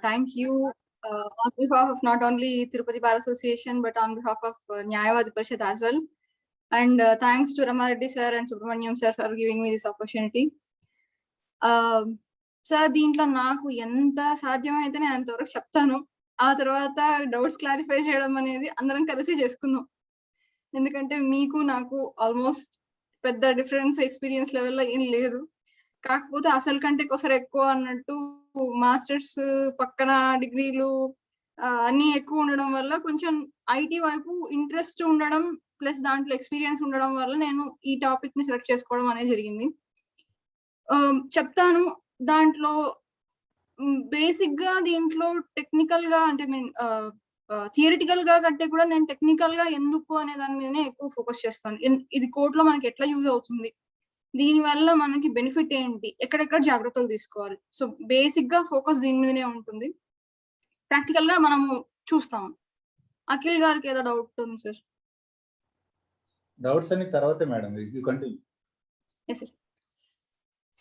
Thank you on behalf of not only Tirupati Bar Association, but on behalf of Nyayavadi Parishad as well. And thanks to Ramareddy sir and Subramaniam sir for giving me this opportunity. Sir, దీంట్లో నాకు ఎంత సాధ్యమైతే నేను అంతవరకు చెప్తాను. ఆ తర్వాత doubts clarify చేయడం అనేది అందరం కలిసి చేసుకుందాం. ఎందుకంటే మీకు నాకు ఆల్మోస్ట్ పెద్ద డిఫరెన్స్ ఎక్స్పీరియన్స్ లెవెల్లో ఏం లేదు. కాకపోతే అసలు కంటే ఒకసారి ఎక్కువ అన్నట్టు మాస్టర్స్ పక్కన డిగ్రీలు అన్ని ఎక్కువ ఉండడం వల్ల కొంచెం ఐటీ వైపు ఇంట్రెస్ట్ ఉండడం ప్లస్ దాంట్లో ఎక్స్పీరియన్స్ ఉండడం వల్ల నేను ఈ టాపిక్ ని సెలెక్ట్ చేసుకోవడం అనేది జరిగింది. చెప్తాను. దాంట్లో బేసిక్ గా దీంట్లో టెక్నికల్ గా అంటే థియరిటికల్ గా కంటే కూడా నేను టెక్నికల్ గా ఎందుకు అనే దాని మీదనే ఎక్కువ ఫోకస్ చేస్తాను. ఇది కోడ్ లో మనకి ఎట్లా యూజ్ అవుతుంది, దీని వల్ల మనకి బెనిఫిట్ ఏంటి, ఎక్కడెక్కడ జాగ్రత్తలు తీసుకోవాలి. సో బేసిక్ గా ఫోకస్ దీని మీదనే ఉంటుంది. ప్రాక్టికల్ గా మనం చూస్తాం. అఖిల్ గారికి ఏదో డౌట్ ఉంది సార్? డౌట్స్ అన్ని తర్వాతే madam, you continue. yes sir.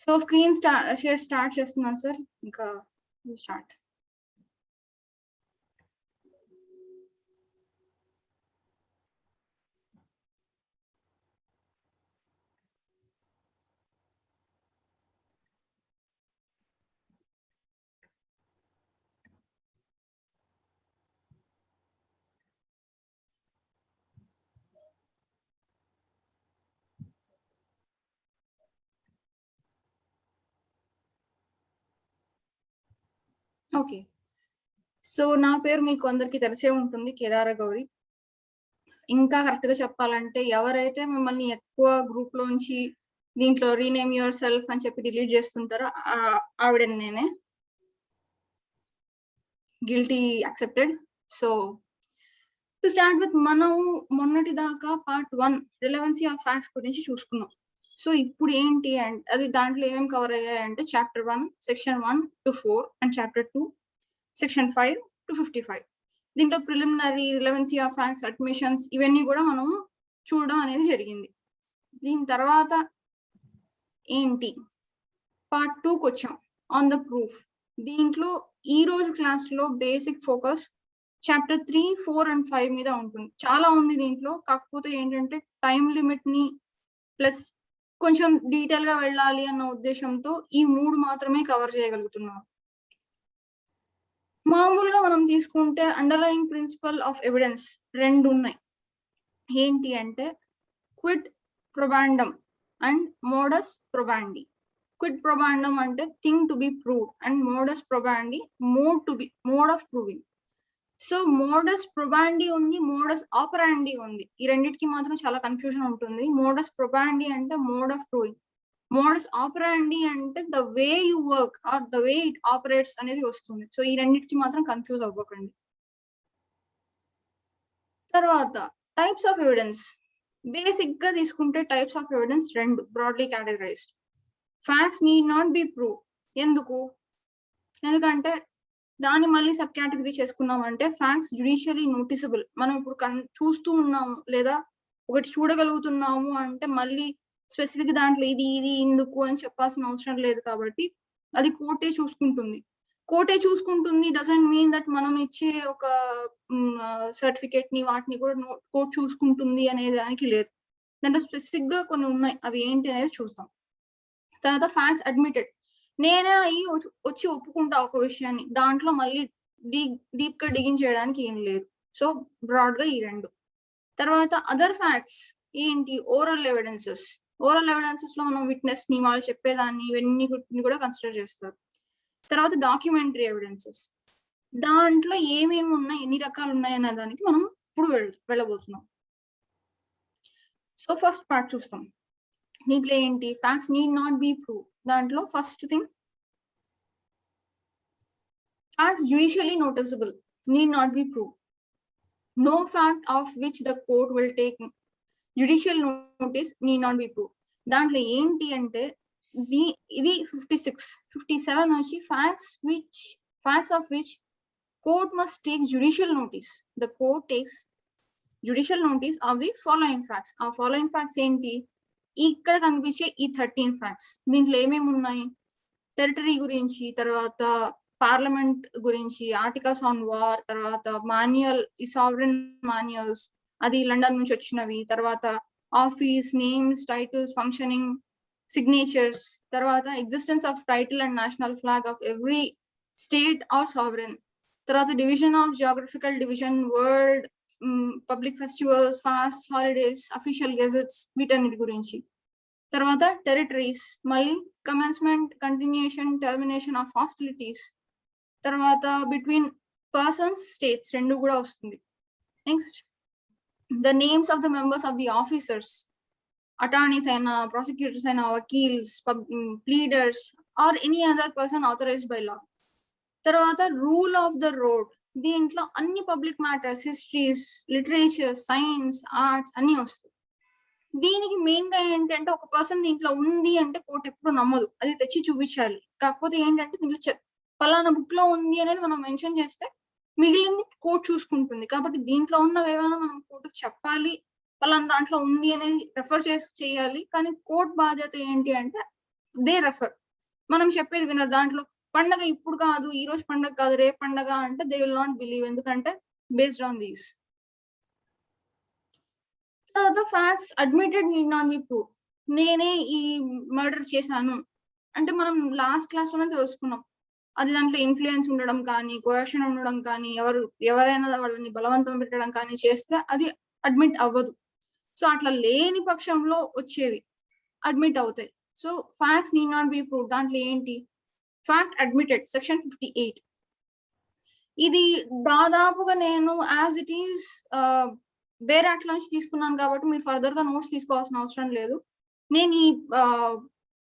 So screen share start చేస్తున్నాను సార్. ఇంకా స్టార్ట్. ఓకే, సో నా పేరు మీకు అందరికి తెలిసే ఉంటుంది, కేదార గౌరి. ఇంకా కరెక్ట్ గా చెప్పాలంటే ఎవరైతే మిమ్మల్ని ఎక్కువ గ్రూప్ లోంచి దీంట్లో రీనేమ్ యువర్ సెల్ఫ్ అని చెప్పి డిలీట్ చేస్తుంటారో ఆవిడ నేనే. Guilty accepted. So to start with, మనం మొన్నటి దాకా పార్ట్ 1 రిలవెన్సీ ఆఫ్ ఫ్యాక్ట్స్ గురించి చూసుకున్నాం. సో ఇప్పుడు ఏంటి అంటే అది దాంట్లో ఏమేమి కవర్ అయ్యాయంటే chapter 1 section 1 to 4 and chapter 2 section 5 to 55. దీంట్లో preliminary, relevancy of facts, admissions ఇవన్నీ కూడా మనం చూడడం అనేది జరిగింది. దీని తర్వాత ఏంటి, పార్ట్ 2కి వచ్చాం, ఆన్ ద ప్రూఫ్. దీంట్లో ఈ రోజు క్లాస్ లో బేసిక్ ఫోకస్ చాప్టర్ 3, 4 and 5 మీద ఉంటుంది. చాలా ఉంది దీంట్లో, కాకపోతే ఏంటంటే టైం లిమిట్ ని ప్లస్ కొంచెం డీటెయిల్ గా వెళ్ళాలి అన్న ఉద్దేశంతో ఈ 3 మాత్రమే కవర్ చేయగలుగుతున్నాం. మామూలుగా మనం తీసుకుంటే అండర్లయింగ్ ప్రిన్సిపల్ ఆఫ్ ఎవిడెన్స్ 2 ఉన్నాయి. ఏంటి అంటే quid probandum and modus probandi. Quid probandum అంటే thing to be proved and modus probandi mode of proving. So modus probandi ఉంది, మోడస్ ఆపరాండి ఉంది. ఈ రెండింటికి మాత్రం చాలా కన్ఫ్యూజన్ ఉంటుంది. మోడస్ ప్రొబాండి అంటే mode of proving, modus operandi అంటే the way you work or the way it operates అనేది వస్తుంది. సో ఈ రెండింటికి మాత్రం కన్ఫ్యూజ్ అవ్వకండి. తర్వాత టైప్స్ ఆఫ్ ఎవిడెన్స్. బేసిక్ గా తీసుకుంటే types of evidence 2 broadly categorised. Facts need not be prove. ఎందుకంటే దాన్ని మళ్ళీ సబ్ కేటగిరీ చేసుకున్నామంటే ఫ్యాక్ట్స్ జ్యుడిషియలీ నోటిసబుల్. మనం ఇప్పుడు చూస్తూ ఉన్నాము లేదా ఒకటి చూడగలుగుతున్నాము అంటే మళ్ళీ స్పెసిఫిక్ దాంట్లో ఇది ఇందుకు అని చెప్పాల్సిన అవసరం లేదు. కాబట్టి అది కోర్టే చూసుకుంటుంది. డజంట్ మీన్ దట్ మనం ఇచ్చే ఒక సర్టిఫికేట్ ని వాటిని కూడా కోర్ట్ చూసుకుంటుంది అనే దానికి లేదు. దాంట్లో స్పెసిఫిక్ గా కొన్ని ఉన్నాయి, అవి ఏంటి అనేది చూస్తాం. తర్వాత ఫ్యాక్ట్స్ అడ్మిటెడ్. నేనే వచ్చి ఒప్పుకుంటా ఒక విషయాన్ని, దాంట్లో మళ్ళీ డీప్ గా డిగిన్ చేయడానికి ఏం లేదు. సో బ్రాడ్ గా ఈ 2. తర్వాత అదర్ ఫ్యాక్ట్స్ ఏంటి, ఓరల్ ఎవిడెన్సెస్. ఓరల్ ఎవిడెన్సెస్ లో మనం విట్నెస్ ని, వాళ్ళు చెప్పేదాన్ని, ఇవన్నీ కూడా కన్సిడర్ చేస్తారు. తర్వాత డాక్యుమెంటరీ ఎవిడెన్సెస్. దాంట్లో ఏమేమి ఉన్నాయి, ఎన్ని రకాలు ఉన్నాయి అనే దానికి మనం ఇప్పుడు వెళ్ళబోతున్నాం. సో ఫస్ట్ పార్ట్ చూస్తాం. దీంట్లో ఏంటి, facts need not be prove. దాంట్లో first thing, facts judicially noticeable need not be proved. No fact of which the court will take judicial notice need not be proved. దాంట్లో ఏంటి అంటే ఇది 56, 57 నుంచి facts of which court must take judicial notice. The court takes judicial notice of the following facts. ఆ following facts ఏంటి, ఇక్కడ కనిపించే ఈ 13 ఫ్యాక్ట్స్. దీంట్లో ఏమేమి ఉన్నాయి, టెరిటరీ గురించి, తర్వాత పార్లమెంట్ గురించి, ఆర్టికల్స్ ఆన్ వార్, తర్వాత మాన్యువల్, ఈ సావరెన్ మాన్యువల్స్ అది లండన్ నుంచి వచ్చినవి, తర్వాత office names, titles, functioning, signatures, తర్వాత existence of title and national flag of every state or sovereign, తర్వాత division of geographical division, world, public festivals, fast, holidays, official gazettes, వీటన్నిటి గురించి. తర్వాత టెరిటరీస్, మళ్ళీ commencement, continuation, termination of hostilities, తర్వాత between persons, states రెండు కూడా వస్తుంది. Next the names of the members of the officers, attorneys అయినా, ప్రాసిక్యూటర్స్ అయినా, వకీల్స్, pleaders or any other person authorised by law. తర్వాత రూల్ ఆఫ్ ద రోడ్, దీంట్లో అన్ని public matters, histories, literature, science, arts అన్ని వస్తాయి. దీనికి మెయిన్ గా ఏంటంటే ఒక పర్సన్ దీంట్లో ఉంది అంటే కోర్టు ఎప్పుడు నమ్మదు, అది తెచ్చి చూపించాలి. కాకపోతే ఏంటంటే దీంట్లో పలానా బుక్ లో ఉంది అనేది మనం మెన్షన్ చేస్తే మిగిలింది కోర్టు చూసుకుంటుంది. కాబట్టి దీంట్లో ఉన్నవి ఏమైనా మనం కోర్టుకు చెప్పాలి, పలానా దాంట్లో ఉంది అనేది రెఫర్ చేయాలి. కానీ కోర్టు బాధ్యత ఏంటి అంటే దే రెఫర్, మనం చెప్పేది వినరు. దాంట్లో పండగ ఇప్పుడు కాదు, ఈ రోజు పండగ కాదు, రేపు పండగ అంటే దే విల్ నాట్ బిలీవ్, ఎందుకంటే బేస్డ్ ఆన్ దీస్. తర్వాత facts admitted need not be prove, నేనే ఈ మర్డర్ చేశాను అంటే మనం లాస్ట్ క్లాస్ లోనే తెలుసుకున్నాం, అది దాంట్లో ఇన్ఫ్లుయెన్స్ ఉండడం కానీ, కోయర్షన్ ఉండడం కానీ, ఎవరైనా వాళ్ళని బలవంతం పెట్టడం కానీ చేస్తే అది అడ్మిట్ అవ్వదు. సో అట్లా లేని పక్షంలో వచ్చేవి అడ్మిట్ అవుతాయి. So facts need not be prove, దాంట్లో ఏంటి ఫ్యాక్ట్ అడ్మిటెడ్ సెక్షన్ 58. ఇది దాదాపుగా నేను యాజ్ ఇట్ ఈస్ వేరే అట్లా నుంచి తీసుకున్నాను కాబట్టి మీరు ఫర్దర్ గా నోట్స్ తీసుకోవాల్సిన అవసరం లేదు. నేను ఈ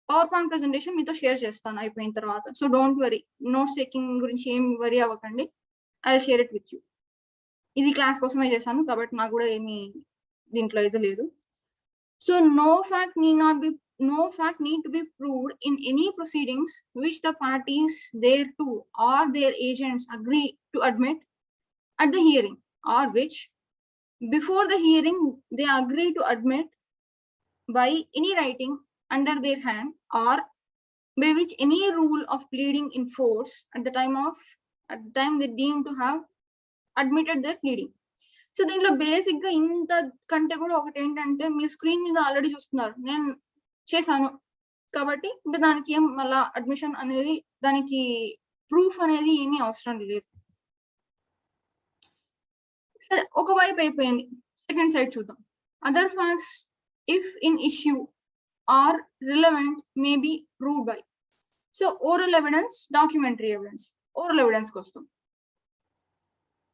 పవర్ పాయింట్ ప్రెజెంటేషన్ మీతో షేర్ చేస్తాను అయిపోయిన తర్వాత. So don't worry, notes taking గురించి ఏం వరీ అవ్వకండి, I share it with you. ఇది క్లాస్ కోసమే చేశాను కాబట్టి నాకు కూడా ఏమి దీంట్లో ఇది లేదు. So no fact need to be proved in any proceedings which the parties thereto or their agents agree to admit at the hearing, or which before the hearing they agree to admit by any writing under their hand, or by which any rule of pleading in force at the time they deem to have admitted their pleading. So దీంట్లో basic గా ఇంత కంటే కూడా ఒకటి ఏంటంటే మీరు screen మీద already చూస్తున్నారు, నేను చేశాను కాబట్టి ఇంకా దానికి ఏం మళ్ళా అడ్మిషన్ అనేది, దానికి ప్రూఫ్ అనేది ఏమీ అవసరం లేదు. సరే, ఒకవైపు అయిపోయింది. సెకండ్ సైడ్ చూద్దాం. Other facts if in issue or relevant may be proved by. So oral evidence, documentary evidence. Oral evidence కి వస్తాం.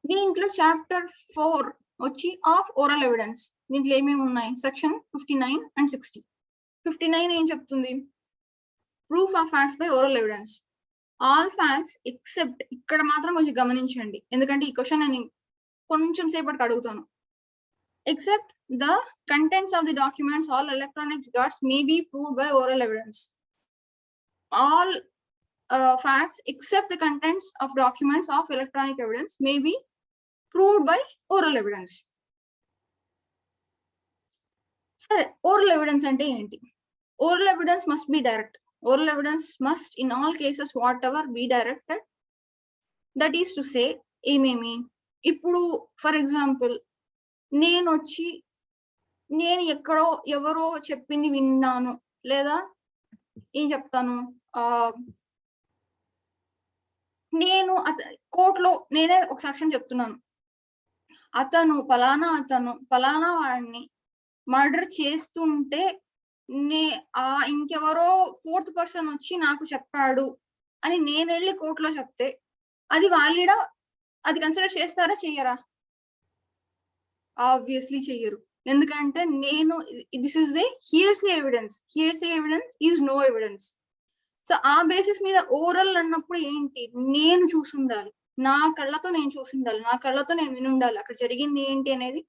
దీంట్లో చాప్టర్ 4 వచ్చి ఆఫ్ ఓరల్ ఎవిడెన్స్. దీంట్లో ఏమేమి ఉన్నాయి, సెక్షన్ 59 and 60. 59 ఏం చెప్తుంది, proof of facts by oral evidence. All facts except, ఇక్కడ మాత్రం కొంచెం గమనించండి ఎందుకంటే ఈ క్వశ్చన్ నేను కొంచెం సేపటికి అడుగుతాను. Except the contents of the documents all electronic records may be proved by oral evidence. All facts except the contents of documents of electronic evidence may be proved by oral evidence. సరే, oral evidence అంటే ఏంటి? Oral evidence must be direct. Oral evidence must in all cases what ever B directed. That is to say ఏమేమి, ఇప్పుడు for example నేను ఎక్కడో ఎవరో చెప్పింది విన్నాను, లేదా ఏం చెప్తాను, నేను కోర్టులో నేనే ఒక సాక్ష్యం చెప్తున్నాను, అతను పలానా వాడిని మర్డర్ చేస్తుంటే ఇంకెవరో 4th person వచ్చి నాకు చెప్పాడు అని నేను వెళ్ళి కోర్టులో చెప్తే అది వాలిడా? అది కన్సిడర్ చేస్తారా, చెయ్యరా? ఆబ్వియస్లీ చెయ్యరు. ఎందుకంటే this is a hearsay evidence. Hearsay evidence is no evidence. So ఆ బేసిస్ మీద ఓరల్ అన్నప్పుడు ఏంటి, నేను చూసి ఉండాలి, నా కళ్ళతో నేను చూసి ఉండాలి, నా కళ్ళతో నేను విని ఉండాలి అక్కడ జరిగింది ఏంటి అనేది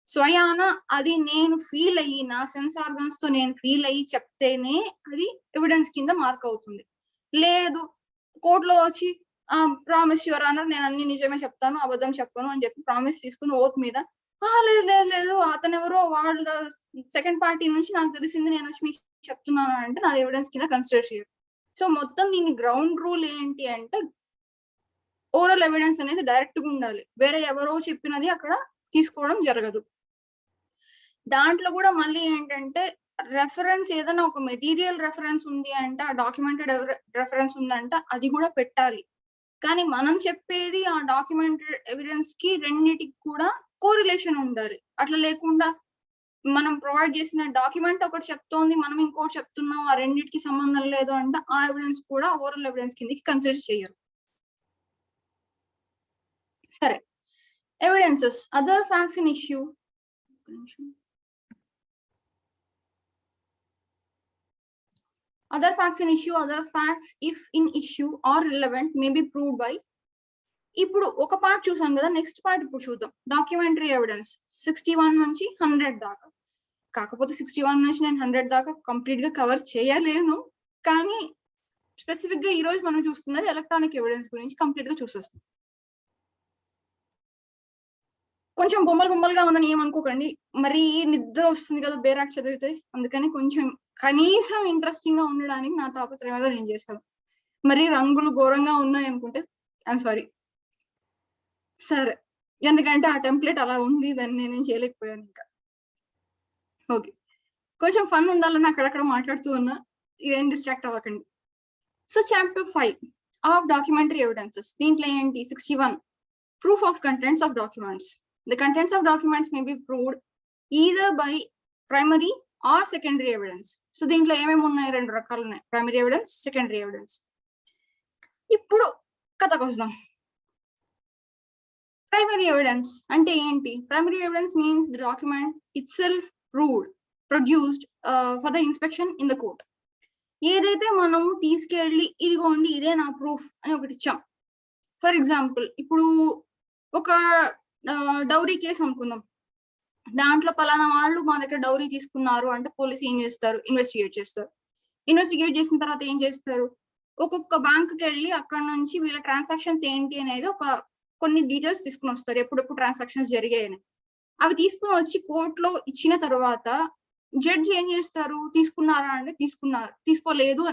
స్వయాన అది నేను ఫీల్ అయ్యి, నా సెన్స్ ఆర్గన్స్ తో నేను ఫీల్ అయ్యి చెప్తేనే అది ఎవిడెన్స్ కింద మార్క్ అవుతుంది. లేదు కోర్టులో వచ్చి ప్రామిస్ యువర్ ఆనర్ నేను అన్ని నిజమే చెప్తాను, అబద్ధం చెప్పను అని చెప్పి ప్రామిస్ తీసుకుని ఓత్ మీద లేదు అతను ఎవరో వాళ్ళ సెకండ్ పార్టీ నుంచి నాకు తెలిసింది నేను వచ్చి మీకు చెప్తున్నాను అంటే నాది ఎవిడెన్స్ కింద కన్సిడర్ చేయరు. సో మొత్తం దీని గ్రౌండ్ రూల్ ఏంటి అంటే ఓరల్ ఎవిడెన్స్ అనేది డైరెక్ట్ గా ఉండాలి, వేరే ఎవరో చెప్పినది అక్కడ తీసుకోవడం జరగదు. దాంట్లో కూడా మళ్ళీ ఏంటంటే రెఫరెన్స్ ఏదైనా ఒక మెటీరియల్ రెఫరెన్స్ ఉంది అంటే, ఆ డాక్యుమెంటెడ్ రెఫరెన్స్ ఉందంటే అది కూడా పెట్టాలి. కానీ మనం చెప్పేది ఆ డాక్యుమెంటెడ్ ఎవిడెన్స్ కి రెండిటికి కూడా కోరిలేషన్ ఉండాలి. అట్లా లేకుండా మనం ప్రొవైడ్ చేసిన డాక్యుమెంట్ ఒకటి చెప్తోంది, మనం ఇంకోటి చెప్తున్నాం, ఆ రెండిటికి సంబంధం లేదు అంటే ఆ ఎవిడెన్స్ కూడా ఓరల్ ఎవిడెన్స్ కిందకి కన్సిడర్ చేయరు. సరే, evidences other facts in issue. Other facts in issue, other facts if in issue or relevant may be proved by. ఇప్పుడు ఒక పార్ట్ చూసాం కదా, నెక్స్ట్ పార్ట్ ఇప్పుడు చూద్దాం. డాక్యుమెంటరీ ఎవిడెన్స్ 61 నుంచి 100 దాకా. కాకపోతే 61 నుంచి నేను 100 దాకా కంప్లీట్ గా కవర్ చేయలేను, కానీ స్పెసిఫిక్ గా ఈ రోజు మనం చూస్తున్నది ఎలక్ట్రానిక్ ఎవిడెన్స్ గురించి కంప్లీట్ గా చూసేస్తాం. కొంచెం బొమ్మలుగా ఉందని ఏమనుకోకండి, మరి నిద్ర వస్తుంది కదా బేరాక్ చదివితే, అందుకని కొంచెం కనీసం ఇంట్రెస్టింగ్ గా ఉండడానికి నా తాపత్రయంగా నేను చేశాను. మరి రంగులు ఘోరంగా ఉన్నాయి అనుకుంటే ఐఎమ్ సారీ. సరే, ఎందుకంటే ఆ టెంప్లెట్ అలా ఉంది, దాన్ని నేను చేయలేకపోయాను ఇంకా. ఓకే, కొంచెం ఫన్ ఉండాలని అక్కడక్కడ మాట్లాడుతూ ఉన్నా, ఇదేం డిస్ట్రాక్ట్ అవ్వకండి. So chapter 5 of documentary evidences, దీంట్లో ఏంటి 61 proof of contents of documents. The contents of documents may be proved either by primary or secondary evidence. So దీంట్లో ఏమేమి ఉన్నాయి, రెండు రకాలు ఉన్నాయి, ప్రైమరీ ఎవిడెన్స్, సెకండరీ ఎవిడెన్స్. ఇప్పుడు కథకు వద్దాం. ప్రైమరీ ఎవిడెన్స్ అంటే ఏంటి? Primary evidence means the document it self produced for the inspection in the court. ఏదైతే మనము తీసుకెళ్ళి ఇదిగోండి ఇదే నా ప్రూఫ్ అని ఒకటి ఇచ్చాం. ఫర్ ఎగ్జాంపుల్, ఇప్పుడు ఒక డౌరీ కేసు అనుకుందాం. దాంట్లో పలానా వాళ్ళు మా దగ్గర డౌరీ తీసుకున్నారు అంటే పోలీసు ఏం చేస్తారు, ఇన్వెస్టిగేట్ చేస్తారు. ఇన్వెస్టిగేట్ చేసిన తర్వాత ఏం చేస్తారు, ఒక్కొక్క బ్యాంకుకి వెళ్ళి అక్కడ నుంచి వీళ్ళ ట్రాన్సాక్షన్స్ ఏంటి అనేది కొన్ని డీటెయిల్స్ తీసుకుని వస్తారు, ఎప్పుడెప్పుడు ట్రాన్సాక్షన్స్ జరిగాయని. అవి తీసుకుని వచ్చి కోర్టులో ఇచ్చిన తర్వాత జడ్జి ఏం చేస్తారు, తీసుకున్నారా అంటే తీసుకున్నారు, తీసుకోలేదు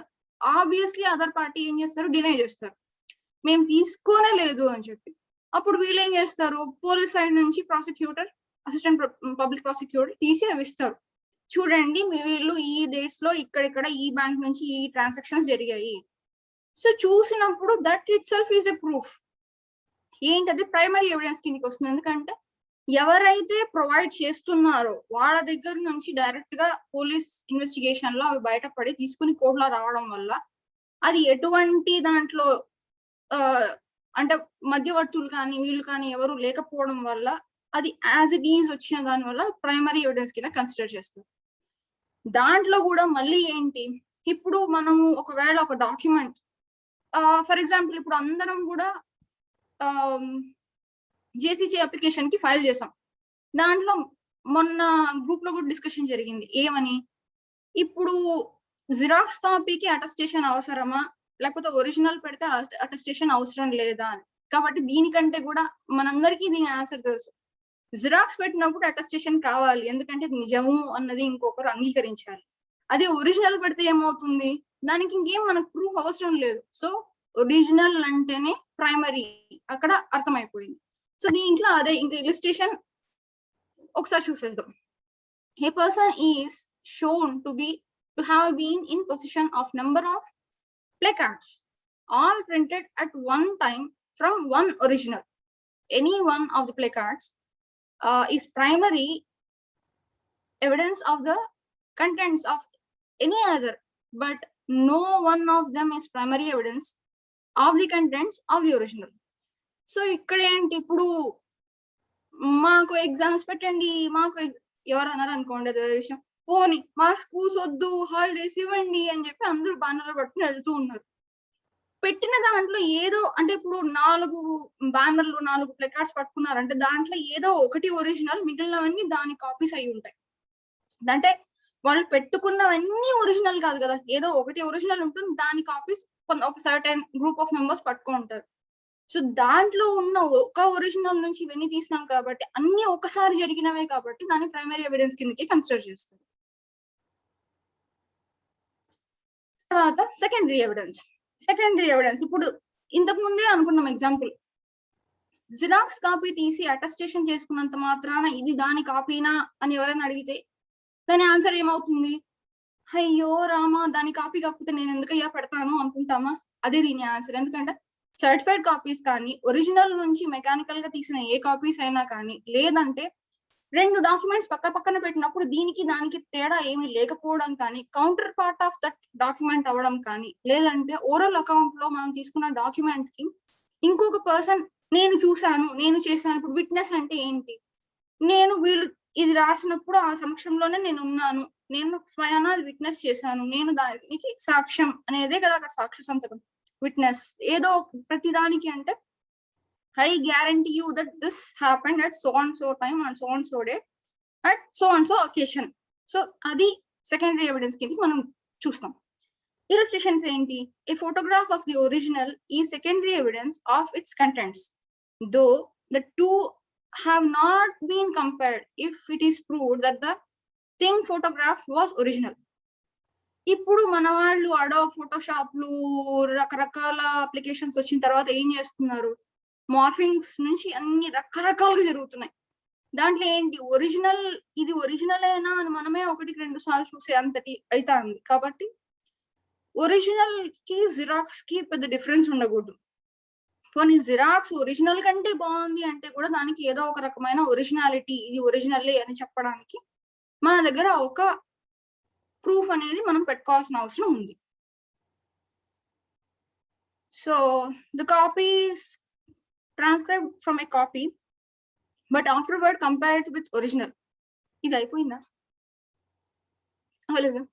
ఆబ్వియస్లీ అదర్ పార్టీ ఏం చేస్తారు, డినై చేస్తారు, మేము తీసుకోనే లేదు అని చెప్పి. అప్పుడు వీళ్ళు ఏం చేస్తారు, పోలీస్ సైడ్ నుంచి ప్రాసిక్యూటర్, అసిస్టెంట్ పబ్లిక్ ప్రాసిక్యూటర్ తీసి అవి ఇస్తారు, చూడండి వీళ్ళు ఈ డేట్స్ లో ఇక్కడ ఈ బ్యాంక్ నుంచి ఈ ట్రాన్సాక్షన్స్ జరిగాయి. సో చూసినప్పుడు that it self is a proof. ఏంటది ప్రైమరీ ఎవిడెన్స్ కిందకి వస్తుంది, ఎందుకంటే ఎవరైతే ప్రొవైడ్ చేస్తున్నారో వాళ్ళ దగ్గర నుంచి డైరెక్ట్ గా పోలీస్ ఇన్వెస్టిగేషన్ లో అవి బయటపడి తీసుకుని కోర్టులో రావడం వల్ల, అది ఎటువంటి దాంట్లో అంటే మధ్యవర్తులు కానీ వీళ్ళు కానీ ఎవరు లేకపోవడం వల్ల, అది యాజ్ ఇట్ ఈజ్ వచ్చిన దాని వల్ల ప్రైమరీ ఎవిడెన్స్ కింద కన్సిడర్ చేస్తారు. దాంట్లో కూడా మళ్ళీ ఏంటి, ఇప్పుడు మనము ఒకవేళ ఒక డాక్యుమెంట్ ఫర్ ఎగ్జాంపుల్ ఇప్పుడు అందరం కూడా జేసీసీ అప్లికేషన్ కి ఫైల్ చేసాం. దాంట్లో మొన్న గ్రూప్ లో కూడా డిస్కషన్ జరిగింది, ఏమని, ఇప్పుడు జిరాక్స్ కాపీకి అటెస్టేషన్ అవసరమా లేకపోతే ఒరిజినల్ పెడితే అటెస్టేషన్ అవసరం లేదా అని. కాబట్టి దీనికంటే కూడా మనందరికీ దీని ఆన్సర్ తెలుసు, జిరాక్స్ పెట్టినప్పుడు అటెస్టేషన్ కావాలి, ఎందుకంటే నిజము అన్నది ఇంకొకరు అంగీకరించాలి. అదే ఒరిజినల్ పెడితే ఏమవుతుంది, దానికి ఇంకేం మనకు ప్రూఫ్ అవసరం లేదు. సో ఒరిజినల్ అంటేనే ప్రైమరీ అక్కడ అర్థమైపోయింది. సో దీంట్లో అదే ఇంకా ఇలిస్ట్రేషన్ ఒకసారి చూసేద్దాం. A person is shown to have been in possession of number of placards all printed at one time from one original. Any one of the placards is primary evidence of the contents of any other, but no one of them is primary evidence of the contents of the original. So ఇక్కడ ఏంటి, ఇప్పుడు మాకు exams పెట్టండి, మాకు ఎవరు అన్నారు అనుకోండి, అదే విషయం, పోనీ మా స్కూల్స్ వద్దు హాలిడేస్ ఇవ్వండి అని చెప్పి అందరూ బ్యానర్లు పట్టుకుని వెళ్తూ ఉన్నారు. పెట్టిన దాంట్లో ఏదో అంటే ఇప్పుడు 4 బ్యానర్లు 4 ప్లకార్డ్స్ పట్టుకున్నారంటే దాంట్లో ఏదో ఒకటి ఒరిజినల్, మిగిలినవన్నీ దాని కాపీస్ అయి ఉంటాయి. అంటే వాళ్ళు పెట్టుకున్నవన్నీ ఒరిజినల్ కాదు కదా, ఏదో ఒకటి ఒరిజినల్ ఉంటుంది, దాని కాపీస్ ఒక సర్టెన్ గ్రూప్ ఆఫ్ మెంబర్స్ పట్టుకుంటారు. సో దాంట్లో ఉన్న ఒక ఒరిజినల్ నుంచి ఇవన్నీ తీసినాం కాబట్టి అన్ని ఒకసారి జరిగినవే కాబట్టి దాన్ని ప్రైమరీ ఎవిడెన్స్ కిందకి కన్సిడర్ చేస్తారు. తర్వాత సెకండరీ ఎవిడెన్స్. ఇప్పుడు ఇంతకు ముందే అనుకున్నాం ఎగ్జాంపుల్, జిరాక్స్ కాపీ తీసి అటెస్టేషన్ చేసుకున్నంత మాత్రాన ఇది దాని కాపీనా అని ఎవరైనా అడిగితే దాని ఆన్సర్ ఏమవుతుంది? అయ్యో రామా, దాని కాపీ కాకపోతే నేను ఎందుకయ్యా పెడతాను అనుకుంటామా? అదే దీని ఆన్సర్. ఎందుకంటే సర్టిఫైడ్ కాపీస్ కానీ ఒరిజినల్ నుంచి మెకానికల్ గా తీసిన ఏ కాపీస్ అయినా కానీ, లేదంటే 2 డాక్యుమెంట్స్ పక్క పక్కన పెట్టినప్పుడు దీనికి దానికి తేడా ఏమీ లేకపోవడం కానీ, counter part of that document అవ్వడం కానీ, లేదంటే ఓరల్ అకౌంట్ లో మనం తీసుకున్న డాక్యుమెంట్ కి ఇంకొక పర్సన్ నేను చూశాను, నేను చేశాను. ఇప్పుడు విట్నెస్ అంటే ఏంటి? నేను వీళ్ళు ఇది రాసినప్పుడు ఆ సమక్షంలోనే నేను ఉన్నాను, నేను స్వయాన అది విట్నెస్ చేశాను, నేను దానికి సాక్ష్యం అనేదే కదా అక్కడ సాక్ష్య సంతకం, విట్నెస్. ఏదో ప్రతి దానికి అంటే I guarantee you that this happened at so and so time on so and so date at so and so occasion. So adi secondary evidence కింద మనం చూస్తాం. Illustrations ఏంటి? A photograph of the original is secondary evidence of its contents, though the two have not been compared if it is proved that the thing photographed was original. ఇప్పుడు మన వాళ్ళు Adobe ఫోటోషాప్లు రకరకాల applications వచ్చిన తర్వాత ఏం చేస్తున్నారు? Morphings నుంచి అన్ని రకరకాలుగా జరుగుతున్నాయి. దాంట్లో ఏంటి, ఒరిజినల్ ఇది ఒరిజినల్ అయినా అని మనమే 1-2 సార్లు చూసే అంతటి అయితే ఉంది. కాబట్టి ఒరిజినల్ కి జిరాక్స్ కి పెద్ద డిఫరెన్స్ ఉండకూడదు. పోనీ జిరాక్స్ ఒరిజినల్ కంటే బాగుంది అంటే కూడా దానికి ఏదో ఒక రకమైన ఒరిజినాలిటీ, ఇది ఒరిజినల్లే అని చెప్పడానికి మన దగ్గర ఒక ప్రూఫ్ అనేది మనం పెట్టుకోవాల్సిన అవసరం ఉంది. So the copies transcribed from a copy but afterward compared with original. ఇది అయిపోయిందా? అవలేదా?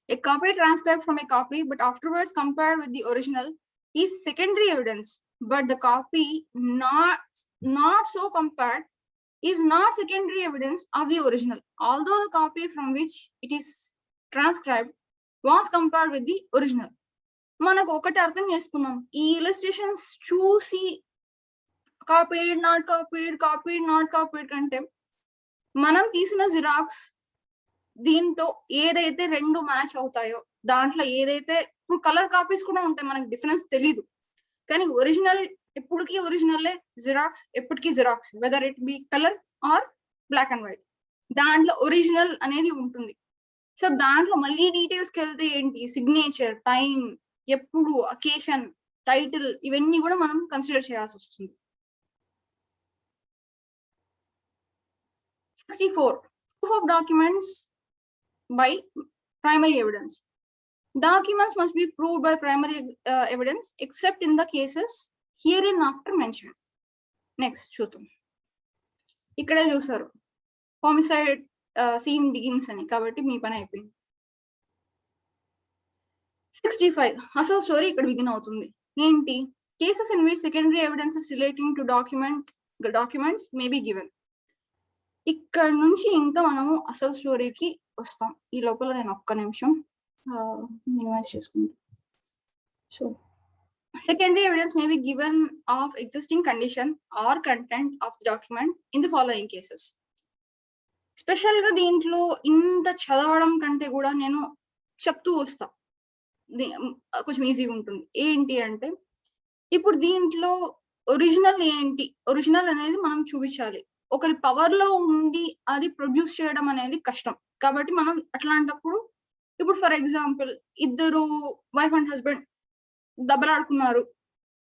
A copy transcribed from a copy but afterwards compared with the original is secondary evidence, but the copy not so compared is not secondary evidence of the original, although the copy from which it is transcribed was compared with the original. మనకు ఒకటి అర్థం చేసుకుందాం, ఈ illustrations చూసి copied not copied, copied not copied కంటే మనం తీసిన xerox దీంతో ఏదైతే 2 మ్యాచ్ అవుతాయో, దాంట్లో ఏదైతే ఇప్పుడు కలర్ కాపీస్ కూడా ఉంటాయి, మనకు డిఫరెన్స్ తెలీదు. కానీ ఒరిజినల్ ఎప్పటికీ ఒరిజినల్లే, జిరాక్స్ ఎప్పటికీ Xerox, whether it be colour or black and white, దాంట్లో ఒరిజినల్ అనేది ఉంటుంది. సో దాంట్లో మళ్ళీ డీటెయిల్స్కి వెళ్తే ఏంటి, సిగ్నేచర్, టైం, ఎప్పుడు, అకేషన్, టైటిల్, ఇవన్నీ కూడా మనం కన్సిడర్ చేయాల్సి వస్తుంది. 64. Proof of documents by primary evidence. Documents must be proved by primary evidence except in the cases hereinafter mentioned. Next చూద్దాం. ఇక్కడే చూసారు homicide scene begins అని, కాబట్టి మీ పని అయిపోయింది. 65. అసలు స్టోరీ ఇక్కడ బిగిన్ అవుతుంది. ఏంటి? Cases in which secondary evidences relating to documents may be given. ఇక్కడ నుంచి ఇంకా మనము అసలు స్టోరీకి వస్తాం. ఈ లోపల నేను ఒక్క నిమిషం మినిమైజ్ చేసుకుంటాను. So secondary evidence may be given of existing condition or content of the document in the following cases. Special గా దీంట్లో ఇంత చదవడం కంటే కూడా నేను చెప్తూ వస్తా, కొంచెం ఈజీగా ఉంటుంది. ఏంటి అంటే, ఇప్పుడు దీంట్లో ఒరిజినల్ ఏంటి, ఒరిజినల్ అనేది మనం చూపించాలి. ఒకరి పవర్ లో ఉండి అది ప్రొడ్యూస్ చేయడం అనేది కష్టం. కాబట్టి మనం అట్లాంటప్పుడు, ఇప్పుడు ఫర్ ఎగ్జాంపుల్ ఇద్దరు వైఫ్ అండ్ హస్బెండ్ దెబ్బలాడుకున్నారు,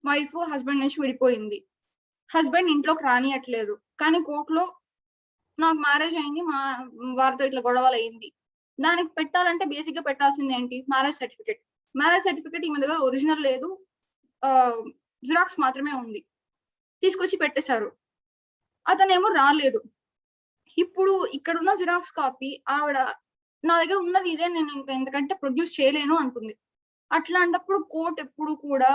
వైఫ్ హస్బెండ్ నుంచి విడిపోయింది, హస్బెండ్ ఇంట్లోకి రానియట్లేదు, కానీ కోర్టులో నాకు మ్యారేజ్ అయింది, మా వారితో ఇట్లా గొడవలు అయింది, దానికి పెట్టాలంటే బేసిక్ గా పెట్టాల్సింది ఏంటి, మ్యారేజ్ సర్టిఫికేట్. మ్యారేజ్ సర్టిఫికేట్ ఈమె దగ్గర ఒరిజినల్ లేదు, జిరాక్స్ మాత్రమే ఉంది, తీసుకొచ్చి పెట్టేశారు. అతనేమో రాలేదు. ఇప్పుడు ఇక్కడున్న జిరాక్స్ కాపీ ఆవిడ నా దగ్గర ఉన్నది ఇదే, నేను ఇంకా ఎందుకంటే ప్రొడ్యూస్ చేయలేను అంటుంది. అట్లాంటప్పుడు కోర్ట్ ఎప్పుడు కూడా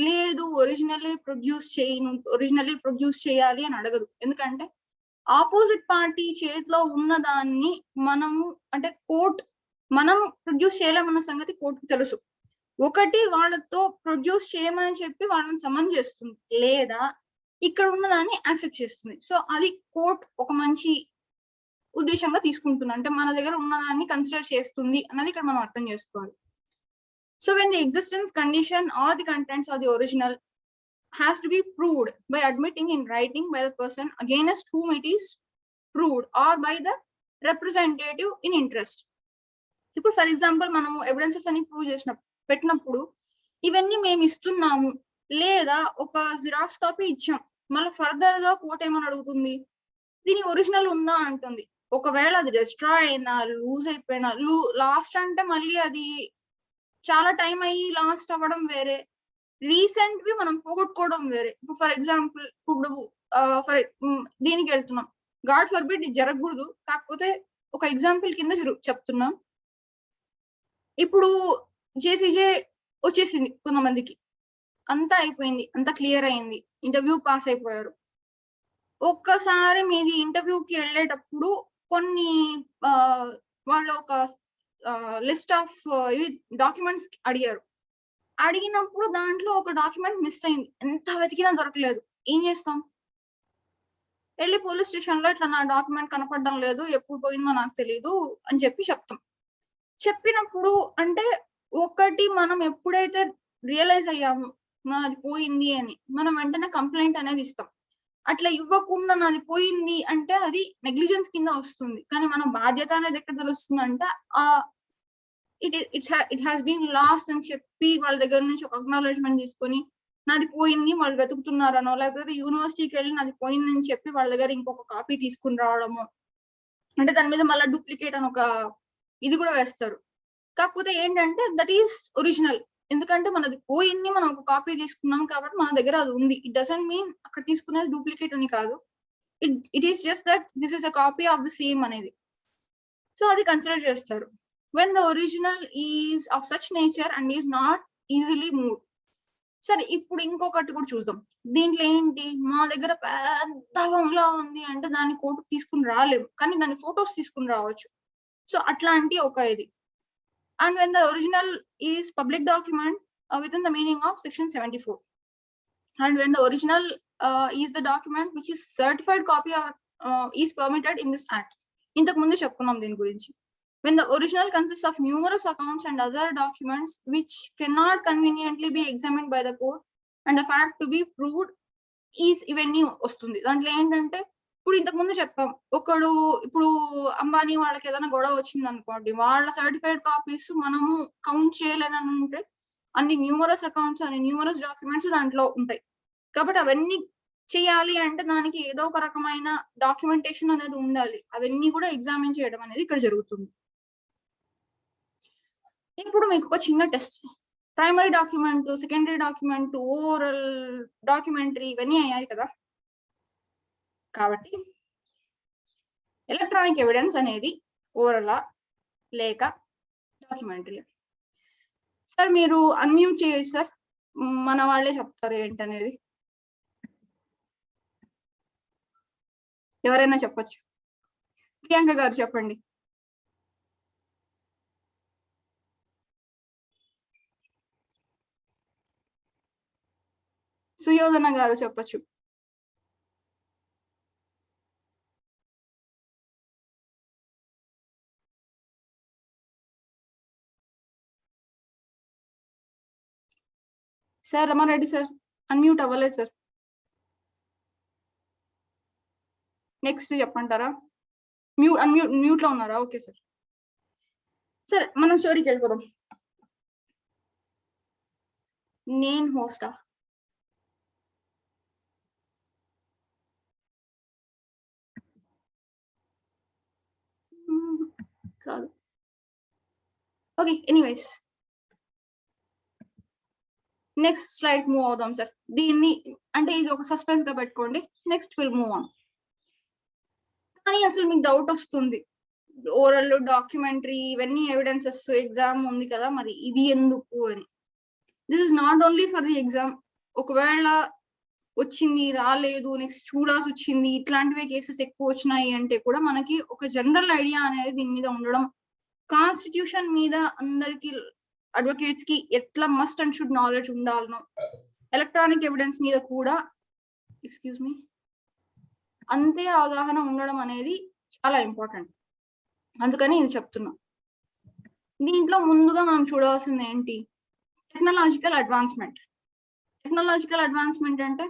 లేదు ఒరిజినల్లీ ప్రొడ్యూస్ చేయను, ఒరిజినల్లీ ప్రొడ్యూస్ చేయాలి అని అడగదు. ఎందుకంటే ఆపోజిట్ పార్టీ చేతిలో ఉన్న దాన్ని మనము అంటే కోర్ట్ మనం ప్రొడ్యూస్ చేయలేమన్న సంగతి కోర్టుకు తెలుసు. ఒకటి వాళ్ళతో ప్రొడ్యూస్ చేయమని చెప్పి వాళ్ళని సమన్ చేస్తుంది, లేదా ఇక్కడ ఉన్నదాన్ని యాక్సెప్ట్ చేస్తుంది. సో అది కోర్ట్ ఒక మంచి ఉద్దేశంగా తీసుకుంటుంది, అంటే మన దగ్గర ఉన్నదాన్ని కన్సిడర్ చేస్తుంది అన్నది ఇక్కడ మనం అర్థం చేసుకోవాలి. So when the existence, condition or the contents of the original has to be proved by admitting in writing by the person against whom it is proved or by the representative in interest. ఇప్పుడు for example మనము evidences అని prove చేసిన పెట్టినప్పుడు ఇవన్నీ మేము ఇస్తున్నాము లేదా ఒక జిరాక్స్ కాపీ ఇచ్చాం, మళ్ళీ ఫర్దర్ గా కోర్ట్ ఏమని అడుగుతుంది, దీని ఒరిజినల్ ఉందా అంటుంది. ఒకవేళ అది డిస్ట్రాయ్ అయినా లూజ్ అయిపోయినా, లాస్ట్ అంటే మళ్ళీ అది చాలా టైం అయ్యి లాస్ట్ అవ్వడం వేరే, రీసెంట్ వి మనం పోగొట్టుకోవడం వేరే. ఇప్పుడు ఫర్ ఎగ్జాంపుల్ ఇప్పుడు దీనికి వెళ్తున్నాం, గాడ్ ఫర్బిడ్ ఇది జరగకూడదు, కాకపోతే ఒక ఎగ్జాంపుల్ కింద చెప్తున్నాం. ఇప్పుడు జేసీజే వచ్చేసింది, కొంతమందికి అంతా అయిపోయింది, అంతా క్లియర్ అయింది, ఇంటర్వ్యూ పాస్ అయిపోయారు. ఒక్కసారి మీది ఇంటర్వ్యూకి వెళ్ళేటప్పుడు కొన్ని వాళ్ళు ఒక లిస్ట్ ఆఫ్ డాక్యుమెంట్స్ అడిగారు. అడిగినప్పుడు దాంట్లో ఒక డాక్యుమెంట్ మిస్ అయింది, ఎంత వెతికినా దొరకలేదు. ఏం చేస్తాం? వెళ్ళి పోలీస్ స్టేషన్ లో ఇట్లా నా డాక్యుమెంట్ కనపడడం లేదు, ఎప్పుడు పోయిందో నాకు తెలియదు అని చెప్తాం. చెప్పినప్పుడు అంటే ఒకటి మనం ఎప్పుడైతే రియలైజ్ అయ్యాము నాది పోయింది అని, మనం వెంటనే కంప్లైంట్ అనేది ఇస్తాం. అట్లా ఇవ్వకుండా నాది పోయింది అంటే అది నెగ్లిజెన్స్ కింద వస్తుంది. కానీ మన బాధ్యత అనేది ఎక్కడ తెలుస్తుంది అంటే ఇట్ హ్యాస్ బీన్ లాస్ట్ అని చెప్పి వాళ్ళ దగ్గర నుంచి ఒక అక్నాలెడ్జ్మెంట్ తీసుకొని నాది పోయింది వాళ్ళు వెతుకుతున్నారనో, లేకపోతే యూనివర్సిటీకి వెళ్ళి నాది పోయిందని చెప్పి వాళ్ళ దగ్గర ఇంకొక కాపీ తీసుకుని రావడము, అంటే దాని మీద మళ్ళీ డూప్లికేట్ అని ఒక ఇది కూడా వేస్తారు. కాకపోతే ఏంటంటే దట్ ఈస్ ఒరిజినల్, ఎందుకంటే మనది పోయింది, మనం ఒక కాపీ తీసుకున్నాం కాబట్టి మన దగ్గర అది ఉంది. ఇట్ డజంట్ మీన్ అక్కడ తీసుకునేది డూప్లికేట్ అని కాదు, it is just that this is a copy of the same అనేది. సో అది కన్సిడర్ చేస్తారు. when the original is of such nature and is not easily moved. సరే, ఇప్పుడు ఇంకొకటి కూడా చూద్దాం. దీంట్లో ఏంటి, మా దగ్గర పెద్ద బంగ్లా ఉంది అంటే దాన్ని కోర్టుకు తీసుకుని రాలేము, కానీ దాని ఫొటోస్ తీసుకుని రావచ్చు. సో అట్లాంటి ఒక ఇది. And when the original is public document within the meaning of section 74, and when the original is the document which is certified copy of is permitted in this act. ఇంతకు ముందు చెప్పుకున్నాం దీని గురించి. When the original consists of numerous accounts and other documents which cannot conveniently be examined by the court and the fact to be proved is ఇవన్నీ వస్తుంది. దాంట్లో ఏంటంటే ఇప్పుడు ఇంతకు ముందు చెప్పాం, ఇప్పుడు అంబానీ వాళ్ళకి ఏదైనా గొడవ వచ్చింది అనుకోండి, వాళ్ళ సర్టిఫైడ్ కాపీస్ మనము కౌంట్ చేయలేనని ఉంటే అన్ని న్యూమరస్ అకౌంట్స్ అని న్యూమరస్ డాక్యుమెంట్స్ దాంట్లో ఉంటాయి. కాబట్టి అవన్నీ చేయాలి అంటే దానికి ఏదో ఒక రకమైన డాక్యుమెంటేషన్ అనేది ఉండాలి. అవన్నీ కూడా ఎగ్జామిన్ చేయడం అనేది ఇక్కడ జరుగుతుంది. ఇప్పుడు మీకు ఒక చిన్న test, primary document, secondary document, oral, documentary ఇవన్నీ అయ్యాయి కదా. కాబట్టి ఎలక్ట్రానిక్ ఎవిడెన్స్ అనేది ఓరలా లేక డాక్యుమెంటరీ? సార్ మీరు అన్మ్యూట్ చేయొచ్చు సార్, మన వాళ్ళే చెప్తారు ఏంటనేది. ఎవరైనా చెప్పొచ్చు. ప్రియాంక గారు చెప్పండి. సుయోధన గారు చెప్పొచ్చు. సార్ రమారెడ్డి సార్ అన్మ్యూట్ అవ్వలేదు సార్. నెక్స్ట్ చెప్పంటారా? మ్యూట్ లో ఉన్నారా? Okay sir. సరే, మనం స్టోరీకి వెళ్ళిపోదాం. నేను హోస్టా? కాదు. Okay, anyways next slide move అవుదాం సార్. దీన్ని అంటే ఇది ఒక సస్పెన్స్ గా పెట్టుకోండి. Next will move on. కానీ అసలు మీకు డౌట్ వస్తుంది, ఓరల్, డాక్యుమెంటరీ ఇవన్నీ ఎవిడెన్సెస్, ఎగ్జామ్ ఉంది కదా, మరి ఇది ఎందుకు అని. This is not only for the exam. ఒకవేళ వచ్చింది, రాలేదు, నెక్స్ట్ చూడాల్సి వచ్చింది, ఇట్లాంటివే కేసెస్ ఎక్కువ వచ్చినాయి అంటే కూడా మనకి ఒక జనరల్ ఐడియా అనేది దీని మీద ఉండడం, కాన్స్టిట్యూషన్ మీద అందరికి అడ్వకేట్స్ కి ఎట్లా మస్ట్ అండ్ షుడ్ నాలెడ్జ్ ఉండాలనో, ఎలక్ట్రానిక్ ఎవిడెన్స్ మీద కూడా అంతే అవగాహన ఉండడం అనేది చాలా ఇంపార్టెంట్. అందుకని ఇది చెప్తున్నా. దీంట్లో ముందుగా మనం చూడవలసింది ఏంటి, టెక్నాలజికల్ అడ్వాన్స్మెంట్. టెక్నాలజికల్ అడ్వాన్స్మెంట్ అంటే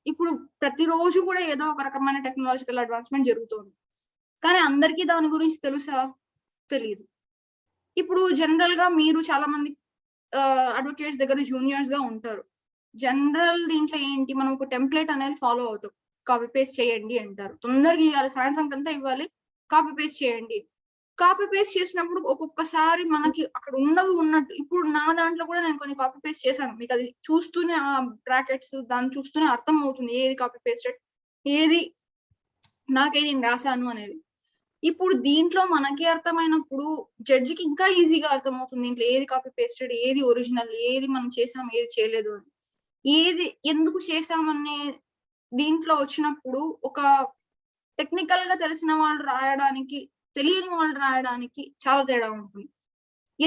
ఇప్పుడు ప్రతిరోజు కూడా ఏదో ఒక రకమైన టెక్నాలజికల్ అడ్వాన్స్మెంట్ జరుగుతుంది, కానీ అందరికీ దాని గురించి తెలుసా? తెలియదు. ఇప్పుడు జనరల్ గా మీరు చాలా మంది అడ్వకేట్స్ దగ్గర జూనియర్స్ గా ఉంటారు. జనరల్ దీంట్లో ఏంటి, మనం ఒక టెంప్లెట్ అనేది ఫాలో అవుతాం. కాపీ పేస్ట్ చేయండి అంటారు, తొందరగా ఇవ్వాలి, సాయంత్రం కంతా ఇవ్వాలి, కాపీ పేస్ట్ చేయండి. కాపీ పేస్ట్ చేసినప్పుడు ఒక్కొక్కసారి మనకి అక్కడ ఉన్నవి ఉన్నట్టు, ఇప్పుడు నా దాంట్లో కూడా నేను కొన్ని కాపీ పేస్ట్ చేశాను, మీకు అది చూస్తూనే ఆ బ్రాకెట్స్ దాన్ని చూస్తూనే అర్థం అవుతుంది ఏది కాపీ పేస్టెడ్, ఏది నాకే నేను రాశాను అనేది. ఇప్పుడు దీంట్లో మనకి అర్థమైనప్పుడు జడ్జికి ఇంకా ఈజీగా అర్థమవుతుంది దీంట్లో ఏది కాపీ పేస్టెడ్, ఏది ఒరిజినల్, ఏది మనం చేసాం, ఏది చేయలేదు అని. ఏది ఎందుకు చేసామనే దీంట్లో వచ్చినప్పుడు ఒక టెక్నికల్ గా తెలిసిన వాళ్ళు రాయడానికి, తెలియని వాళ్ళు రాయడానికి చాలా తేడా ఉంటుంది.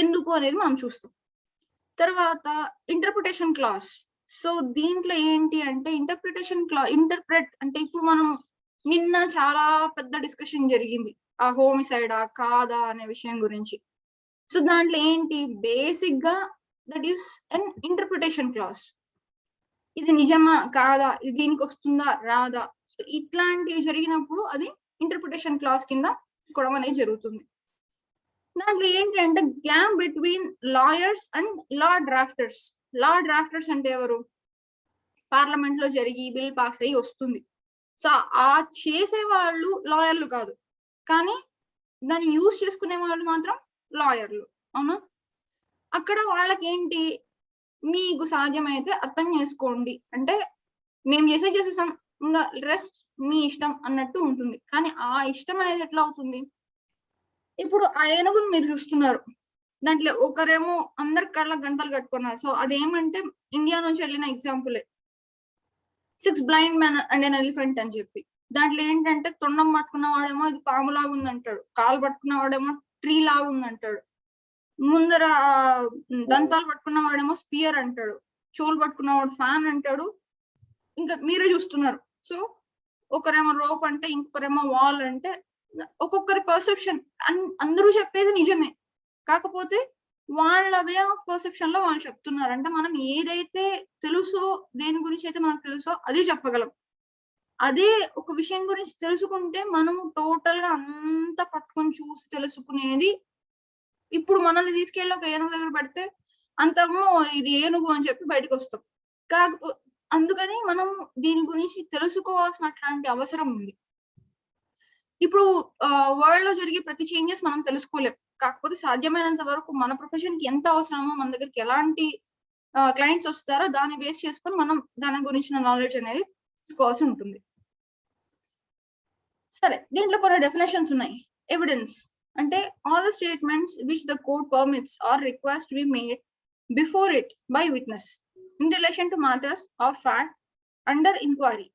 ఎందుకు అనేది మనం చూస్తాం. తర్వాత ఇంటర్ప్రిటేషన్ క్లాస్. సో దీంట్లో ఏంటి అంటే ఇంటర్ప్రెట్ అంటే ఇప్పుడు మనం నిన్న చాలా పెద్ద డిస్కషన్ జరిగింది ఆ హోమిసైడా కాదా అనే విషయం గురించి. సో దాంట్లో ఏంటి, బేసిక్ గా that is an interpretation class. ఇది నిజమా కాదా, ఇది దీనికి వస్తుందా రాదా, సో ఇట్లాంటివి జరిగినప్పుడు అది ఇంటర్ప్రిటేషన్ క్లాస్ కింద తీసుకోవడం అనేది జరుగుతుంది. దాంట్లో ఏంటంటే గ్యాప్ బిట్వీన్ లాయర్స్ అండ్ లా డ్రాఫ్టర్స్. లా డ్రాఫ్టర్స్ అంటే ఎవరు, పార్లమెంట్ లో జరిగి బిల్ పాస్ అయ్యి వస్తుంది, సో ఆ చేసే వాళ్ళు లాయర్లు కాదు, కానీ దాన్ని యూజ్ చేసుకునే వాళ్ళు మాత్రం లాయర్లు, అవునా? అక్కడ వాళ్ళకి ఏంటి, మీకు సాధ్యమైతే అర్థం చేసుకోండి అంటే మేము చేసేసాం, ఇంకా రెస్ట్ మీ ఇష్టం అన్నట్టు ఉంటుంది. కానీ ఆ ఇష్టం అనేది ఎట్లా అవుతుంది, ఇప్పుడు ఆ ఏనుగును మీరు చూస్తున్నారు, దాంట్లో ఒకరేమో అందరి కళ్ళ గంటలు కట్టుకున్నారు. సో అదేమంటే ఇండియా నుంచి వెళ్ళిన ఎగ్జాంపులే, 6 blind men and an elephant అని చెప్పి. దాంట్లో ఏంటంటే తొండం పట్టుకున్న వాడేమో ఇది పాములాగా ఉందంటాడు, కాలు పట్టుకున్న వాడేమో ట్రీ లాగా ఉందంటాడు, ముందర దంతాలు పట్టుకున్న వాడేమో స్పియర్ అంటాడు, చెవులు పట్టుకున్నవాడు ఫ్యాన్ అంటాడు, ఇంకా మీరే చూస్తున్నారు. సో ఒకరేమో రోప్ అంటే, ఇంకొకరేమో వాల్ అంటే, ఒక్కొక్కరి పర్సెప్షన్. అందరూ చెప్పేది నిజమే, కాకపోతే వాళ్ళ వే ఆఫ్ పర్సెప్షన్ లో వాళ్ళు చెప్తున్నారు. అంటే మనం ఏదైతే తెలుసో, దేని గురించి అయితే మనకు తెలుసో అదే చెప్పగలం. అదే ఒక విషయం గురించి తెలుసుకుంటే మనం టోటల్ గా అంతా పట్టుకొని చూసి తెలుసుకునేది. ఇప్పుడు మనల్ని తీసుకెళ్ళి ఒక ఏనుగు దగ్గర పెడితే అంతమో ఇది ఏనుగు అని చెప్పి బయటకు వస్తాం. కాకపోతే అందుకని మనం దీని గురించి తెలుసుకోవాల్సిన అట్లాంటి అవసరం ఉంది. ఇప్పుడు వరల్డ్ లో జరిగే ప్రతి చేంజెస్ మనం తెలుసుకోలేం, కాకపోతే సాధ్యమైనంత వరకు మన ప్రొఫెషన్ కి ఎంత అవసరమో, మన దగ్గరికి ఎలాంటి క్లయింట్స్ వస్తారో దాన్ని బేస్ చేసుకొని మనం దాని గురించిన నాలెడ్జ్ అనేది తీసుకోవాల్సి ఉంటుంది. సరే, దీంట్లో కొన్ని డెఫినేషన్స్ ఉన్నాయి. ఎవిడెన్స్ అంటే all the statements which the court permits or request to be made before it by witness in relation to matters of fact under inquiry.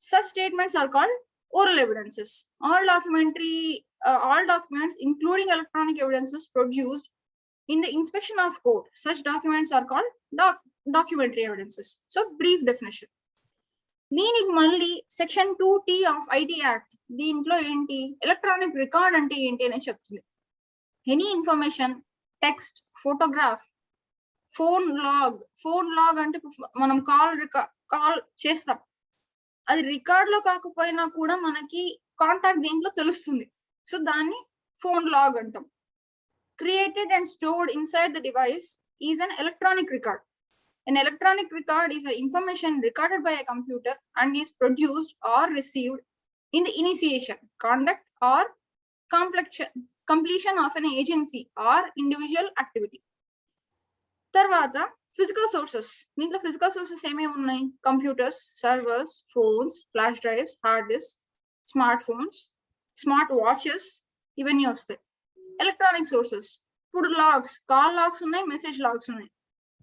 Such statements are called oral evidences. All documents including electronic evidences produced in the inspection of court, such documents are called documentary evidences. So brief definition. దీనికి మళ్ళీ section 2T of IT act, దీంట్లో ఏంటి, electronic record అంటే ఏంటి అని చెప్తుంది. Any information, text, photograph, phone log అంటే మనం కాల్ చేస్తాం, అది రికార్డ్ లో కాకపోయినా కూడా మనకి కాంటాక్ట్ దీంట్లో తెలుస్తుంది, సో దాన్ని ఫోన్ లాగ్ అంటాం. Created and stored inside the device is an electronic record. An electronic record is information recorded by a computer and is produced or received in the initiation, conduct or completion of an agency or individual activity. తర్వాత physical sources. దీంట్లో physical sources ఏమేమి ఉన్నాయి, computers, servers, phones, flash drives, hard disk, smart phones, smart watches, ఇవన్నీ వస్తాయి. Electronic sources, ఇప్పుడు logs, call logs ఉన్నాయి, message logs ఉన్నాయి,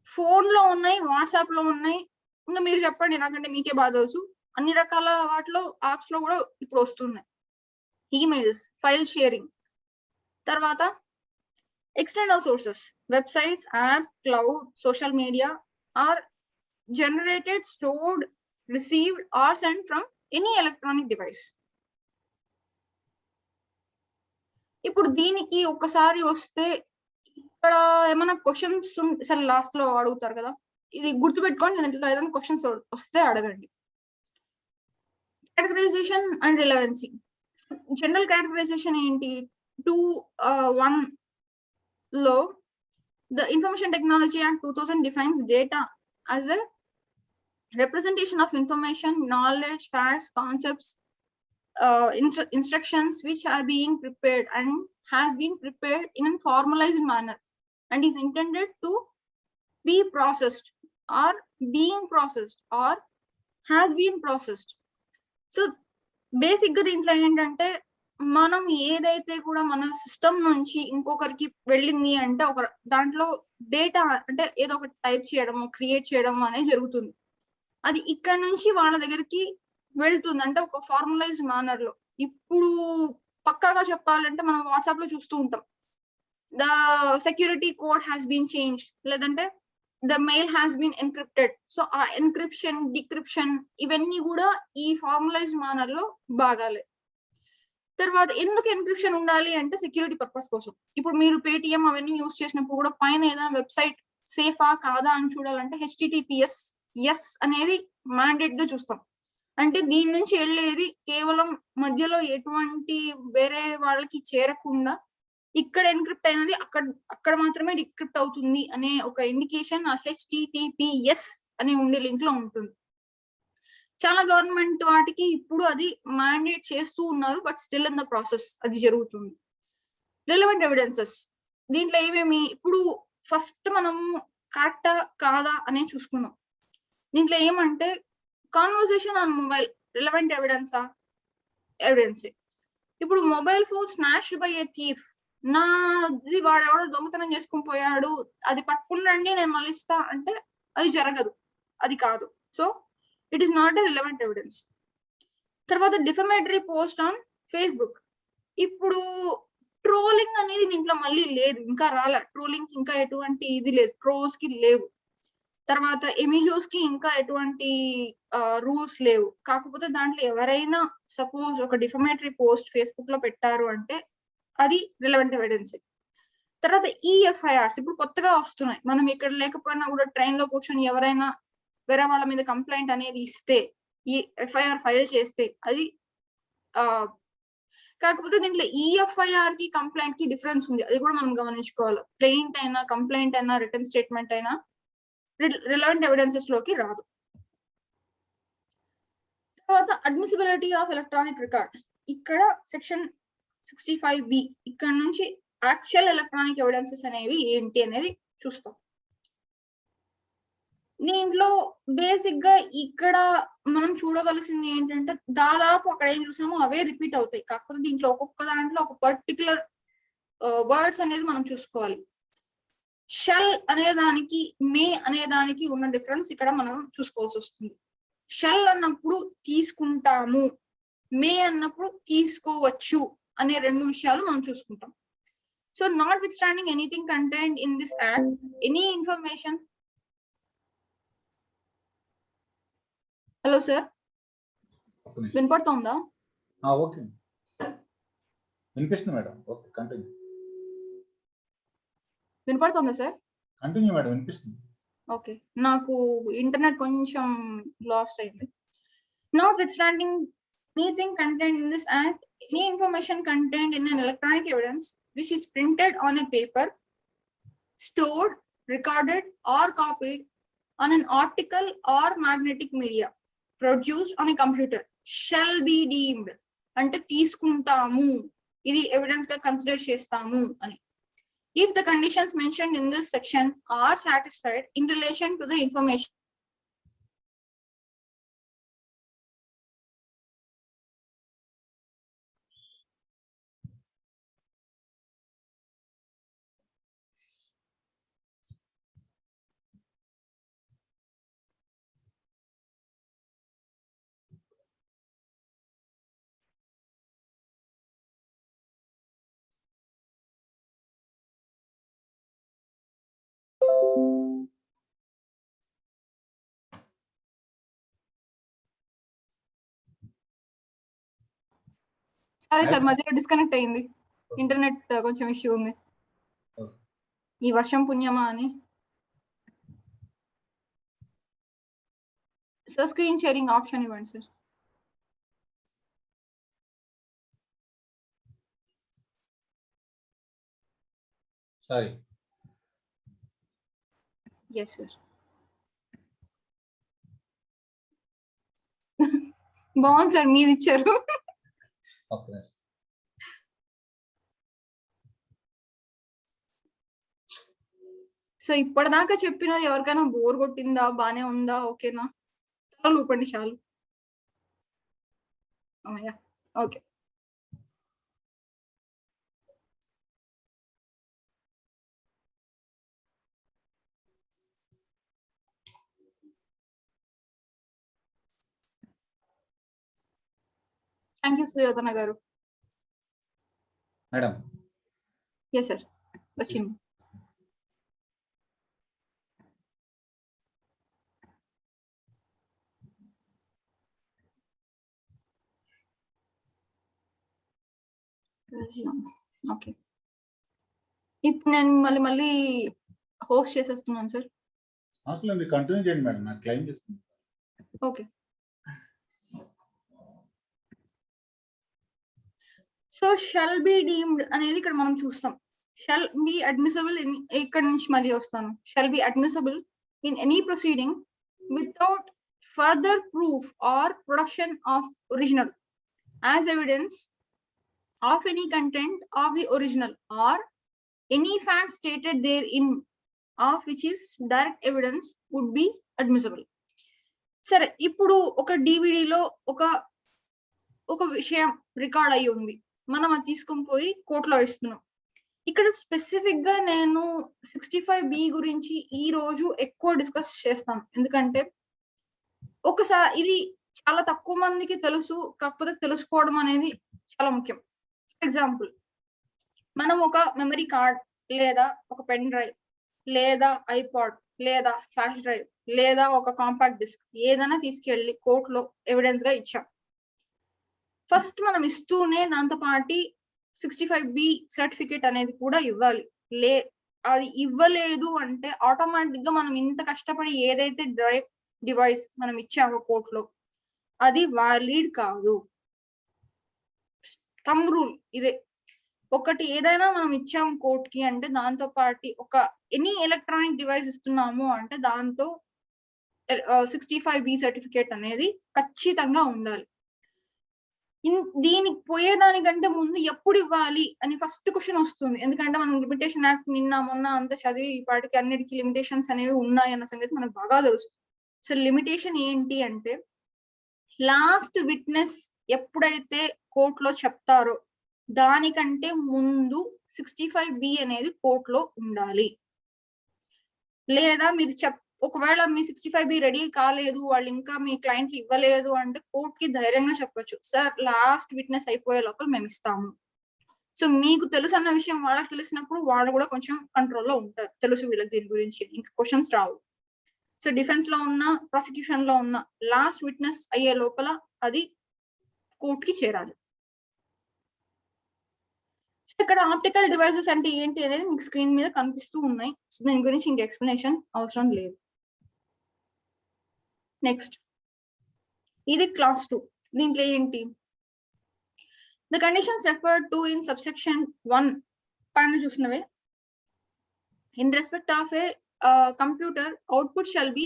phone లో ఉన్నాయి, వాట్సాప్ లో ఉన్నాయి, ఇంకా మీరు చెప్పండి నాకంటే మీకే బాగా తెలుసు, అన్ని రకాల వాటిలో యాప్స్ లో కూడా ఇప్పుడు వస్తున్నాయి. Emails, file sharing. తర్వాత external sources, websites, app, cloud, social media are generated, stored, received or sent from any electronic device. ఇప్పుడు దీనికి ఒకసారి వస్తే ఇక్కడ ఏమైనా క్వశ్చన్స్ సరే లాస్ట్ లో అడుగుతారు కదా, ఇది గుర్తుపెట్టుకోండి, దీంట్లో ఏదైనా క్వశ్చన్స్ వస్తే అడగండి. Categorisation and relevancy. General categorisation ఏంటి? 2(1) లో the Information Technology Act 2000 defines data as a representation of information, knowledge, facts, concepts, instructions which are being prepared and has been prepared in a formalized manner and is intended to be processed or being processed or has been processed. So basic గా దీంట్లో ఏంటంటే మనం ఏదైతే కూడా మన system నుంచి ఇంకొకరికి వెళ్ళింది అంటే ఒక దాంట్లో డేటా అంటే ఏదో ఒకటి టైప్ చేయడము, క్రియేట్ చేయడము అనేది జరుగుతుంది. అది ఇక్కడ నుంచి వాళ్ళ దగ్గరికి వెళ్తుంది అంటే ఒక ఫార్మలైజ్డ్ మేనర్ లో. ఇప్పుడు పక్కాగా చెప్పాలంటే మనం వాట్సాప్ లో చూస్తూ ఉంటాం, the security code has been change, లేదంటే the mail has been encrypted. So ఆ ఎన్క్రిప్షన్, డిక్రిప్షన్ ఇవన్నీ కూడా ఈ ఫార్మలైజ్డ్ మేనర్ లో భాగాలే. తర్వాత ఎందుకు ఎన్క్రిప్షన్ ఉండాలి అంటే సెక్యూరిటీ పర్పస్ కోసం. ఇప్పుడు మీరు పేటిఎం అవన్నీ యూజ్ చేసినప్పుడు కూడా పైన ఏదైనా వెబ్సైట్ సేఫా కాదా అని చూడాలంటే HTTPS ఎస్ అనేది మ్యాండేట్ గా చూస్తాం. అంటే దీని నుంచి వెళ్ళేది కేవలం మధ్యలో ఎటువంటి వేరే వాళ్ళకి చేరకుండా ఇక్కడ ఎన్క్రిప్ట్ అయినది అక్కడ మాత్రమే డిక్రిప్ట్ అవుతుంది అనే ఒక ఇండికేషన్ ఆ HTTPS అనే ఉండే లింక్ లో ఉంటుంది. చాలా గవర్నమెంట్ వాటికి ఇప్పుడు అది మ్యాండేట్ చేస్తూ ఉన్నారు, but still in the process అది జరుగుతుంది. రిలవెంట్ ఎవిడెన్సెస్ దీంట్లో ఏమేమి, ఇప్పుడు ఫస్ట్ మనము కరెక్టా కాదా అనే చూసుకున్నాం. దీంట్లో ఏమంటే కాన్వర్సేషన్ ఆన్ మొబైల్ రిలవెంట్ ఎవిడెన్సా? ఎవిడెన్సే. ఇప్పుడు mobile phone snatched by a thief, నాది వాడెవడో దొంగతనం చేసుకుని పోయాడు, అది పట్టుకుని రండి నేను మళ్ళీ ఇస్తా అంటే అది జరగదు, అది కాదు. So it is not a relevant evidence. తర్వాత డిఫమేటరీ పోస్ట్ ఆన్ ఫేస్బుక్. ఇప్పుడు ట్రోలింగ్ అనేది దీంట్లో మళ్ళీ లేదు, ఇంకా రాలే. ట్రోలింగ్ ఇంకా ఎటువంటి ఇది లేదు, ట్రోల్స్ కి లేవు. తర్వాత ఎమిజోస్ కి ఇంకా ఎటువంటి రూల్స్ లేవు. కాకపోతే దాంట్లో ఎవరైనా సపోజ్ ఒక డిఫమేటరీ పోస్ట్ ఫేస్బుక్ లో పెట్టారు అంటే అది రిలవెంట్ ఎవిడెన్స్. తర్వాత EFIRs ఇప్పుడు కొత్తగా వస్తున్నాయి. మనం ఇక్కడ లేకపోయినా కూడా ట్రైన్ లో కూర్చొని ఎవరైనా వేరే వాళ్ళ మీద కంప్లైంట్ అనేది ఇస్తే, ఈ FIR ఫైల్ చేస్తే అది కాకపోతే దీంట్లో EFIR కి కంప్లైంట్ కి డిఫరెన్స్ ఉంది, అది కూడా మనం గమనించుకోవాలి. ప్లెయింట్ అయినా, కంప్లైంట్ అయినా, రిటర్న్ స్టేట్మెంట్ అయినా రిలవెంట్ ఎవిడెన్సెస్ లోకి రాదు. తర్వాత అడ్మిసిబిలిటీ ఆఫ్ ఎలక్ట్రానిక్ రికార్డ్. ఇక్కడ సెక్షన్ 65B ఇక్కడ నుంచి యాక్చువల్ ఎలక్ట్రానిక్ ఎవిడెన్సెస్ అనేవి ఏంటి అనేది చూస్తాం. దీంట్లో బేసిక్ గా ఇక్కడ మనం చూడవలసింది ఏంటంటే దాదాపు అక్కడ ఏం చూసామో అవే రిపీట్ అవుతాయి. కాకపోతే దీంట్లో ఒక్కొక్క దాంట్లో ఒక పర్టికులర్ వర్డ్స్ అనేది మనం చూసుకోవాలి. షల్ అనే దానికి, మే అనే దానికి ఉన్న డిఫరెన్స్ ఇక్కడ మనం చూసుకోవాల్సి వస్తుంది. షల్ అన్నప్పుడు తీసుకుంటాము, మే అన్నప్పుడు తీసుకోవచ్చు అనే రెండు విషయాలు మనం చూసుకుంటాం. So not with standing anything contained in this act, any information. Hello sir, వినపడుతుందా? ఓకే, వినిపిస్తుంది మేడం. Okay, continue. వినపడుతుందా సార్? కంటిన్యూ మేడం, వినిపిస్తుంది. ఓకే, నాకు ఇంటర్నెట్ కొంచెం లాస్ట్ అయింది. Notwithstanding anything contained in this act, any information contained in an electronic evidence which is printed on a paper, stored, recorded or copied on an optical or magnetic media, produced on a computer, shall be deemed అంటే తీసుకుంటాము, ఇది evidence గా consider చేస్తాము అని, if the conditions mentioned in this section are satisfied in relation to the information. సరే sir, మధ్యలో disconnect అయింది, internet కొంచెం ఇష్యూ ఉంది. ఈ వర్షం పుణ్యమా అని సార్ స్క్రీన్ షేరింగ్ ఆప్షన్ ఇవ్వండి సార్. సారీ. Yes sir. బాగుంది సార్ మీది ఇచ్చారు. ఓకే. సో ఇప్పటిదాకా చెప్పినది ఎవరికైనా బోర్ కొట్టిందా, బానే ఉందా, ఓకేనా? తలలు ఊపండి చాలు. అమ్మయ్య. ఓకే. థ్యాంక్ యూ సుయోధన గారు. మేడం. ఎస్ సార్ వచ్చింది. ఓకే. ఇప్పుడు నేను మళ్ళీ హోస్ట్ చేసేస్తున్నాను సార్. అసలు మీరు కంటిన్యూ చేయండి మేడం, నాకు క్లెయిమ్ చేస్తుంది. Okay. So shall be deemed అనేది ఇక్కడ మనం చూస్తాం. షల్ బి అడ్మిసబుల్ ఇన్, ఇక్కడ నుంచి మళ్ళీ వస్తాను. Shall be admissible in any proceeding without further proof or production of original as evidence of any content of the original or any fact stated therein of which is direct evidence would be admissible. సరే, ఇప్పుడు ఒక డివిడిలో ఒక విషయం record అయ్యి ఉంది, మనం అది తీసుకొని పోయి కోర్టులో ఇస్తున్నాం. ఇక్కడ స్పెసిఫిక్ గా నేను 65B గురించి ఈ రోజు ఎక్కువ డిస్కస్ చేస్తాను, ఎందుకంటే ఒకసారి ఇది చాలా తక్కువ మందికి తెలుసు, కాకపోతే తెలుసుకోవడం అనేది చాలా ముఖ్యం. ఎగ్జాంపుల్, మనం ఒక మెమరీ కార్డ్ లేదా ఒక పెన్ డ్రైవ్ లేదా ఐపాడ్ లేదా ఫ్లాష్ డ్రైవ్ లేదా ఒక కాంపాక్ట్ డిస్క్ ఏదైనా తీసుకెళ్లి కోర్టులో ఎవిడెన్స్ గా ఇచ్చాం. ఫస్ట్ మనం ఇస్తూనే దాంతో పాటు 65B సర్టిఫికేట్ అనేది కూడా ఇవ్వాలి. అది ఇవ్వలేదు అంటే ఆటోమేటిక్ గా మనం ఇంత కష్టపడి ఏదైతే డ్రైవ్ డివైస్ మనం ఇచ్చామో కోర్టులో అది వ్యాలిడ్ కాదు. థంబ్ రూల్ ఇదే. ఒకటి ఏదైనా మనం ఇచ్చాం కోర్టుకి అంటే దాంతో పాటు ఒక ఎనీ ఎలక్ట్రానిక్ డివైస్ ఇస్తున్నాము అంటే దాంతో 65B సర్టిఫికేట్ అనేది ఖచ్చితంగా ఉండాలి. దీనికి పోయేదానికంటే ముందు ఎప్పుడు ఇవ్వాలి అని ఫస్ట్ క్వశ్చన్ వస్తుంది, ఎందుకంటే మనం లిమిటేషన్ యాక్ట్ నిన్న మొన్న అంత చదివి ఈ పాటికి అన్నిటికీ లిమిటేషన్స్ అనేవి ఉన్నాయన్న సంగతి మనకు బాగా తెలుసు. సో లిమిటేషన్ ఏంటి అంటే లాస్ట్ విట్నెస్ ఎప్పుడైతే కోర్టులో చెప్తారో దానికంటే ముందు 65B అనేది కోర్టులో ఉండాలి. లేదా మీరు ఒకవేళ మీ 65B రెడీ కాలేదు, వాళ్ళు ఇంకా మీ క్లయింట్ ఇవ్వలేదు అంటే కోర్టుకి ధైర్యంగా చెప్పొచ్చు, సార్ లాస్ట్ విట్నెస్ అయిపోయే లోపల మేము ఇస్తాము. సో మీకు తెలుసు అన్న విషయం వాళ్ళకి తెలిసినప్పుడు వాళ్ళు కూడా కొంచెం కంట్రోల్లో ఉంటారు, తెలుసు వీళ్ళకి దీని గురించి, ఇంకా క్వశ్చన్స్ రావు. సో డిఫెన్స్ లో ఉన్న ప్రాసిక్యూషన్ లో ఉన్న లాస్ట్ విట్నెస్ అయ్యే లోపల అది కోర్టుకి చేరాలి. ఇక్కడ ఆప్టికల్ డివైసెస్ అంటే ఏంటి అనేది మీకు స్క్రీన్ మీద కనిపిస్తూ ఉన్నాయి. సో దీని గురించి ఇంక ఎక్స్ప్లెనేషన్ అవసరం లేదు. నెక్స్ట్, ఇది క్లాస్ 2. దీంట్లో ఏంటి? The conditions referred to in subsection 1 పైన చూసినవే. In respect of a computer output shall be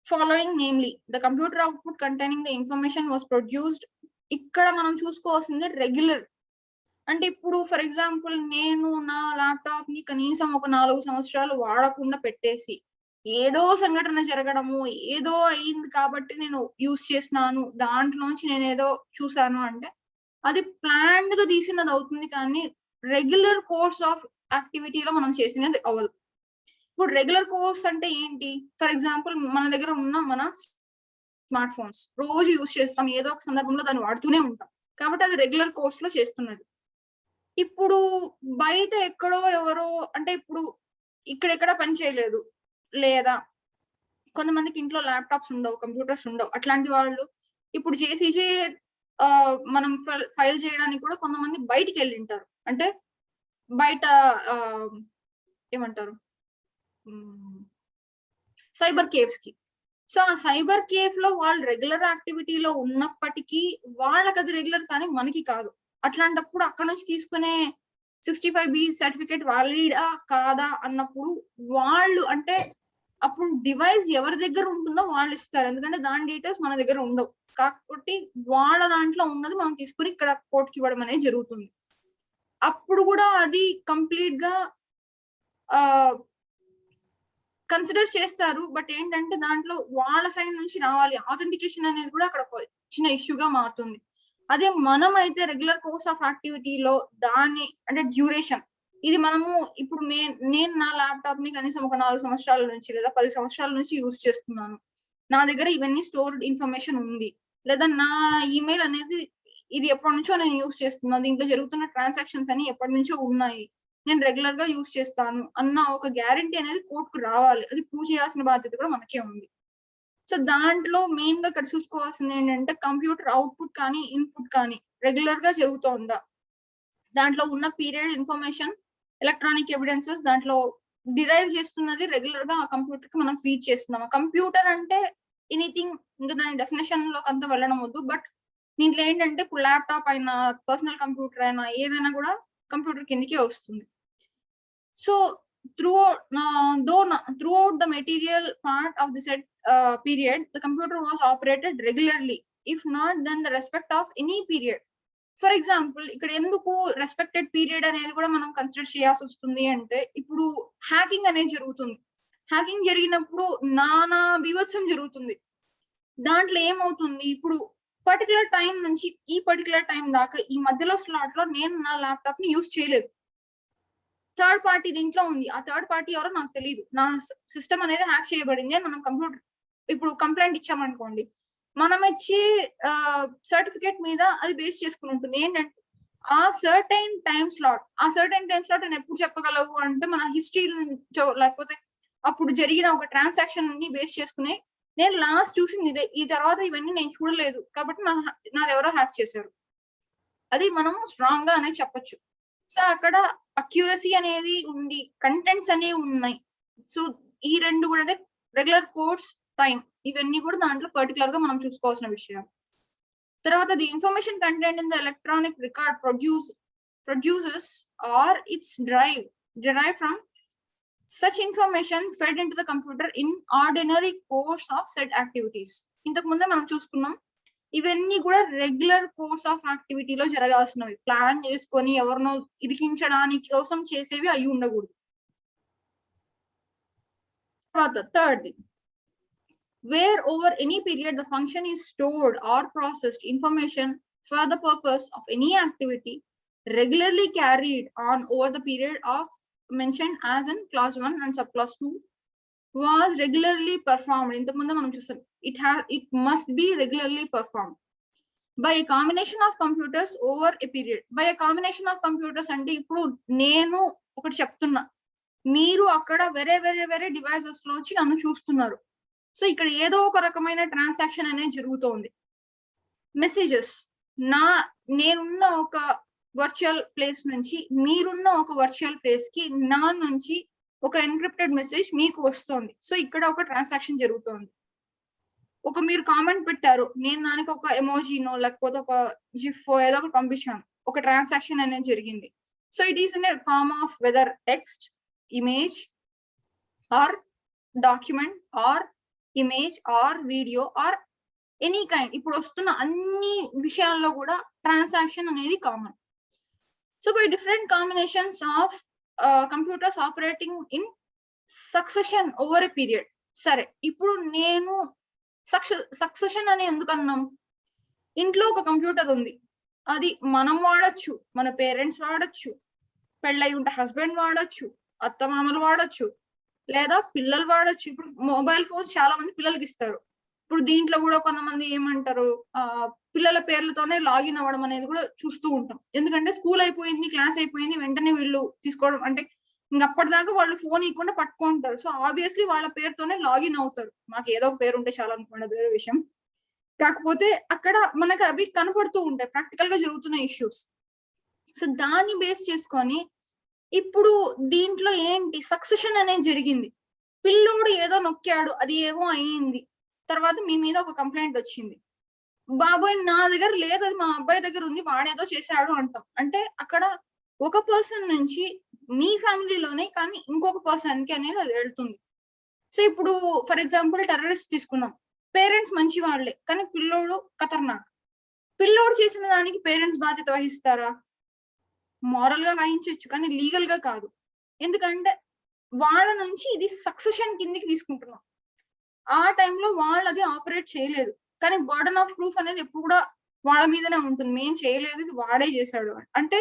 following, namely the computer output containing the information was produced. ఇక్కడ మనం చూసుకోవాల్సింది రెగ్యులర్ అంటే ఇప్పుడు ఫర్ ఎగ్జాంపుల్ నేను నా ల్యాప్టాప్ ని కనీసం ఒక 4 సంవత్సరాలు వాడకుండా పెట్టేసి ఏదో సంఘటన జరగడము ఏదో అయింది కాబట్టి నేను యూజ్ చేసినాను, దాంట్లోంచి నేను ఏదో చూసాను అంటే అది ప్లాన్డ్ గా తీసినది అవుతుంది, కానీ రెగ్యులర్ కోర్స్ ఆఫ్ యాక్టివిటీలో మనం చేసినది అవ్వదు. ఇప్పుడు రెగ్యులర్ కోర్స్ అంటే ఏంటి? ఫర్ ఎగ్జాంపుల్ మన దగ్గర ఉన్న మన స్మార్ట్ ఫోన్స్ రోజు యూజ్ చేస్తాం, ఏదో ఒక సందర్భంలో దాన్ని వాడుతూనే ఉంటాం, కాబట్టి అది రెగ్యులర్ కోర్స్ లో చేస్తున్నది. ఇప్పుడు బయట ఎక్కడో ఎవరో అంటే ఇప్పుడు ఇక్కడెక్కడ పని చేయలేదు, లేదా కొంతమందికి ఇంట్లో ల్యాప్టాప్స్ ఉండవు, కంప్యూటర్స్ ఉండవు, అట్లాంటి వాళ్ళు ఇప్పుడు చేసి మనం ఫైల్ చేయడానికి కూడా కొంతమంది బయటికి వెళ్ళింటారు, అంటే బయట ఏమంటారు సైబర్ కేవ్స్ కి. సో ఆ సైబర్ కేఫ్ లో వాళ్ళు రెగ్యులర్ యాక్టివిటీలో ఉన్నప్పటికీ వాళ్ళకి అది రెగ్యులర్ కానీ మనకి కాదు. అట్లాంటప్పుడు అక్కడ నుంచి తీసుకునే 65B సర్టిఫికేట్ వాలిడా కాదా అన్నప్పుడు వాళ్ళు అంటే అప్పుడు డివైస్ ఎవరి దగ్గర ఉంటుందో వాళ్ళు ఇస్తారు. ఎందుకంటే దాని డీటెయిల్స్ మన దగ్గర ఉండవు. కాబట్టి వాళ్ళ దాంట్లో ఉన్నది మనం తీసుకొని ఇక్కడ కోర్టుకి ఇవ్వడం అనేది జరుగుతుంది. అప్పుడు కూడా అది కంప్లీట్ గా కన్సిడర్ చేస్తారు. బట్ ఏంటంటే దాంట్లో వాళ్ళ సైడ్ నుంచి రావాలి. ఆథెంటికేషన్ అనేది కూడా అక్కడ చిన్న ఇష్యూగా మారుతుంది. అదే మనం అయితే రెగ్యులర్ కోర్స్ ఆఫ్ యాక్టివిటీలో దాన్ని అంటే డ్యూరేషన్ ఇది మనము ఇప్పుడు నేను నా ల్యాప్టాప్ ని కనీసం ఒక 4 సంవత్సరాల నుంచి లేదా 10 సంవత్సరాల నుంచి యూజ్ చేస్తున్నాను. నా దగ్గర ఇవన్నీ స్టోర్డ్ ఇన్ఫర్మేషన్ ఉంది. లేదా నా ఈమెయిల్ అనేది ఇది ఎప్పటి నుంచో నేను యూజ్ చేస్తున్నాను. దీంట్లో జరుగుతున్న ట్రాన్సాక్షన్స్ అని ఎప్పటి నుంచో ఉన్నాయి. నేను రెగ్యులర్ గా యూజ్ చేస్తాను అన్న ఒక గ్యారంటీ అనేది కోర్టుకు రావాలి. అది ప్రూవ్ చేయాల్సిన బాధ్యత కూడా మనకే ఉంది. సో దాంట్లో మెయిన్ గా ఇక్కడ చూసుకోవాల్సింది ఏంటంటే కంప్యూటర్ అవుట్పుట్ కానీ ఇన్పుట్ కానీ రెగ్యులర్ గా జరుగుతోందా, దాంట్లో ఉన్న పీరియడ్ ఇన్ఫర్మేషన్ ఎలక్ట్రానిక్ ఎవిడెన్సెస్ దాంట్లో డిరైవ్ చేస్తున్నది రెగ్యులర్ గా ఆ కంప్యూటర్ కి మనం ఫీడ్ చేస్తున్నాం. కంప్యూటర్ అంటే ఎనీథింగ్ ఇంకా దాని డెఫినేషన్ లోకి అంతా వెళ్ళడం వద్దు. బట్ దీంట్లో ఏంటంటే ఇప్పుడు ల్యాప్టాప్ అయినా పర్సనల్ కంప్యూటర్ అయినా ఏదైనా కూడా కంప్యూటర్ కిందకే వస్తుంది. So throughout the material part of the said period, the computer was operated regularly. If not, then the respect of any period. For example ఇక్కడ ఎందుకు రెస్పెక్టెడ్ పీరియడ్ అనేది కూడా మనం కన్సిడర్ చేయాల్సి వస్తుంది అంటే ఇప్పుడు హ్యాకింగ్ అనేది జరుగుతుంది. హ్యాకింగ్ జరిగినప్పుడు నానా బీభత్సం జరుగుతుంది. దాంట్లో ఏమవుతుంది, ఇప్పుడు పర్టికులర్ టైం నుంచి ఈ పర్టికులర్ టైం దాకా ఈ మధ్యలో స్లాట్ లో నేను నా ల్యాప్టాప్ ని యూజ్ చేయలేదు. థర్డ్ పార్టీ దీంట్లో ఉంది. ఆ థర్డ్ పార్టీ ఎవరో నాకు తెలియదు. నా సిస్టమ్ అనేది హ్యాక్ చేయబడింది అని మనం కంప్యూటర్ ఇప్పుడు కంప్లైంట్ ఇచ్చామనుకోండి, మనం ఇచ్చే సర్టిఫికేట్ మీద అది బేస్ చేసుకుని ఉంటుంది. ఏంటంటే ఆ సర్టైన్ టైం స్లాట్ నేను ఎప్పుడు చెప్పగలవు అంటే మన హిస్టరీ లేకపోతే అప్పుడు జరిగిన ఒక ట్రాన్సాక్షన్ ని బేస్ చేసుకుని నేను లాస్ట్ చూసింది ఇదే, ఈ తర్వాత ఇవన్నీ నేను చూడలేదు కాబట్టి నాది ఎవరో హ్యాక్ చేశారు, అది మనం స్ట్రాంగ్ గా అనేది చెప్పొచ్చు. సో అక్కడ అక్యూరసీ అనేది ఉంది, కంటెంట్స్ అనేవి ఉన్నాయి. సో ఈ రెండు కూడా అంటే రెగ్యులర్ కోర్స్ టైం ఇవన్నీ కూడా దాంట్లో పర్టికులర్ గా మనం చూసుకోవాల్సిన విషయం. తర్వాత the information content in the electronic record produces or it's derived from such information fed into the computer in ordinary course of said activities. ఇంతకు ముందే మనం చూసుకున్నాం ఇవన్నీ కూడా రెగ్యులర్ కోర్స్ ఆఫ్ యాక్టివిటీలో జరగాల్సినవి, ప్లాన్ చేసుకొని ఎవరినో ఇరికించడానికి కోసం చేసేవి అయి ఉండకూడదు. తర్వాత third, where over any period the function is stored or processed information for the purpose of any activity regularly carried on over the period of mentioned as in clause 1 and subclause 2 was regularly performed. ఇంతకు ముందు మనం చూసాం it must be regularly performed by a combination of computers over a period. By a combination of computers అంటే ఇప్పుడు నేను ఒకటి చెప్తున్నా, మీరు అక్కడ వేరే డివైసెస్ లోంచి నన్ను చూస్తున్నారు. సో ఇక్కడ ఏదో ఒక రకమైన ట్రాన్సాక్షన్ అనేది జరుగుతోంది. మెసేజెస్ నేనున్న ఒక వర్చువల్ ప్లేస్ నుంచి మీరున్న ఒక వర్చువల్ ప్లేస్ కి నా నుంచి ఒక ఎన్క్రిప్టెడ్ మెసేజ్ మీకు వస్తుంది. సో ఇక్కడ ఒక ట్రాన్సాక్షన్ జరుగుతోంది. ఒక మీరు కామెంట్ పెట్టారు, నేను దానికి ఒక ఎమోజీనో లేకపోతే ఒక జిఫ్ ఏదో ఒకటి పంపించాను, ఒక ట్రాన్సాక్షన్ అనేది జరిగింది. So it is in a form of whether text, image or document or image or video or any kind. ఇప్పుడు వస్తున్న అన్ని విషయాల్లో కూడా ట్రాన్సాక్షన్ అనేది common. So by different combinations of computers operating in succession over a period. సరే ఇప్పుడు నేను succession అని ఎందుకు అన్నాం, ఇంట్లో ఒక కంప్యూటర్ ఉంది, అది మనం వాడచ్చు, మన పేరెంట్స్ వాడచ్చు, పెళ్ళై ఉంటే హస్బెండ్ వాడచ్చు, అత్తమామలు వాడచ్చు, లేదా పిల్లలు వాడచ్చు. ఇప్పుడు మొబైల్ ఫోన్స్ చాలా మంది పిల్లలకి ఇస్తారు. ఇప్పుడు దీంట్లో కూడా కొంతమంది ఏమంటారు, పిల్లల పేర్లతోనే లాగిన్ అవ్వడం అనేది కూడా చూస్తూ ఉంటాం. ఎందుకంటే స్కూల్ అయిపోయింది, క్లాస్ అయిపోయింది, వెంటనే వీళ్ళు తీసుకోవడం అంటే ఇంక అప్పటిదాకా వాళ్ళు ఫోన్ ఇవ్వకుండా పట్టుకుంటారు. సో ఆబ్వియస్లీ వాళ్ళ పేరుతోనే లాగిన్ అవుతారు. మాకు ఏదో ఒక పేరు ఉంటే చాలా అనుకోండి, అది వేరే విషయం. కాకపోతే అక్కడ మనకు అవి కనపడుతూ ఉంటాయి, ప్రాక్టికల్ గా జరుగుతున్న ఇష్యూస్. సో దాన్ని బేస్ చేసుకొని ఇప్పుడు దీంట్లో ఏంటి సక్సెషన్ అనేది జరిగింది, పిల్లోడు ఏదో నొక్కాడు, అది ఏమో అయ్యింది, తర్వాత మీ మీద ఒక కంప్లైంట్ వచ్చింది. బాబోయ్ నా దగ్గర లేదు, అది మా అబ్బాయి దగ్గర ఉంది, వాడేదో చేశాడు అంటాం. అంటే అక్కడ ఒక పర్సన్ నుంచి మీ ఫ్యామిలీలోనే కానీ ఇంకొక పర్సన్ కి అనేది అది వెళ్తుంది. సో ఇప్పుడు ఫర్ ఎగ్జాంపుల్ టెర్రరిస్ట్ తీసుకున్నాం. పేరెంట్స్ మంచి వాళ్ళే కానీ పిల్లోడు ఖతర్నాక్. పిల్లోడు చేసిన దానికి పేరెంట్స్ బాధ్యత వహిస్తారా? మోరల్ గా వహించొచ్చు కానీ లీగల్ గా కాదు. ఎందుకంటే వాళ్ళ నుంచి ఇది సక్సెషన్ కిందికి తీసుకుంటున్నాం. ఆ టైంలో వాళ్ళు అది ఆపరేట్ చేయలేదు. కానీ బర్డన్ ఆఫ్ ప్రూఫ్ అనేది ఎప్పుడు కూడా వాళ్ళ మీదనే ఉంటుంది. మేం చేయలేదు, ఇది వాడే చేశాడు అని. అంటే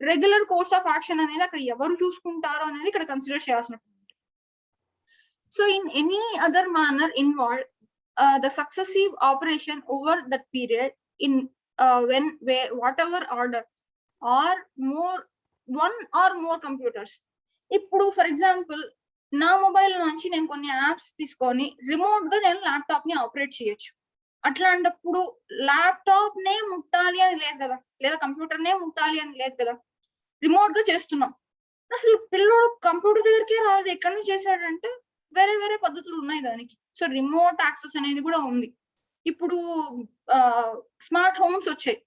రెగ్యులర్ కోర్స్ ఆఫ్ యాక్షన్ అనేది అక్కడ ఎవరు చూసుకుంటారో అనేది ఇక్కడ కన్సిడర్ చేయాల్సిన point. So in any other manner involve the successive operation over that period in when where whatever order or more one or more computers. ఇప్పుడు ఫర్ ఎగ్జాంపుల్ నా mobile నుంచి నేను కొన్ని యాప్స్ తీసుకొని రిమోట్ గా నేను ల్యాప్టాప్ ని ఆపరేట్ చేయొచ్చు. అట్లాంటప్పుడు ల్యాప్టాప్ నే ముట్టాలి అని లేదు కదా, లేదా కంప్యూటర్ నే ముట్టాలి అని లేదు కదా, రిమోట్ గా చేస్తున్నాం. అసలు పిల్లోడు కంప్యూటర్ దగ్గరికే రాలేదు, ఎక్కడి నుంచి చేశాడంటే వేరే వేరే పద్ధతులు ఉన్నాయి దానికి. సో రిమోట్ యాక్సెస్ అనేది కూడా ఉంది. ఇప్పుడు స్మార్ట్ హోమ్స్ వచ్చాయి.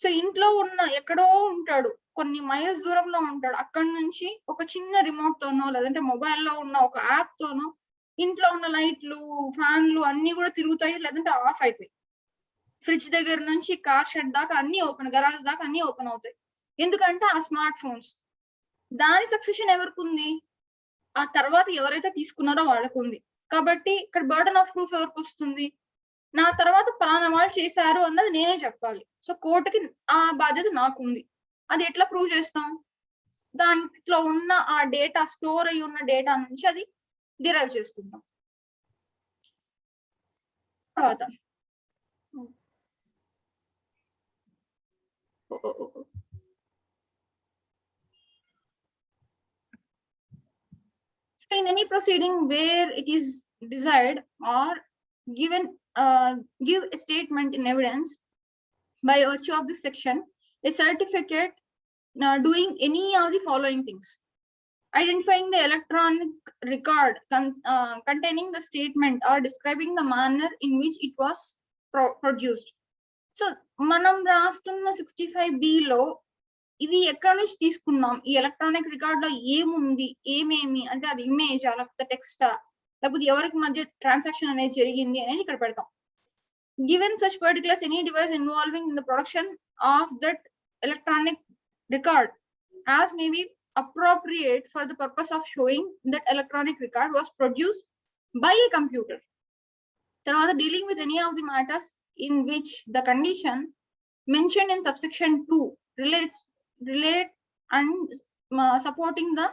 సో ఇంట్లో ఉన్న ఎక్కడో ఉంటాడు, కొన్ని మైల్స్ దూరంలో ఉంటాడు, అక్కడి నుంచి ఒక చిన్న రిమోట్ తోనో లేదంటే మొబైల్లో ఉన్న ఒక యాప్ తోనో ఇంట్లో ఉన్న లైట్లు ఫ్యాన్లు అన్ని కూడా తిరుగుతాయి, లేదంటే ఆఫ్ అవుతాయి. ఫ్రిడ్జ్ దగ్గర నుంచి కార్ షెడ్ దాకా అన్ని ఓపెన్, గరాజ్ దాకా అన్ని ఓపెన్ అవుతాయి. ఎందుకంటే ఆ స్మార్ట్ ఫోన్స్. దాని సక్సెషన్ ఎవరికి ఉంది? ఆ తర్వాత ఎవరైతే తీసుకున్నారో వాళ్ళకు ఉంది. కాబట్టి ఇక్కడ బర్డన్ ఆఫ్ ప్రూఫ్ ఎవరికి వస్తుంది? నా తర్వాత పలానా వాళ్ళు చేశారు అన్నది నేనే చెప్పాలి. సో కోర్టుకి ఆ బాధ్యత నాకు ఉంది. అది ఎట్లా ప్రూవ్ చేస్తాం? దాంట్లో ఉన్న ఆ డేటా, స్టోర్ అయి ఉన్న డేటా నుంచి అది డిరైవ్ చేసుకుంటాం. తర్వాత in any proceeding where it is desired or given give a statement in evidence by virtue of this section, a certificate doing any of the following things: identifying the electronic record containing the statement or describing the manner in which it was produced. So మనం రాస్తున్న 65B లో ఇది ఎక్కడి నుంచి తీసుకున్నాం, ఈ electronic record లో ఏముంది, ఏమేమి అంటే అది ఇమేజా లేకపోతే టెక్స్టా లేకపోతే ఎవరికి మధ్య ట్రాన్సాక్షన్ అనేది జరిగింది అనేది ఇక్కడ పెడతాం. Given such particulars, any device involving in the production of that electronic record as may be appropriate for the purpose of showing that electronic record was produced by a computer. తర్వాత dealing with any of the matters in which the condition mentioned in subsection 2 relate and supporting the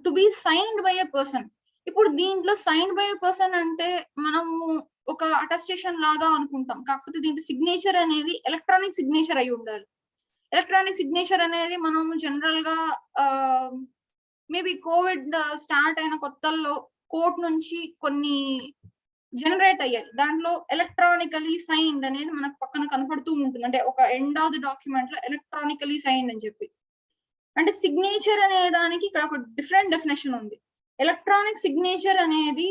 to be signed by a person. ఇప్పుడు దీంట్లో signed by person అంటే మనము ఒక attestation లాగా అనుకుంటాం, కాకపోతే దీంట్లో సిగ్నేచర్ అనేది ఎలక్ట్రానిక్ సిగ్నేచర్ అయి ఉండాలి. ఎలక్ట్రానిక్ సిగ్నేచర్ అనేది మనం జనరల్ గా మేబీ కోవిడ్ స్టార్ట్ అయిన కొత్తల్లో కోర్ట్ నుంచి కొన్ని జనరేట్ అయ్యాయి. దాంట్లో ఎలక్ట్రానికలీ సైన్డ్ అనేది మనకు పక్కన కనపడుతూ ఉంటుంది. అంటే ఒక ఎండ్ ఆఫ్ ది డాక్యుమెంట్ లో ఎలక్ట్రానికలీ సైన్డ్ అని చెప్పి, అంటే సిగ్నేచర్ అనే దానికి ఇక్కడ ఒక డిఫరెంట్ డెఫినేషన్ ఉంది. ఎలక్ట్రానిక్ సిగ్నేచర్ అనేది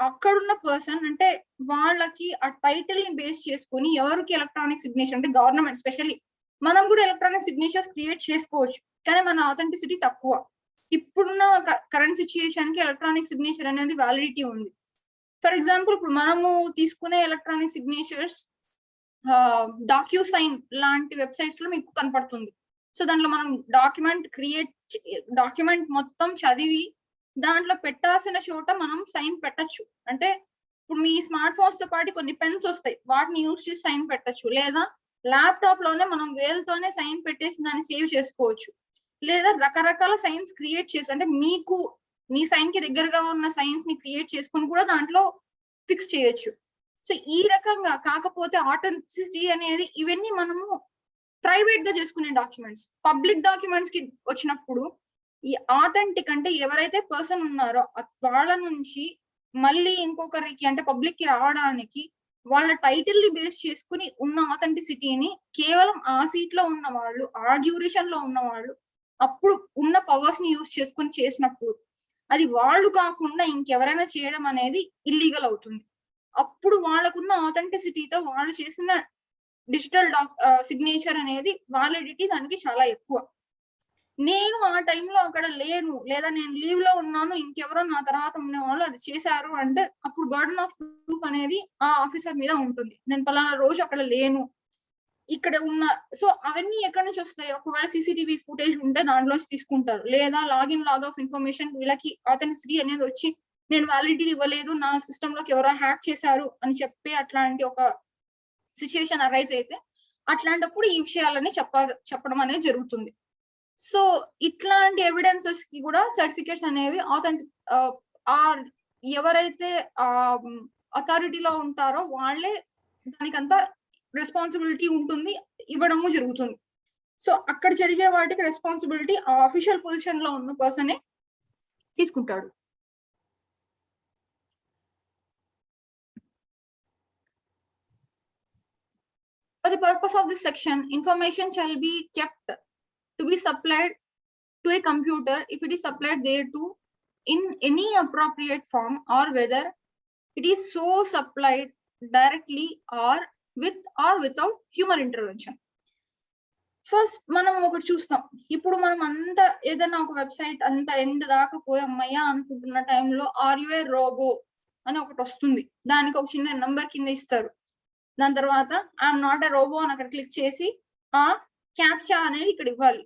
అక్కడున్న పర్సన్, అంటే వాళ్ళకి ఆ టైటిల్ ని బేస్ చేసుకుని ఎవరికి ఎలక్ట్రానిక్ సిగ్నేచర్ అంటే గవర్నమెంట్, స్పెషల్లీ మనం కూడా ఎలక్ట్రానిక్ సిగ్నేచర్స్ క్రియేట్ చేసుకోవచ్చు కానీ మన ఆథెంటిసిటీ తక్కువ. ఇప్పుడున్న కరెంట్ సిచ్యుయేషన్ కి ఎలక్ట్రానిక్ సిగ్నేచర్ అనేది వ్యాలిడిటీ ఉంది. ఫర్ ఎగ్జాంపుల్ ఇప్పుడు మనము తీసుకునే ఎలక్ట్రానిక్ సిగ్నేచర్స్ డాక్యూసైన్ లాంటి వెబ్సైట్స్ లో మీకు కనపడుతుంది. సో దాంట్లో మనం డాక్యుమెంట్ మొత్తం చదివి దాంట్లో పెట్టాల్సిన చోట మనం సైన్ పెట్టచ్చు. అంటే ఇప్పుడు మీ స్మార్ట్ ఫోన్స్ తో పాటు కొన్ని పెన్స్ వస్తాయి, వాటిని యూజ్ చేసి సైన్ పెట్టచ్చు. లేదా ల్యాప్టాప్ లోనే మనం వేలుతోనే సైన్ పెట్టేసి దాన్ని సేవ్ చేసుకోవచ్చు. లేదా రకరకాల సైన్స్ క్రియేట్ చేసి, అంటే మీకు మీ సైన్ కి దగ్గరగా ఉన్న సైన్స్ ని క్రియేట్ చేసుకుని కూడా దాంట్లో ఫిక్స్ చేయొచ్చు. సో ఈ రకంగా కాకపోతే ఆథెంటిసిటీ అనేది ఇవన్నీ మనము ప్రైవేట్ గా చేసుకునే డాక్యుమెంట్స్. పబ్లిక్ డాక్యుమెంట్స్ కి వచ్చినప్పుడు ఈ ఆథెంటిక్ అంటే ఎవరైతే పర్సన్ ఉన్నారో వాళ్ళ నుంచి మళ్ళీ ఇంకొకరికి అంటే పబ్లిక్ కి రావడానికి వాళ్ళ టైటిల్ ని బేస్ చేసుకుని ఉన్న ఆథెంటిసిటీని కేవలం ఆ సీట్ లో ఉన్న వాళ్ళు, ఆ డ్యూరేషన్ లో ఉన్న వాళ్ళు అప్పుడు ఉన్న పవర్స్ ని యూజ్ చేసుకుని చేసినప్పుడు అది వాళ్ళు కాకుండా ఇంకెవరైనా చేయడం అనేది ఇల్లీగల్ అవుతుంది. అప్పుడు వాళ్ళకున్న ఆథెంటిసిటీతో వాళ్ళు చేసిన డిజిటల్ సిగ్నేచర్ అనేది వాలిడిటీ దానికి చాలా ఎక్కువ. నేను ఆ టైంలో అక్కడ లేను, లేదా నేను లీవ్ లో ఉన్నాను, ఇంకెవరో నా తర్వాత ఉన్న వాళ్ళు అది చేశారు అంటే అప్పుడు బర్డన్ ఆఫ్ ప్రూఫ్ అనేది ఆ ఆఫీసర్ మీద ఉంటుంది. నేను పలానా రోజు అక్కడ లేను, ఇక్కడ ఉన్న. సో అవన్నీ ఎక్కడి నుంచి వస్తాయి? ఒకవేళ సీసీటీవీ ఫుటేజ్ ఉంటే దాంట్లోంచి తీసుకుంటారు, లేదా లాగిన్ లాగ్ ఆఫ్ ఇన్ఫర్మేషన్ వీళ్ళకి ఆథెంటిసిటీ అనేది వచ్చి నేను వ్యాలిడిటీ ఇవ్వలేదు, నా సిస్టమ్ లోకి ఎవరో హ్యాక్ చేశారు అని చెప్పి అట్లాంటి ఒక సిచ్యువేషన్ అరైజ్ అయితే అట్లాంటప్పుడు ఈ విషయాలని చెప్పడం అనేది జరుగుతుంది. సో ఇట్లాంటి ఎవిడెన్సెస్ కి కూడా సర్టిఫికేట్స్ అనేవి ఎవరైతే అథారిటీలో ఉంటారో వాళ్ళే దానికంతా రెస్పాన్సిబిలిటీ ఉంటుంది, ఇవ్వడము జరుగుతుంది. సో అక్కడ జరిగే వాటికి రెస్పాన్సిబిలిటీ ఆ అఫీషియల్ పొజిషన్ లో ఉన్న పర్సనే తీసుకుంటాడు. For the purpose of this section, information shall be kept to be supplied to a computer if it is supplied thereto in any appropriate form, or whether it is so supplied directly or with or without human intervention. First మనం ఒకటి చూస్తాం. ఇప్పుడు మనం అంత ఏదైనా ఒక website అంత end దాకా పోయమ్మయ్యా అనుకుంటున్న టైంలో ఆర్యుఏ రోబో అని ఒకటి వస్తుంది, దానికి ఒక చిన్న నంబర్ కింద ఇస్తారు. దాని తర్వాత ఐఎమ్ నాట్ ఎ రోబో అని అక్కడ క్లిక్ చేసి ఆ క్యాప్చా అనేది ఇక్కడ ఇవ్వాలి.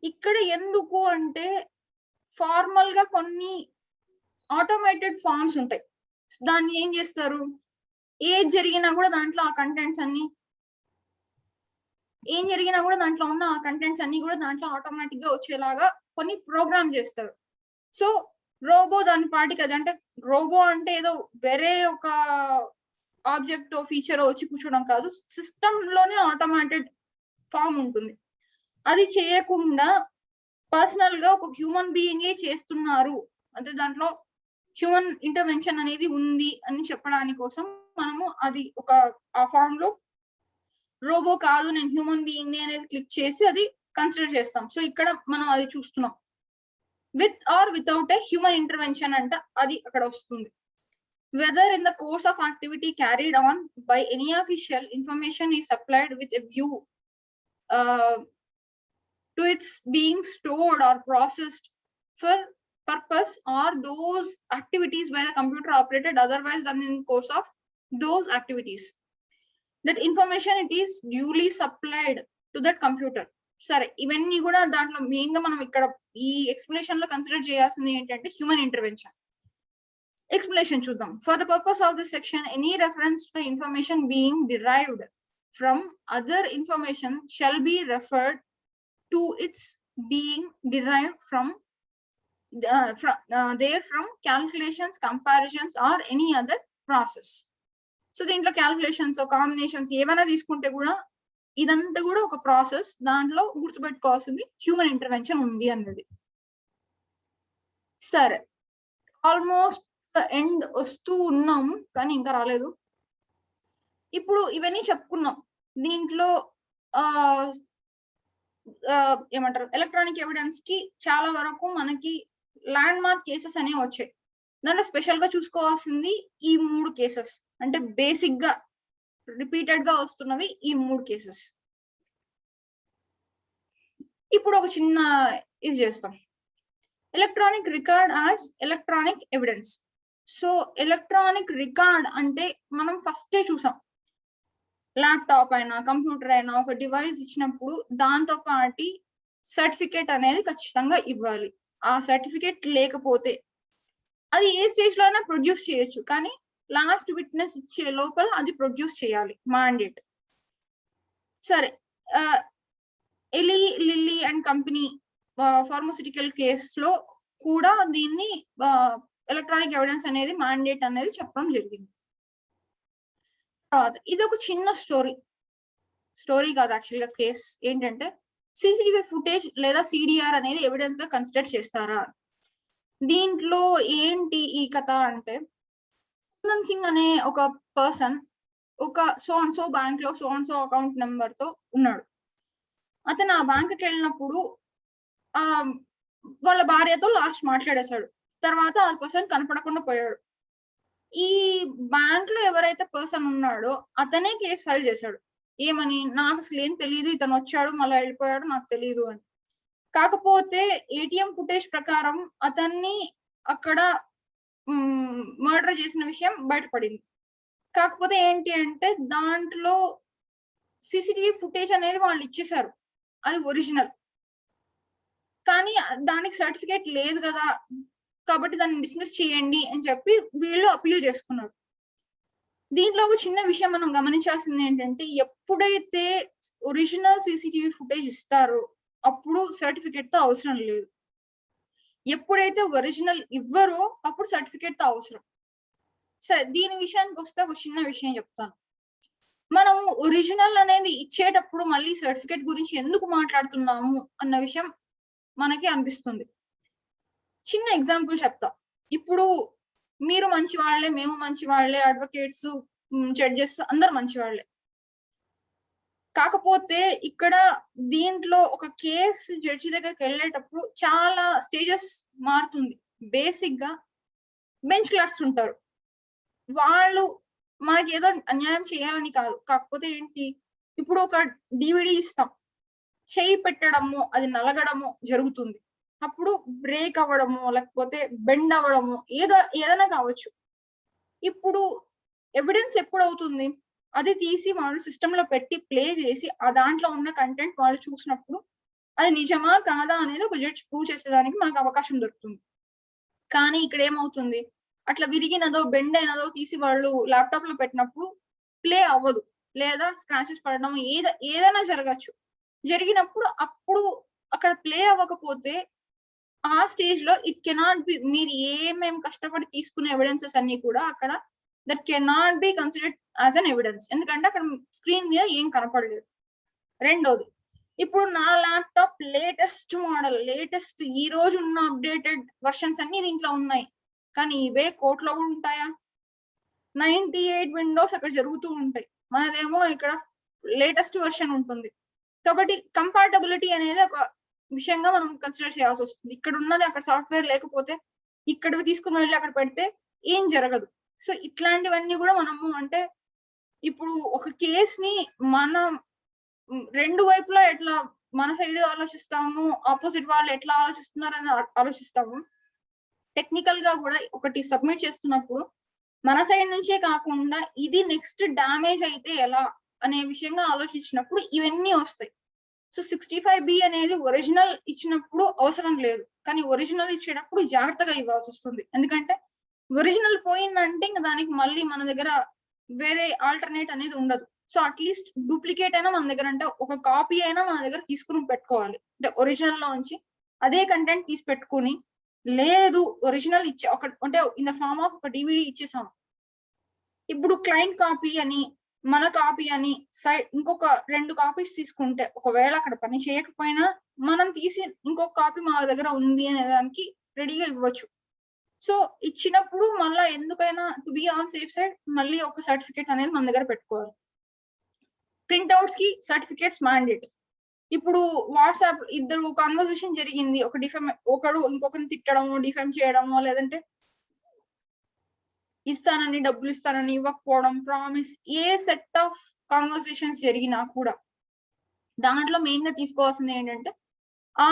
ఇక్కడ ఎందుకు అంటే ఫార్మల్ గా కొన్ని ఆటోమేటెడ్ ఫార్మ్స్ ఉంటాయి, దాన్ని ఏం చేస్తారు, ఏది జరిగినా కూడా దాంట్లో ఆ కంటెంట్స్ అన్ని ఉన్న ఆ కంటెంట్స్ అన్ని కూడా దాంట్లో ఆటోమేటిక్ గా వచ్చేలాగా కొన్ని ప్రోగ్రామ్ చేస్తారు. సో రోబో దాని పాటికి అది, అంటే రోబో అంటే ఏదో వేరే ఒక ఆబ్జెక్ట్ ఫీచర్ వచ్చి కూర్చోవడం కాదు, సిస్టమ్ లోనే ఆటోమేటెడ్ ఫామ్ ఉంటుంది. అది చేయకుండా పర్సనల్ గా ఒక హ్యూమన్ బీయింగే చేస్తున్నారు అంటే దాంట్లో హ్యూమన్ ఇంటర్వెన్షన్ అనేది ఉంది అని చెప్పడానికి కోసం మనము అది ఒక ఆ ఫామ్ లో రోబో కాదు నేను హ్యూమన్ బీయింగ్ అనేది క్లిక్ చేసి అది కన్సిడర్ చేస్తాం. సో ఇక్కడ మనం అది చూస్తున్నాం. With or without a human intervention అంటే అది అక్కడ వస్తుంది. Whether in the course of activity carried on by any official, information is supplied with a view to its being stored or processed for purpose, or those activities by the computer operated otherwise than in course of those activities. That information it is duly supplied to that computer. సరే, ఇవన్నీ కూడా దాంట్లో main గా మనం ఇక్కడ ఈ explanation లో consider చేయాల్సింది ఏంటంటే హ్యూమన్ ఇంటర్వెన్షన్. Explanation చూద్దాం. For the purpose of this section, any reference to the information being derived from other information shall be referred to its being derived from calculations, comparisons or any other process. So దీంట్లో calculations, combinations ఏమైనా తీసుకుంటే కూడా ఇదంతా కూడా ఒక process, దాంట్లో గుర్తుపెట్టుకోవాల్సింది human intervention ఉంది అన్నది. సరే, ఆల్మోస్ట్ ఎండ్ వస్తూ ఉన్నాము కానీ ఇంకా రాలేదు. ఇప్పుడు ఇవన్నీ చెప్పుకున్నాం. దీంట్లో ఏమంటారు, ఎలక్ట్రానిక్ ఎవిడెన్స్ కి చాలా వరకు మనకి ల్యాండ్ మార్క్ కేసెస్ అనేవి వచ్చాయి. దాంట్లో స్పెషల్ గా చూసుకోవాల్సింది ఈ 3 కేసెస్, అంటే బేసిక్ గా రిపీటెడ్ గా వస్తున్నవి ఈ 3 కేసెస్. ఇప్పుడు ఒక చిన్న ఇది చేస్తాం. Electronic record as electronic evidence. So electronic record అంటే మనం ఫస్టే చూసాం, ల్యాప్టాప్ అయినా కంప్యూటర్ అయినా ఒక డివైస్ ఇచ్చినప్పుడు దాంతో పాటి సర్టిఫికేట్ అనేది ఖచ్చితంగా ఇవ్వాలి. ఆ సర్టిఫికేట్ లేకపోతే అది ఏ స్టేజ్ లో అయినా ప్రొడ్యూస్ చేయొచ్చు, కానీ లాస్ట్ విట్నెస్ ఇచ్చే లోపల అది ప్రొడ్యూస్ చేయాలి, మాండేట్. సరే, Eli Lilly and company pharmaceutical కేసులో కూడా దీన్ని ఎలక్ట్రానిక్ ఎవిడెన్స్ అనేది మాండేట్ అనేది చెప్పడం జరిగింది. ఇది ఒక చిన్న స్టోరీ కాదు యాక్చువల్గా కేస్. ఏంటంటే సీసీటీవీ ఫుటేజ్ లేదా సిడిఆర్ అనేది ఎవిడెన్స్ గా కన్సిడర్ చేస్తారా? దీంట్లో ఏంటి ఈ కథ అంటే, కుందన్ సింగ్ అనే ఒక పర్సన్ ఒక సో బ్యాంక్ లో సో అకౌంట్ నెంబర్ తో ఉన్నాడు. అతను ఆ బ్యాంక్కి వెళ్ళినప్పుడు వాళ్ళ భార్యతో లాస్ట్ మాట్లాడేశాడు. తర్వాత ఆ పర్సన్ కనపడకుండా పోయాడు. ఈ బ్యాంక్ లో ఎవరైతే పర్సన్ ఉన్నాడో అతనే కేసు ఫైల్ చేశాడు. ఏమని? నాకు అసలు ఏం తెలియదు, ఇతను వచ్చాడు మళ్ళీ వెళ్ళిపోయాడు, నాకు తెలియదు అని. కాకపోతే ఏటీఎం ఫుటేజ్ ప్రకారం అతన్ని అక్కడ మర్డర్ చేసిన విషయం బయటపడింది. కాకపోతే ఏంటి అంటే దాంట్లో సీసీటీవీ ఫుటేజ్ అనేది వాళ్ళు ఇచ్చేశారు, అది ఒరిజినల్. కానీ దానికి సర్టిఫికేట్ లేదు కదా, కాబట్టి దాన్ని డిస్మిస్ చేయండి అని చెప్పి వీళ్ళు అపీల్ చేసుకున్నారు. దీంట్లో ఒక చిన్న విషయం మనం గమనించాల్సింది ఏంటంటే, ఎప్పుడైతే ఒరిజినల్ సీసీటీవీ ఫుటేజ్ ఇస్తారో అప్పుడు సర్టిఫికేట్ తో అవసరం లేదు. ఎప్పుడైతే ఒరిజినల్ ఇవ్వరో అప్పుడు సర్టిఫికేట్ తో అవసరం. సరే, దీని విషయానికి వస్తే ఒక చిన్న విషయం చెప్తాను. మనం ఒరిజినల్ అనేది ఇచ్చేటప్పుడు మళ్ళీ సర్టిఫికేట్ గురించి ఎందుకు మాట్లాడుతున్నాము అన్న విషయం మనకి అనిపిస్తుంది. చిన్న ఎగ్జాంపుల్ చెప్తా. ఇప్పుడు మీరు మంచి వాళ్ళే, మేము మంచి వాళ్ళే, అడ్వకేట్స్, జడ్జెస్ అందరు మంచి వాళ్ళే. కాకపోతే ఇక్కడ దీంట్లో ఒక కేసు జడ్జి దగ్గరికి వెళ్ళేటప్పుడు చాలా స్టేజెస్ మారుతుంది. బేసిక్ గా బెంచ్ క్లర్క్స్ ఉంటారు, వాళ్ళు మనకి ఏదో అన్యాయం చేయాలని కాదు. కాకపోతే ఏంటి, ఇప్పుడు ఒక డివిడి ఇస్తాం, చేయి పెట్టడము అది నలగడము జరుగుతుంది. అప్పుడు బ్రేక్ అవ్వడము లేకపోతే బెండ్ అవ్వడము ఏదైనా కావచ్చు. ఇప్పుడు ఎవిడెన్స్ ఎప్పుడు అవుతుంది? అది తీసి వాళ్ళు సిస్టమ్ లో పెట్టి ప్లే చేసి ఆ దాంట్లో ఉన్న కంటెంట్ వాళ్ళు చూసినప్పుడు అది నిజమా కాదా అనేది ఒక జడ్జ్ ప్రూవ్ చేసేదానికి మనకు అవకాశం దొరుకుతుంది. కానీ ఇక్కడ ఏమవుతుంది, అట్లా విరిగినదో బెండ్ అయినదో తీసి వాళ్ళు ల్యాప్టాప్ లో పెట్టినప్పుడు ప్లే అవ్వదు, లేదా స్క్రాచెస్ పడడం ఏదైనా జరగచ్చు. జరిగినప్పుడు అప్పుడు అక్కడ ప్లే అవ్వకపోతే ఆ స్టేజ్ లో ఇట్ కెనాట్ బి, మీరు ఏమేం కష్టపడి తీసుకునే ఎవిడెన్సెస్ అన్ని కూడా అక్కడ that cannot be considered as an evidence, ఎందుకంటే అక్కడ స్క్రీన్ మీద ఏం కనపడలేదు. రెండోది, ఇప్పుడు నా ల్యాప్టాప్ లేటెస్ట్ మోడల్, లేటెస్ట్ ఈ రోజు ఉన్న అప్డేటెడ్ వర్షన్స్ అన్ని దీంట్లో ఉన్నాయి. కానీ ఇవే కోర్టులో కూడా ఉంటాయా? 98 విండోస్ అక్కడ జరుగుతూ ఉంటాయి, మనదేమో ఇక్కడ లేటెస్ట్ వర్షన్ ఉంటుంది. కాబట్టి కంపాటబిలిటీ అనేది ఒక విషయంగా మనం కన్సిడర్ చేయాల్సి వస్తుంది. ఇక్కడ ఉన్నది అక్కడ సాఫ్ట్వేర్ లేకపోతే ఇక్కడ తీసుకుని వెళ్ళి అక్కడ పెడితే ఏం జరగదు. సో ఇట్లాంటివన్నీ కూడా మనము అంటే ఇప్పుడు ఒక కేసుని మనం రెండు వైపులా ఎట్లా మన సైడ్ ఆలోచిస్తాము, ఆపోజిట్ వాళ్ళు ఎట్లా ఆలోచిస్తున్నారని ఆలోచిస్తాము. టెక్నికల్ గా కూడా ఒకటి సబ్మిట్ చేస్తున్నప్పుడు మన సైడ్ నుంచే కాకుండా ఇది నెక్స్ట్ డామేజ్ అయితే ఎలా అనే విషయంగా ఆలోచించినప్పుడు ఇవన్నీ వస్తాయి. సో 65B అనేది ఒరిజినల్ ఇచ్చినప్పుడు అవసరం లేదు, కానీ ఒరిజినల్ ఇచ్చేటప్పుడు జాగ్రత్తగా ఇవ్వాల్సి వస్తుంది. ఎందుకంటే ఒరిజినల్ పోయిందంటే ఇంకా దానికి మళ్ళీ మన దగ్గర వేరే ఆల్టర్నేట్ అనేది ఉండదు. సో అట్లీస్ట్ డూప్లికేట్ అయినా మన దగ్గర, అంటే ఒక కాపీ అయినా మన దగ్గర తీసుకుని పెట్టుకోవాలి. అంటే ఒరిజినల్ లో నుంచి అదే కంటెంట్ తీసి పెట్టుకుని, లేదు ఒరిజినల్ ఇచ్చే ఒక అంటే ఇన్ ద ఫార్మ్ ఆఫ్ ఒక డివిడి ఇచ్చేసాం, ఇప్పుడు క్లయింట్ కాపీ అని మన కాపీ అని ఇంకొక 2 కాపీస్ తీసుకుంటే ఒకవేళ అక్కడ పని చేయకపోయినా మనం తీసి ఇంకొక కాపీ మా దగ్గర ఉంది అనే దానికి రెడీగా ఇవ్వచ్చు. సో ఇచ్చినప్పుడు మళ్ళీ ఎందుకైనా to be on safe side మళ్ళీ ఒక సర్టిఫికేట్ అనేది మన దగ్గర పెట్టుకోవాలి. ప్రింట్అవుట్స్ కి సర్టిఫికేట్స్ మ్యాండేట్. ఇప్పుడు వాట్సాప్ ఇద్దరు కాన్వర్సేషన్ జరిగింది, ఒకడు ఇంకొకరిని తిట్టడము, డిఫెమ్ చేయడము, లేదంటే ఇస్తానని డబ్బులు ఇస్తానని ఇవ్వకపోవడం, promise, A set of conversations జరిగినా కూడా దాంట్లో మెయిన్ గా తీసుకోవాల్సింది ఏంటంటే ఆ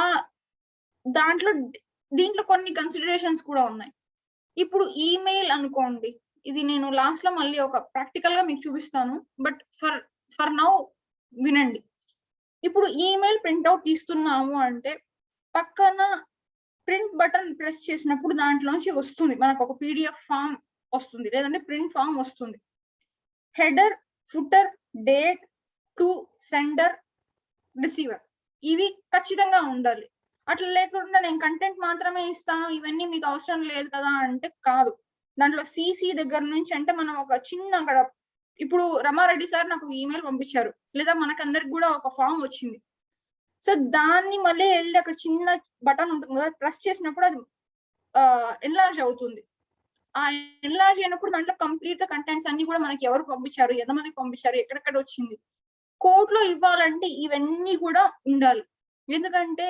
దీంట్లో కొన్ని కన్సిడరేషన్స్ కూడా ఉన్నాయి. ఇప్పుడు ఈమెయిల్ అనుకోండి, ఇది నేను లాస్ట్ లో మళ్ళీ ఒక ప్రాక్టికల్ గా మీకు చూపిస్తాను, బట్ ఫర్ నౌ వినండి. ఇప్పుడు ఈమెయిల్ ప్రింట్అవుట్ తీస్తున్నాము అంటే పక్కన ప్రింట్ బటన్ ప్రెస్ చేసినప్పుడు దాంట్లోంచి వస్తుంది మనకు ఒక PDF ఫామ్ వస్తుంది, లేదంటే ప్రింట్ ఫామ్ వస్తుంది. Header, footer, date, to sender, receiver, ఇవి ఖచ్చితంగా ఉండాలి. అట్లా లేకుండా నేను కంటెంట్ మాత్రమే ఇస్తాను, ఇవన్నీ మీకు అవసరం లేదు కదా అంటే కాదు. దాంట్లో CC దగ్గర నుంచి అంటే మనం ఒక చిన్న అక్కడ ఇప్పుడు రమారెడ్డి సార్ నాకు ఈమెయిల్ పంపించారు, లేదా మనకందరికి కూడా ఒక ఫామ్ వచ్చింది. సో దాన్ని మళ్ళీ వెళ్ళి అక్కడ చిన్న బటన్ ఉంటుంది కదా, ప్రెస్ చేసినప్పుడు అది ఎన్లార్జ్ అవుతుంది. ఆ ఎన్లార్జ్ అయినప్పుడు దాంట్లో కంప్లీట్ గా కంటెంట్స్ అన్ని కూడా మనకి ఎవరు పంపించారు, ఎంతమందికి పంపించారు, ఎక్కడెక్కడ వచ్చింది, కోర్టులో ఇవ్వాలంటే ఇవన్నీ కూడా ఉండాలి. ఎందుకంటే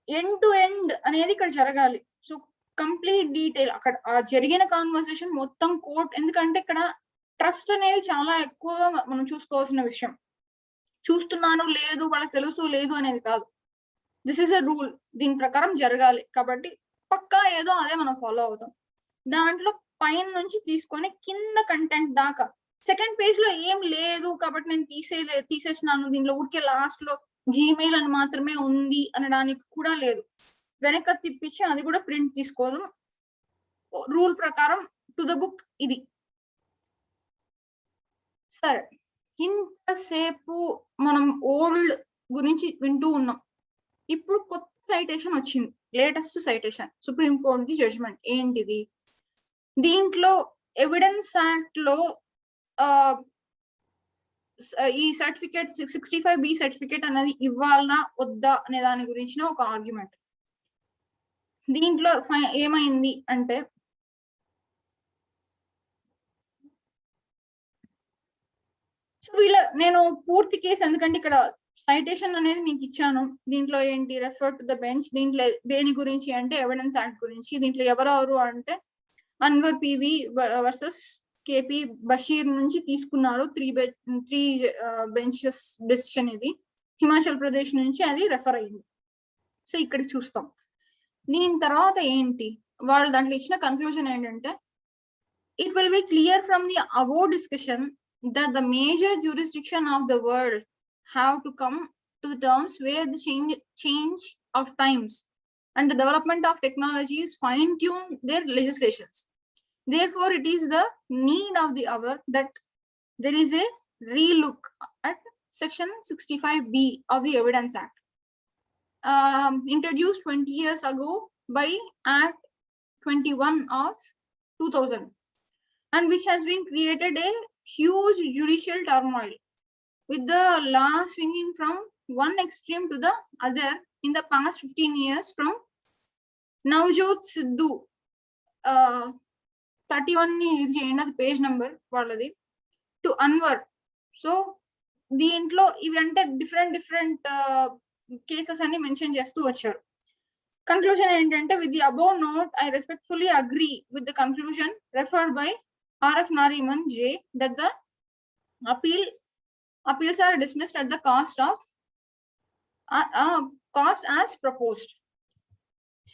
ఎండ్ టు ఎండ్ అనేది ఇక్కడ జరగాలి. సో కంప్లీట్ డీటెయిల్ అక్కడ జరిగిన కాన్వర్సేషన్ మొత్తం కోర్ట్, ఎందుకంటే ఇక్కడ ట్రస్ట్ అనేది చాలా ఎక్కువగా మనం చూసుకోవాల్సిన విషయం. చూస్తున్నాను లేదు, వాళ్ళకి తెలుసు లేదు అనేది కాదు. దిస్ ఇస్ ఎ రూల్, దీని ప్రకారం జరగాలి కాబట్టి పక్కా ఏదో అదే మనం ఫాలో అవుతాం. దాంట్లో పైన నుంచి తీసుకొని కింద కంటెంట్ దాకా సెకండ్ పేజ్ లో ఏం లేదు కాబట్టి నేను తీసేసినాను, దీంట్లో ఊరికే లాస్ట్ లో జీమెయిల్ అని మాత్రమే ఉంది అనడానికి కూడా లేదు. వెనక తిప్పించి అది కూడా ప్రింట్ తీసుకోవడం రూల్ ప్రకారం టు ద బుక్ ఇది. సరే, ఇంతసేపు మనం ఓల్డ్ గురించి వింటూ ఉన్నాం. ఇప్పుడు కొత్త సైటేషన్ వచ్చింది, latest citation, supreme court the judgment. ఏంటిది? దీంట్లో ఎవిడెన్స్ యాక్ట్ లో ఈ సర్టిఫికేట్ 65B సర్టిఫికేట్ అనేది ఇవ్వాలనా వద్దా అనే దాని గురించిన ఒక ఆర్గ్యుమెంట్. దీంట్లో ఏమైంది అంటే నేను పూర్తి కేసు, ఎందుకంటే ఇక్కడ సైటేషన్ అనేది మీకు ఇచ్చాను. దీంట్లో ఏంటి, రెఫర్ టు ద బెంచ్. దీంట్లో దేని గురించి అంటే ఎవిడెన్స్ యాక్ట్ గురించి. దీంట్లో ఎవరెవరు అంటే Anwar PV versus KP Basheer నుంచి తీసుకున్నారు. 3 బెంచెస్ డెసిషన్ ఇది. హిమాచల్ ప్రదేశ్ నుంచి అది రెఫర్ అయింది. సో ఇక్కడ చూస్తాం. దీని తర్వాత ఏంటి, వాళ్ళు దాంట్లో ఇచ్చిన కన్క్లూజన్ ఏంటంటే, it will be clear from the above discussion that the major jurisdiction of the world have to come to the terms where the change of times and the development of technologies fine-tune their legislations. Therefore, it is the need of the hour that there is a relook at Section 65B of the Evidence Act, introduced 20 years ago by Act 21 of 2000, and which has been created a huge judicial turmoil, with the law swinging from one extreme to the other in the past 15 years, from Navjot Sidhu 31 is the page number వాళ్ళది to Anwar. So దీంట్లో ఇవి అంటే different cases అన్ని mention చేస్తూ వచ్చారు. Conclusion ఏంటంటే, with the above note, I respectfully agree with the conclusion referred by R.F. Nariman J. that the appeals are dismissed at the cost as proposed.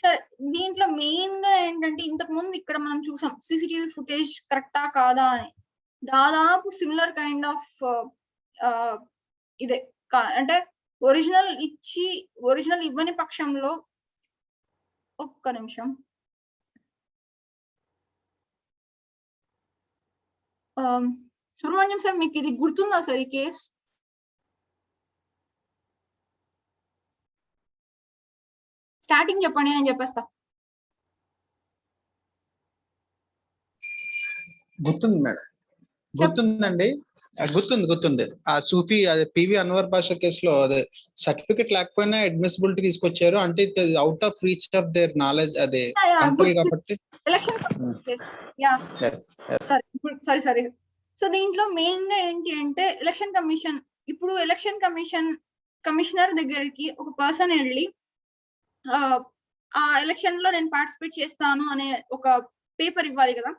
సరే, దీంట్లో main గా ఏంటంటే, ఇంతకు ముందు ఇక్కడ మనం చూసాం సిసిటివి ఫుటేజ్ కరెక్టా కాదా అని. దాదాపు సిమిలర్ కైండ్ ఆఫ్ ఇదే అంటే ఒరిజినల్ ఇవ్వని పక్షంలో, ఒక్క నిమిషం, సుబ్రహ్మణ్యం సార్ మీకు ఇది గుర్తుందా సార్ ఈ కేస్? స్టార్టింగ్ చెప్పండి, నేను చెప్పేస్తా. గుర్తుంది మేడం, గుర్తుందండి, గుర్తుంది. ఆ సూఫీ అదే పివి అన్వర్ భాష కేసులో అదే సర్టిఫికెట్ లేకపోయినా అడ్మిసిబిలిటీ తీసుకొచ్చారు. అంటే out of reach of their knowledge, అదే కంట్రోల్ కాబట్టి. సారీ. సో దీంట్లో మెయిన్ గా ఏంటి అంటే, ఎలక్షన్ కమిషన్, ఇప్పుడు ఎలక్షన్ కమిషనర్ దగ్గరికి ఒక పర్సన్ వెళ్ళి ఆ ఎలక్షన్ లో నేను పార్టిసిపేట్ చేస్తాను అనే ఒక పేపర్ ఇవ్వాలి కదా,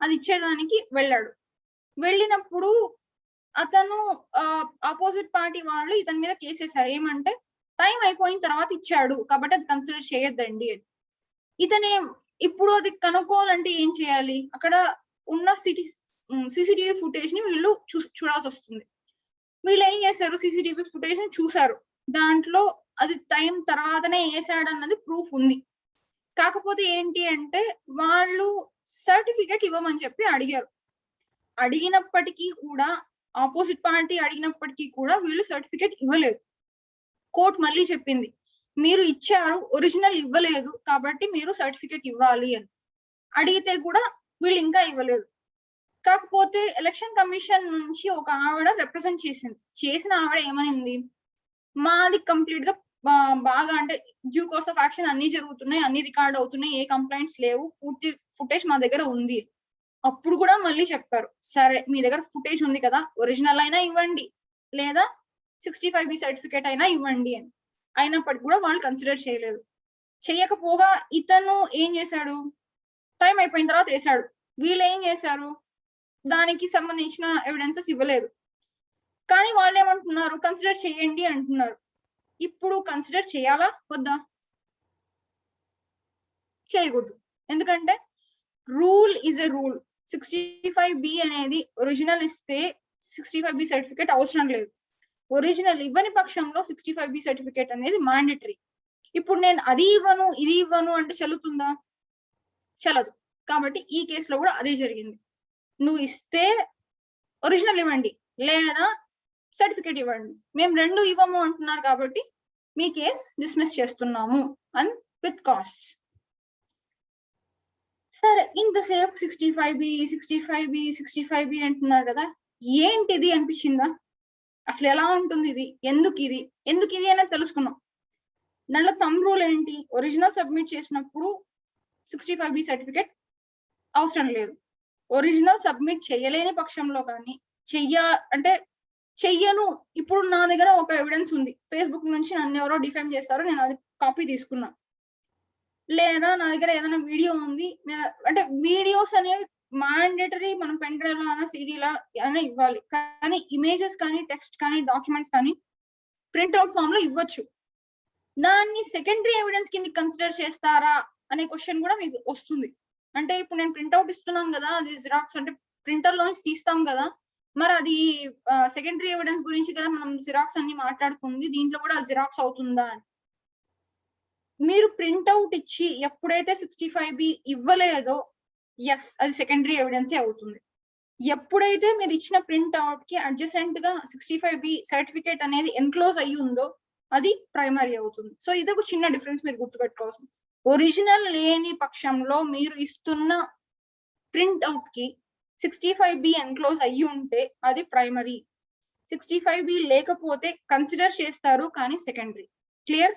అది ఇచ్చేదానికి వెళ్ళాడు. వెళ్ళినప్పుడు అతను ఆపోజిట్ పార్టీ వాళ్ళు ఇతని మీద కేసేశారు. ఏమంటే, టైం అయిపోయిన తర్వాత ఇచ్చాడు కాబట్టి అది కన్సిడర్ చేయొద్దండి అని. ఇతనే ఇప్పుడు అది కనుక్కోవాలంటే ఏం చేయాలి, అక్కడ ఉన్న సిసిటివి ఫుటేజ్ ని వీళ్ళు చూడాల్సి వస్తుంది. వీళ్ళు ఏం చేశారు, సిసిటివి ఫుటేజ్ ని చూసారు, దాంట్లో అది టైం తర్వాతనే వేసాడు అన్నది ప్రూఫ్ ఉంది. కాకపోతే ఏంటి అంటే, వాళ్ళు సర్టిఫికెట్ ఇవ్వమని చెప్పి అడిగారు. అడిగినప్పటికీ కూడా, ఆపోజిట్ పార్టీ అడిగినప్పటికీ కూడా వీళ్ళు సర్టిఫికెట్ ఇవ్వలేదు. కోర్టు మళ్ళీ చెప్పింది, మీరు ఇచ్చారు, ఒరిజినల్ ఇవ్వలేదు కాబట్టి మీరు సర్టిఫికెట్ ఇవ్వాలి అని. అడిగితే కూడా వీళ్ళు ఇంకా ఇవ్వలేదు. కాకపోతే ఎలక్షన్ కమిషన్ నుంచి ఒక ఆవిడ రిప్రజెంట్ చేసిన ఆవిడ ఏమనింది, మాది కంప్లీట్ గా బాగా అంటే డ్యూ కోర్స్ ఆఫ్ యాక్షన్ అన్ని జరుగుతున్నాయి, అన్ని రికార్డ్ అవుతున్నాయి, ఏ కంప్లైంట్స్ లేవు, పూర్తి ఫుటేజ్ మా దగ్గర ఉంది. అప్పుడు కూడా మళ్ళీ చెప్పారు, సరే మీ దగ్గర ఫుటేజ్ ఉంది కదా, ఒరిజినల్ అయినా ఇవ్వండి లేదా 65B సర్టిఫికేట్ అయినా ఇవ్వండి అని. అయినప్పటికీ కూడా వాళ్ళు కన్సిడర్ చేయలేదు. చెయ్యకపోగా ఇతను ఏం చేశాడు, టైం అయిపోయిన తర్వాత వేసాడు. వీళ్ళు ఏం చేశారు, దానికి సంబంధించిన ఎవిడెన్సెస్ ఇవ్వలేదు. కానీ వాళ్ళు ఏమంటున్నారు, కన్సిడర్ చేయండి అంటున్నారు. ఇప్పుడు కన్సిడర్ చేయాలా వద్దా? చేయకూడదు. ఎందుకంటే rule is a rule. 65B అనేది ఒరిజినల్ ఇస్తే 65B సర్టిఫికేట్ అవసరం లేదు. ఒరిజినల్ ఇవ్వని పక్షంలో 65B సర్టిఫికేట్ అనేది మ్యాండేటరీ. ఇప్పుడు నేను అది ఇవ్వను ఇది ఇవ్వను అంటే చెల్లుతుందా? చెల్లదు. కాబట్టి ఈ కేసులో కూడా అదే జరిగింది. నువ్వు ఇస్తే ఒరిజినల్ ఇవ్వండి, లేదా సర్టిఫికేట్ ఇవ్వండి. మేము రెండు ఇవ్వము అంటున్నారు కాబట్టి మీ కేస్ డిస్మిస్ చేస్తున్నాము అండ్ విత్ కాస్ట్స్. సరే, ఇంతసేపు 65B అంటున్నారు కదా, ఏంటిది అనిపించిందా? అసలు ఎలా ఉంటుంది ఇది, ఎందుకు ఇది అనేది తెలుసుకున్నాం. దాంట్లో థంబ్ రూల్ ఏంటి, ఒరిజినల్ సబ్మిట్ చేసినప్పుడు 65B సర్టిఫికేట్ అవసరం లేదు. ఒరిజినల్ సబ్మిట్ చేయలేని పక్షంలో కానీ చెయ్యను, ఇప్పుడు నా దగ్గర ఒక ఎవిడెన్స్ ఉంది, ఫేస్బుక్ నుంచి నన్ను ఎవరో డిఫైమ్ చేస్తారో, నేను అది కాపీ తీసుకున్నా, లేదా నా దగ్గర ఏదైనా వీడియో ఉంది, అంటే వీడియోస్ అనేవి మ్యాండేటరీ మనం పెన్ డ్రైవ్ లో అయినా సిడీలా అయినా ఇవ్వాలి. కానీ ఇమేజెస్ కానీ టెక్స్ట్ కానీ డాక్యుమెంట్స్ కానీ ప్రింట్అవుట్ ఫామ్ లో ఇవ్వచ్చు. దాన్ని సెకండరీ ఎవిడెన్స్ కింద కన్సిడర్ చేస్తారా అనే క్వశ్చన్ కూడా మీకు వస్తుంది. అంటే ఇప్పుడు నేను ప్రింట్అవుట్ ఇస్తున్నాం కదా, అది జిరాక్స్ అంటే ప్రింటర్ లోంచి తీస్తాం కదా, మరి అది సెకండరీ ఎవిడెన్స్ గురించి కదా మనం జిరాక్స్ అన్ని మాట్లాడుకుంది, దీంట్లో కూడా జిరాక్స్ అవుతుందా అని. మీరు ప్రింట్అవుట్ ఇచ్చి ఎప్పుడైతే 65B ఇవ్వలేదో ఎస్, అది సెకండరీ ఎవిడెన్సే అవుతుంది. ఎప్పుడైతే మీరు ఇచ్చిన ప్రింట్అవుట్ కి అడ్జసెంట్ గా 65B సర్టిఫికేట్ అనేది ఎన్క్లోజ్ అయ్యి ఉందో అది ప్రైమరీ అవుతుంది. సో ఇది ఒక చిన్న డిఫరెన్స్ మీరు గుర్తుపెట్టుకోవాల్సింది. ఒరిజినల్ లేని పక్షంలో మీరు ఇస్తున్న ప్రింట్అవుట్ కి 65B ఎన్క్లోజ్ అయ్యి ఉంటే అది ప్రైమరీ. 65B లేకపోతే కన్సిడర్ చేస్తారు కానీ సెకండరీ. క్లియర్?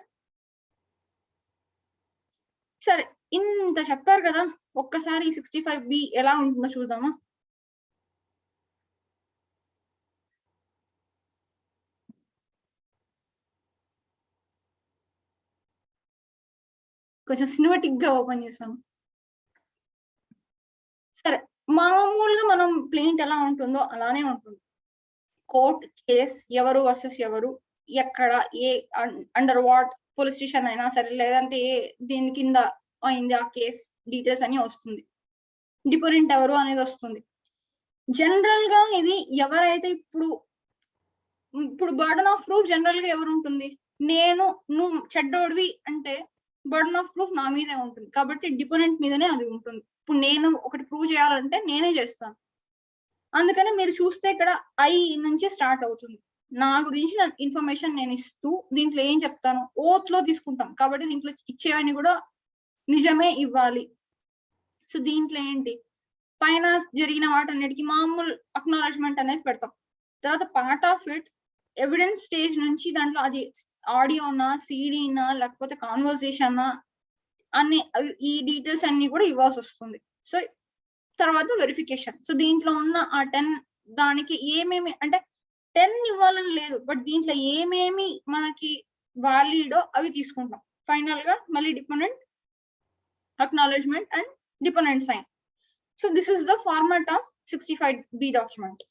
సరే, ఇంత చెప్పారు కదా, ఒక్కసారి 65B ఎలా ఉంటుందో చూద్దామా? కొంచెం సినిమాటిక్ గా ఓపెన్ చేసాము. సరే, మామూలుగా మనం ప్లేంట్ ఎలా ఉంటుందో అలానే ఉంటుంది. కోర్ట్ కేస్, ఎవరు వర్సెస్ ఎవరు, ఎక్కడ, ఏ అండర్ వాట్ పోలీస్ స్టేషన్ అయినా సరే, లేదంటే ఏ దీని కింద అయింది ఆ కేస్ డీటెయిల్స్ అని వస్తుంది. డిపోనెంట్ ఎవరు అనేది వస్తుంది. జనరల్ గా ఇది ఎవరైతే ఇప్పుడు బర్డన్ ఆఫ్ ప్రూఫ్ జనరల్ గా ఎవరు ఉంటుంది, నువ్వు చెడ్డోడివి అంటే బర్డన్ ఆఫ్ ప్రూఫ్ నా మీదే ఉంటుంది, కాబట్టి డిపోనెంట్ మీదనే అది ఉంటుంది. ఇప్పుడు నేను ఒకటి ప్రూవ్ చేయాలంటే నేనే చేస్తాను. అందుకని మీరు చూస్తే ఇక్కడ ఐ నుంచి స్టార్ట్ అవుతుంది. నా గురించి ఇన్ఫర్మేషన్ నేను ఇస్తూ దీంట్లో ఏం చెప్తాను, ఓత్ లో తీసుకుంటాం కాబట్టి దీంట్లో ఇచ్చేవన్నీ కూడా నిజమే ఇవ్వాలి. సో దీంట్లో ఏంటి, పైన జరిగిన వాటన్నిటికీ మామూలు అక్నాలెడ్జ్మెంట్ అనేది పెడతాం. తర్వాత part of it evidence stage నుంచి దాంట్లో అది ఆడియోనా, సీడీనా, లేకపోతే కాన్వర్సేషనా అన్ని ఈ డీటెయిల్స్ అన్ని కూడా ఇవ్వాల్సి వస్తుంది. సో తర్వాత వెరిఫికేషన్. సో దీంట్లో ఉన్న ఆ 10 దానికి ఏమేమి అంటే 10 ఇవ్వాలని లేదు, బట్ దీంట్లో ఏమేమి మనకి వాలిడో అవి తీసుకుంటాం. ఫైనల్ గా మళ్ళీ deponent, acknowledgement and deponent sign. So this is the format of 65B document.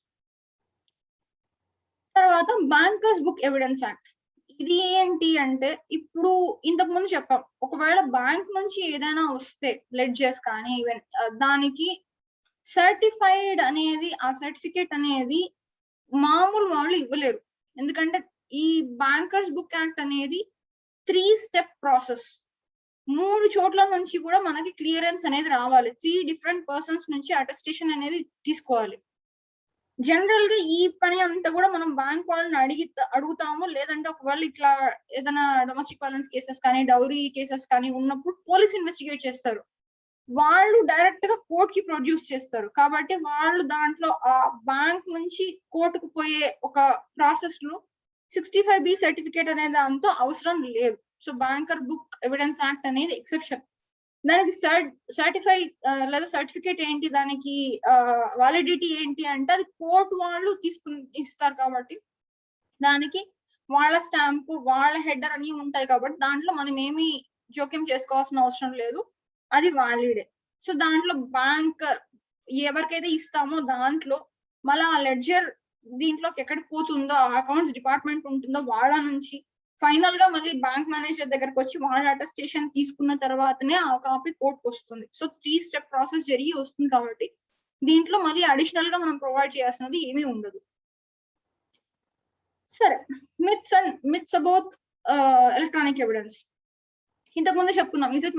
తర్వాత బ్యాంకర్స్ బుక్ ఎవిడెన్స్ యాక్ట్. ఇది ఏంటి అంటే, ఇప్పుడు ఇంతకు ముందు చెప్పాం, ఒకవేళ బ్యాంక్ నుంచి ఏదైనా వస్తే లెడ్జర్స్ కానీ ఈవెన్ దానికి సర్టిఫైడ్ అనేది, ఆ సర్టిఫికేట్ అనేది మామూలు వాళ్ళు ఇవ్వలేరు. ఎందుకంటే ఈ బ్యాంకర్స్ బుక్ యాక్ట్ అనేది 3 స్టెప్ ప్రాసెస్. 3 చోట్ల నుంచి కూడా మనకి క్లియరెన్స్ అనేది రావాలి. 3 డిఫరెంట్ పర్సన్స్ నుంచి అటెస్టేషన్ అనేది తీసుకోవాలి. జనరల్ గా ఈ పని అంతా కూడా మనం బ్యాంక్ వాళ్ళని అడుగుతాము. లేదంటే ఒకవేళ ఇట్లా ఏదైనా డొమెస్టిక్ వైలెన్స్ కేసెస్ కానీ, డౌరీ కేసెస్ కానీ ఉన్నప్పుడు పోలీస్ ఇన్వెస్టిగేట్ చేస్తారు. వాళ్ళు డైరెక్ట్ గా కోర్ట్ కి ప్రొడ్యూస్ చేస్తారు. కాబట్టి వాళ్ళు దాంట్లో ఆ బ్యాంక్ నుంచి కోర్టుకు పోయే ఒక ప్రాసెస్ లో 65B సర్టిఫికేట్ అనే దాంతో అవసరం లేదు. So banker book evidence act అనేది ఎక్సెప్షన్. దానికి సర్టిఫై లేదా సర్టిఫికేట్ ఏంటి, దానికి వాలిడిటీ ఏంటి అంటే అది కోర్టు వాళ్ళు ఇస్తారు. కాబట్టి దానికి వాళ్ళ స్టాంపు, వాళ్ళ హెడర్ అని ఉంటాయి. కాబట్టి దాంట్లో మనం ఏమి జోక్యం చేసుకోవాల్సిన అవసరం లేదు, అది వాలిడే. సో దాంట్లో బ్యాంకర్ ఎవరికైతే ఇస్తామో దాంట్లో మళ్ళీ ఆ లెడ్జర్ దీంట్లోకి ఎక్కడికి పోతుందో, ఆ అకౌంట్స్ డిపార్ట్మెంట్ ఉంటుందో వాళ్ళ నుంచి ఫైనల్ గా మళ్ళీ బ్యాంక్ మేనేజర్ దగ్గరకు వచ్చి వాళ్ళ అటెస్టేషన్ తీసుకున్న తర్వాతనే ఆ కాపీ కోర్టుకు వస్తుంది. సో 3 స్టెప్ ప్రాసెస్ జరిగి వస్తుంది కాబట్టి దీంట్లో మళ్ళీ అడిషనల్ గా మనం ప్రొవైడ్ చేయాల్సినది ఏమీ ఉండదు. సరే, మిత్స్ అబౌట్ ఎలక్ట్రానిక్ ఎవిడెన్స్. ఇంతకుముందు చెప్పుకున్నాం, is it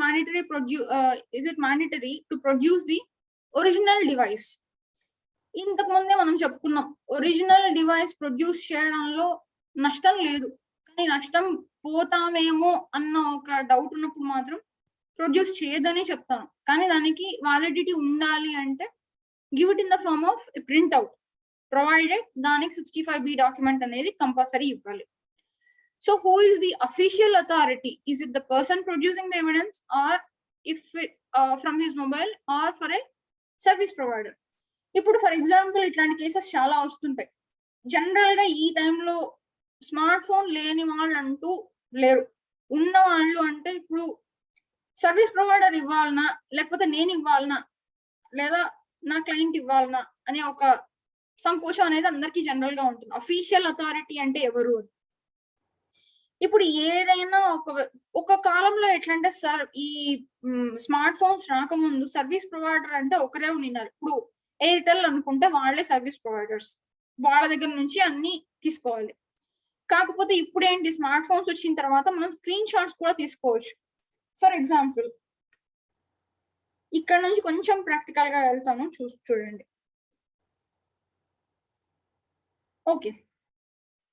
mandatory to produce the original device. ఇంతకు ముందే మనం చెప్పుకున్నాం, ఒరిజినల్ డివైస్ ప్రొడ్యూస్ చేయడంలో నష్టం లేదు, కానీ నష్టం పోతామేమో అన్న ఒక డౌట్ ఉన్నప్పుడు మాత్రం ప్రొడ్యూస్ చేయదని చెప్తాను. కానీ దానికి వ్యాలిడిటీ ఉండాలి అంటే give it in the form of print out provided, దానికి 65B డాక్యుమెంట్ అనేది కంపల్సరీ ఇవ్వాలి. So who is the official authority? Is it the person producing the evidence, or if from his mobile, or for a service provider? ఇప్పుడు for example ఇట్లాంటి cases చాలా వస్తుంటాయి. General గా ఈ టైంలో స్మార్ట్ ఫోన్ లేని వాళ్ళు అంటూ లేరు. ఉన్న వాళ్ళు అంటే ఇప్పుడు సర్వీస్ ప్రొవైడర్ ఇవ్వాలనా, లేకపోతే నేను ఇవ్వాలనా, లేదా నా క్లయింట్ ఇవ్వాలనా అనే ఒక సంకోచం అనేది అందరికీ జనరల్ గా ఉంటుంది. అఫీషియల్ అథారిటీ అంటే ఎవరు? ఇప్పుడు ఏదైనా ఒక కాలంలో ఎట్లంటే సార్, ఈ స్మార్ట్ ఫోన్స్ రాకముందు సర్వీస్ ప్రొవైడర్ అంటే ఒకరే ఉన్నారు. ఇప్పుడు ఎయిర్టెల్ అనుకుంటే వాళ్ళే సర్వీస్ ప్రొవైడర్స్, వాళ్ళ దగ్గర నుంచి అన్ని తీసుకోవాలి. కాకపోతే ఇప్పుడు ఏంటి, స్మార్ట్ ఫోన్స్ వచ్చిన తర్వాత మనం స్క్రీన్ షాట్స్ కూడా తీసుకోవచ్చు. ఫర్ ఎగ్జాంపుల్ ఇక్కడ నుంచి కొంచెం ప్రాక్టికల్ గా వెళ్తాను, చూడండి. ఓకే,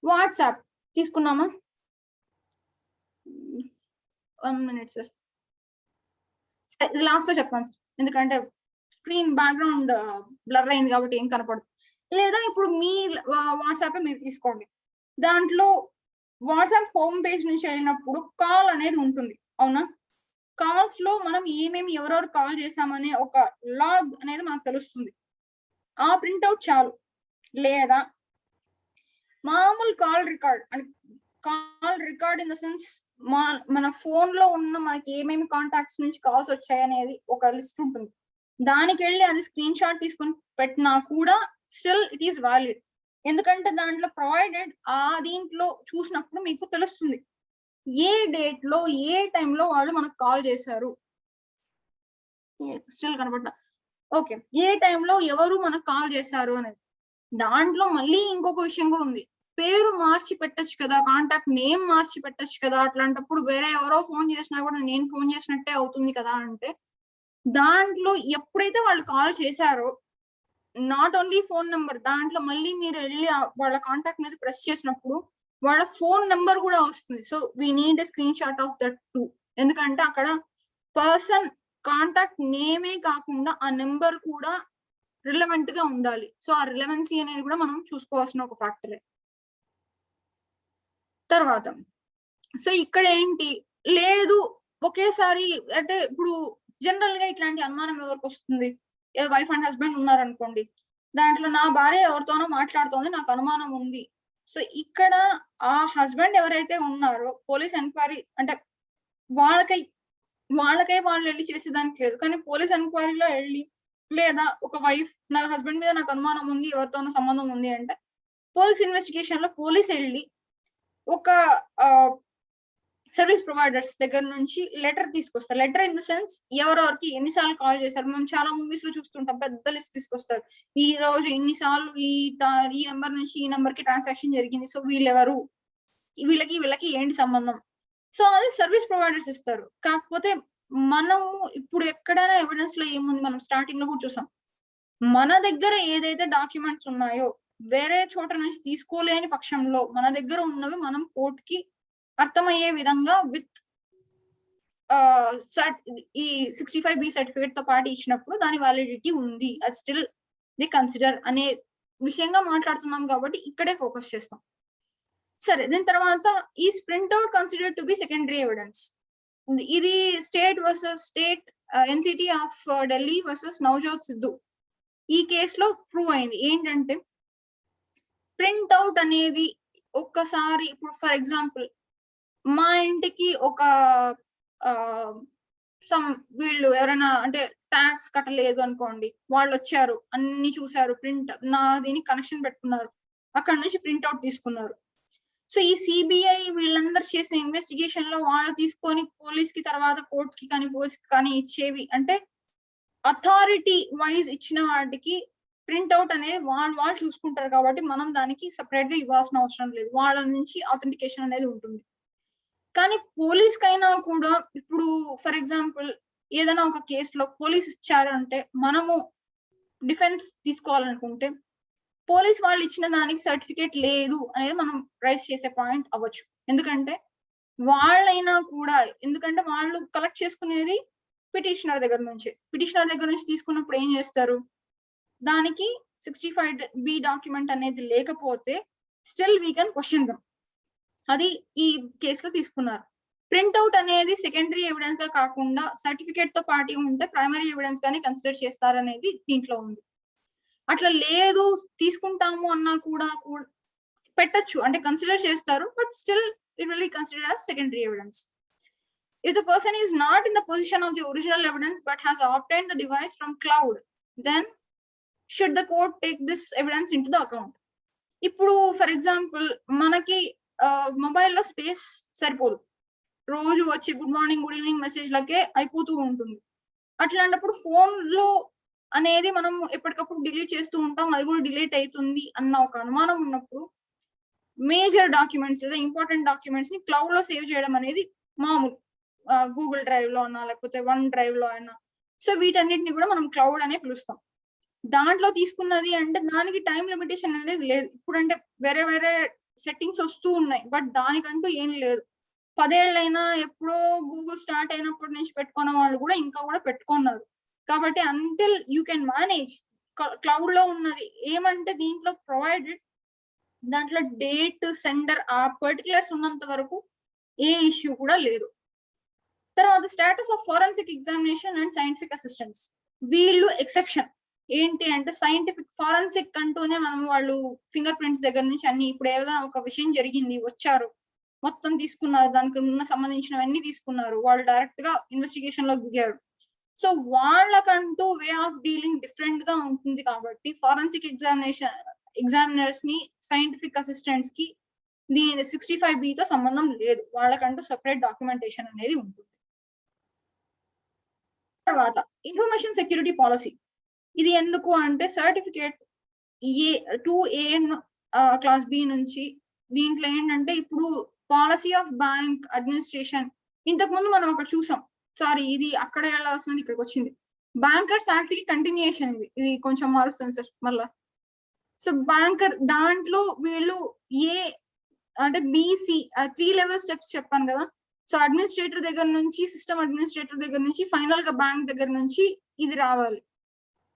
వాట్సాప్ తీసుకున్నామా? 1 minute సార్, లాస్ట్ లో చెప్పాను సార్, ఎందుకంటే స్క్రీన్ బ్యాక్గ్రౌండ్ బ్లర్ అయింది కాబట్టి ఏం కనపడదు. లేదా ఇప్పుడు మీ వాట్సాప్ మీరు తీసుకోండి, దాంట్లో వాట్సాప్ హోమ్ పేజ్ నుంచి వెళ్ళినప్పుడు కాల్ అనేది ఉంటుంది, అవునా? కాల్స్ లో మనం ఏమేమి ఎవరెవరు కాల్ చేసామనే ఒక లాగ్ అనేది మనకు తెలుస్తుంది. ఆ ప్రింట్అవుట్ చాలు. లేదా మామూలు call record in the sense మన ఫోన్ లో ఉన్న మనకి ఏమేమి కాంటాక్ట్స్ నుంచి కాల్స్ వచ్చాయనేది ఒక లిస్ట్ ఉంటుంది. దానికి వెళ్ళి అది స్క్రీన్ షాట్ తీసుకొని పెట్టినా కూడా స్టిల్ ఇట్ ఈస్ వాలిడ్. ఎందుకంటే దాంట్లో ప్రొవైడెడ్ దీంట్లో చూసినప్పుడు మీకు తెలుస్తుంది ఏ డేట్ లో ఏ టైంలో వాళ్ళు మనకు కాల్ చేశారు. స్టిల్ కనపడ్డా ఓకే, ఏ టైంలో ఎవరు మనకు కాల్ చేశారు అనేది. దాంట్లో మళ్ళీ ఇంకొక విషయం కూడా ఉంది, పేరు మార్చి పెట్టచ్చు కదా, కాంటాక్ట్ నేమ్ మార్చి పెట్టచ్చు కదా. అట్లాంటప్పుడు వేరే ఎవరో ఫోన్ చేసినా కూడా నేను ఫోన్ చేసినట్టే అవుతుంది కదా అంటే, దాంట్లో ఎప్పుడైతే వాళ్ళు కాల్ చేశారో నాట్ ఓన్లీ ఫోన్ నెంబర్, దాంట్లో మళ్ళీ మీరు వెళ్ళి వాళ్ళ కాంటాక్ట్ మీద ప్రెస్ చేసినప్పుడు వాళ్ళ ఫోన్ నెంబర్ కూడా వస్తుంది. So we need a screen shot of that two. ఎందుకంటే అక్కడ పర్సన్ కాంటాక్ట్ నేమే కాకుండా ఆ నెంబర్ కూడా రిలవెంట్ గా ఉండాలి. సో ఆ రిలవెన్సీ అనేది కూడా మనం చూసుకోవాల్సిన ఒక ఫ్యాక్టరే. తర్వాత సో ఇక్కడ ఏంటి లేదు, ఒకేసారి అంటే ఇప్పుడు జనరల్ గా ఇట్లాంటి అనుమానం ఎవరికి వస్తుంది, వైఫ్ అండ్ హస్బెండ్ ఉన్నారనుకోండి, దాంట్లో నా భార్య ఎవరితోనో మాట్లాడుతోంది, నాకు అనుమానం ఉంది. సో ఇక్కడ ఆ హస్బెండ్ ఎవరైతే ఉన్నారో పోలీస్ ఎంక్వైరీ అంటే వాళ్ళకై వాళ్ళు వెళ్ళి చేసేదానికి లేదు, కానీ పోలీస్ ఎంక్వైరీలో వెళ్ళి, లేదా ఒక వైఫ్ నా హస్బెండ్ మీద నాకు అనుమానం ఉంది, ఎవరితోనో సంబంధం ఉంది అంటే పోలీస్ ఇన్వెస్టిగేషన్ లో పోలీస్ వెళ్ళి ఒక సర్వీస్ ప్రొవైడర్స్ దగ్గర నుంచి లెటర్ తీసుకొస్తారు. లెటర్ ఇన్ ద సెన్స్ ఎవరెవరికి ఎన్నిసార్లు కాల్ చేశారు. మనం చాలా మూవీస్ లో చూస్తుంటాం, పెద్ద లిస్ట్ తీసుకొస్తారు. ఈ రోజు ఇన్నిసార్లు ఈ నెంబర్ నుంచి ఈ నెంబర్ కి ట్రాన్సాక్షన్ జరిగింది, సో వీళ్ళెవరు, వీళ్ళకి ఏంటి సంబంధం. సో అది సర్వీస్ ప్రొవైడర్స్ ఇస్తారు. కాకపోతే మనము ఇప్పుడు ఎక్కడైనా ఎవిడెన్స్ లో ఏముంది, మనం స్టార్టింగ్ లో కూడా చూసాం, మన దగ్గర ఏదైతే డాక్యుమెంట్స్ ఉన్నాయో వేరే చోట నుంచి తీసుకోలేని పక్షంలో మన దగ్గర ఉన్నవి మనం కోర్టుకి అర్థమయ్యే విధంగా విత్ ఈ 65B సర్టిఫికేట్ తో పాటు ఇచ్చినప్పుడు దాని వ్యాలిడిటీ ఉంది, అది స్టిల్ ది కన్సిడర్ అనే విషయంగా మాట్లాడుతున్నాం కాబట్టి ఇక్కడే ఫోకస్ చేస్తాం. సరే, దీని తర్వాత ఈ printout considered to be secondary evidence. ఇది state versus state, NCT of Delhi versus Navjot Sidhu ఈ కేసులో ప్రూవ్ అయింది. ఏంటంటే ప్రింట్అవుట్ అనేది ఒక్కసారి ఇప్పుడు ఫర్ ఎగ్జాంపుల్ మా ఇంటికి ఒక సమ్ వీళ్ళు ఎవరైనా అంటే ట్యాక్స్ కట్టలేదు అనుకోండి, వాళ్ళు వచ్చారు, అన్ని చూసారు, ప్రింట్ నా దీనికి కనెక్షన్ పెట్టుకున్నారు, అక్కడ నుంచి ప్రింట్అవుట్ తీసుకున్నారు. సో ఈ సిబిఐ వీళ్ళందరూ చేసిన ఇన్వెస్టిగేషన్ లో వాళ్ళు తీసుకొని పోలీస్ కి తర్వాత కోర్ట్ కి కానీ పోలీస్ కి కానీ ఇచ్చేవి అంటే అథారిటీ వైజ్ ఇచ్చిన వాటికి ప్రింట్అవుట్ అనేది వాళ్ళు చూసుకుంటారు కాబట్టి మనం దానికి సపరేట్ గా ఇవ్వాల్సిన అవసరం లేదు, వాళ్ళ నుంచి ఆథెంటికేషన్ అనేది ఉంటుంది. కానీ పోలీస్ కైనా కూడా ఇప్పుడు ఫర్ ఎగ్జాంపుల్ ఏదైనా ఒక కేసులో పోలీస్ ఇచ్చారు అంటే మనము డిఫెన్స్ తీసుకోవాలనుకుంటే పోలీస్ వాళ్ళు ఇచ్చిన దానికి సర్టిఫికేట్ లేదు అనేది మనం రైజ్ చేసే పాయింట్ అవ్వచ్చు. ఎందుకంటే వాళ్ళైనా కూడా, ఎందుకంటే వాళ్ళు కలెక్ట్ చేసుకునేది పిటిషనర్ దగ్గర నుంచి తీసుకున్నప్పుడు ఏం చేస్తారు, దానికి 65B డాక్యుమెంట్ అనేది లేకపోతే still we can question them. అది ఈ కేసులో తీసుకున్నారు. ప్రింట్అవుట్ అనేది సెకండరీ ఎవిడెన్స్ గా కాకుండా సర్టిఫికేట్ తో పాటు ఉంటే ప్రైమరీ ఎవిడెన్స్ గానే కన్సిడర్ చేస్తారనేది దీంట్లో ఉంది. అట్లా లేదు తీసుకుంటాము అన్నా కూడా పెట్టచ్చు అంటే కన్సిడర్ చేస్తారు, but still it will be considered as secondary evidence. If the person is not in the position of the original evidence but has obtained the device from cloud, then should the court take this evidence into the account? ఇప్పుడు for example మనకి మొబైల్లో space సరిపోదు, రోజు వచ్చి good morning good evening message లకే అయిపోతూ ఉంటుంది. అట్లాంటప్పుడు ఫోన్ లో అనేది మనం ఎప్పటికప్పుడు డిలీట్ చేస్తూ ఉంటాం, అది కూడా డిలీట్ అవుతుంది అన్న ఒక అనుమానం ఉన్నప్పుడు మేజర్ డాక్యుమెంట్స్ లేదా ఇంపార్టెంట్ డాక్యుమెంట్స్ ని క్లౌడ్ లో సేవ్ చేయడం అనేది మామూలు, గూగుల్ డ్రైవ్ లో అయినా లేకపోతే వన్ డ్రైవ్ లో అయినా. సో వీటన్నిటిని కూడా మనం క్లౌడ్ అనే పిలుస్తాం. దాంట్లో తీసుకున్నది అంటే దానికి టైం లిమిటేషన్ అనేది లేదు. ఇప్పుడంటే వేరే వేరే సెట్టింగ్స్ వస్తూ ఉన్నాయి, బట్ దానికంటూ ఏం లేదు. 10 ఏళ్ళైనా ఎప్పుడో గూగుల్ స్టార్ట్ అయినప్పటి నుంచి పెట్టుకున్న వాళ్ళు కూడా ఇంకా కూడా పెట్టుకున్నారు. కాబట్టి until you can manage cloud లో ఉన్నది ఏమంటే దీంట్లో ప్రొవైడెడ్ దాంట్లో డేట్ సెండర్ ఆ పర్టికులర్స్ ఉన్నంత వరకు ఏ ఇష్యూ కూడా లేదు. తర్వాత status of forensic examination and scientific assistance, వీళ్ళు ఎక్సెప్షన్. ఏంటి అంటే సైంటిఫిక్ ఫోరెన్సిక్ అంటూనే మనం వాళ్ళు ఫింగర్ ప్రింట్స్ దగ్గర నుంచి అన్ని, ఇప్పుడు ఏదైనా ఒక విషయం జరిగింది వచ్చారు మొత్తం తీసుకున్నారు, దానికి ఉన్న సంబంధించినవన్నీ తీసుకున్నారు, వాళ్ళు డైరెక్ట్ గా ఇన్వెస్టిగేషన్ లో దిగారు. సో వాళ్ళకంటూ వే ఆఫ్ డీలింగ్ డిఫరెంట్ గా ఉంటుంది కాబట్టి ఫోరెన్సిక్ ఎగ్జామినర్స్ ని సైంటిఫిక్ అసిస్టెంట్స్ కి దీని 65B తో సంబంధం లేదు, వాళ్ళకంటూ సెపరేట్ డాక్యుమెంటేషన్ అనేది ఉంటుంది. తర్వాత ఇన్ఫర్మేషన్ సెక్యూరిటీ పాలసీ, ఇది ఎందుకు అంటే సర్టిఫికేట్ A2AN క్లాస్ B నుంచి దీంట్లో ఏంటంటే ఇప్పుడు పాలసీ ఆఫ్ బ్యాంక్ అడ్మినిస్ట్రేషన్, ఇంతకు ముందు మనం అక్కడ చూసాం, సారీ ఇది అక్కడ వెళ్ళాల్సింది ఇక్కడికి వచ్చింది, బ్యాంకర్స్ యాక్ట్ కి కంటిన్యూయేషన్ ఇది కొంచెం మారుస్తుంది సార్ మళ్ళా. సో బ్యాంకర్ దాంట్లో వీళ్ళు అంటే BC 3 లెవెల్ స్టెప్స్ చెప్పాను కదా. సో అడ్మినిస్ట్రేటర్ దగ్గర నుంచి, సిస్టమ్ అడ్మినిస్ట్రేటర్ దగ్గర నుంచి, ఫైనల్ గా బ్యాంక్ దగ్గర నుంచి ఇది రావాలి.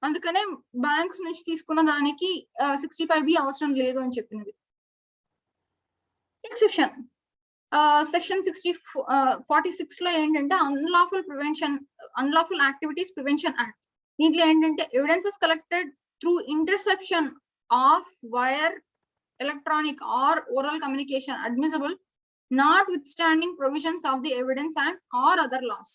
అందుకనే బ్యాంక్స్ నుంచి తీసుకున్న దానికి 65B అవసరం లేదు అని చెప్పినది. ఎక్సెప్షన్ సెక్షన్ 46 లో ఏంటంటే అన్లాఫుల్ యాక్టివిటీస్ ప్రివెన్షన్ యాక్ట్. దీంట్లో ఏంటంటే evidences collected through interception of wire, electronic or oral communication admissible notwithstanding provisions of the evidence act or other laws.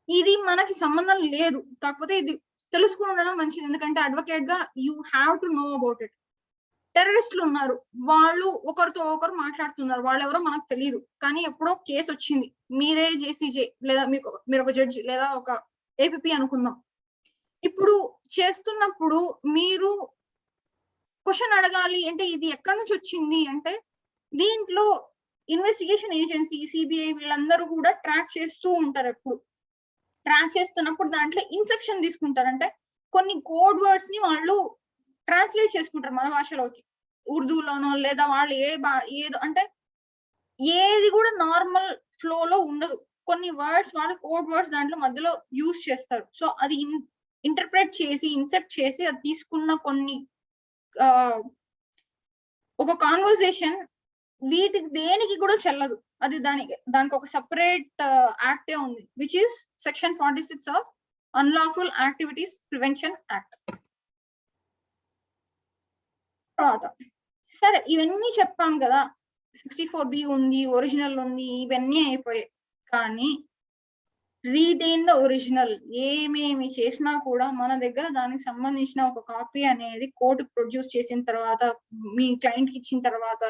ఇది మనకి సంబంధం లేదు, కాకపోతే ఇది తెలుసుకుని ఉండడం మంచిది, ఎందుకంటే అడ్వకేట్ గా you have to know about it. టెర్రరిస్టులు ఉన్నారు, వాళ్ళు ఒకరితో ఒకరు మాట్లాడుతున్నారు, వాళ్ళు ఎవరో మనకు తెలియదు, కానీ ఎప్పుడో కేసు వచ్చింది, మీరే JCJ లేదా మీరు ఒక జడ్జి లేదా ఒక APP అనుకుందాం. ఇప్పుడు చేస్తున్నప్పుడు మీరు క్వశ్చన్ అడగాలి అంటే ఇది ఎక్కడి నుంచి వచ్చింది అంటే దీంట్లో ఇన్వెస్టిగేషన్ ఏజెన్సీ CBI వీళ్ళందరూ కూడా ట్రాక్ చేస్తూ ఉంటారు. ఎప్పుడు ట్రాక్ చేస్తున్నప్పుడు దాంట్లో ఇన్సెప్షన్ తీసుకుంటారు, అంటే కొన్ని కోడ్ వర్డ్స్ ని వాళ్ళు ట్రాన్స్లేట్ చేసుకుంటారు మన భాషలోకి, ఉర్దూలోనో లేదా వాళ్ళు ఏదో అంటే ఏది కూడా నార్మల్ ఫ్లో లో ఉండదు, కొన్ని వర్డ్స్ వాళ్ళు కోడ్ వర్డ్స్ దాంట్లో మధ్యలో యూజ్ చేస్తారు. సో అది ఇంటర్ప్రెట్ చేసి ఇన్సెప్ట్ చేసి అది తీసుకున్న కొన్ని ఒక కాన్వర్సేషన్ వీటికి దేనికి కూడా చెల్లదు, అది దానికి ఒక సెపరేట్ యాక్టే ఉంది, which is section 46 of unlawful activities prevention act. తర్వాత సరే ఇవన్నీ చెప్పాం కదా, 64B ఉంది, ఒరిజినల్ ఉంది, ఇవన్నీ అయిపోయాయి. కానీ రీటైన్ ద ఒరిజినల్. ఏమేమి చేసినా కూడా మన దగ్గర దానికి సంబంధించిన ఒక కాపీ అనేది కోర్టు ప్రొడ్యూస్ చేసిన తర్వాత, మీ క్లయింట్‌కి ఇచ్చిన తర్వాత,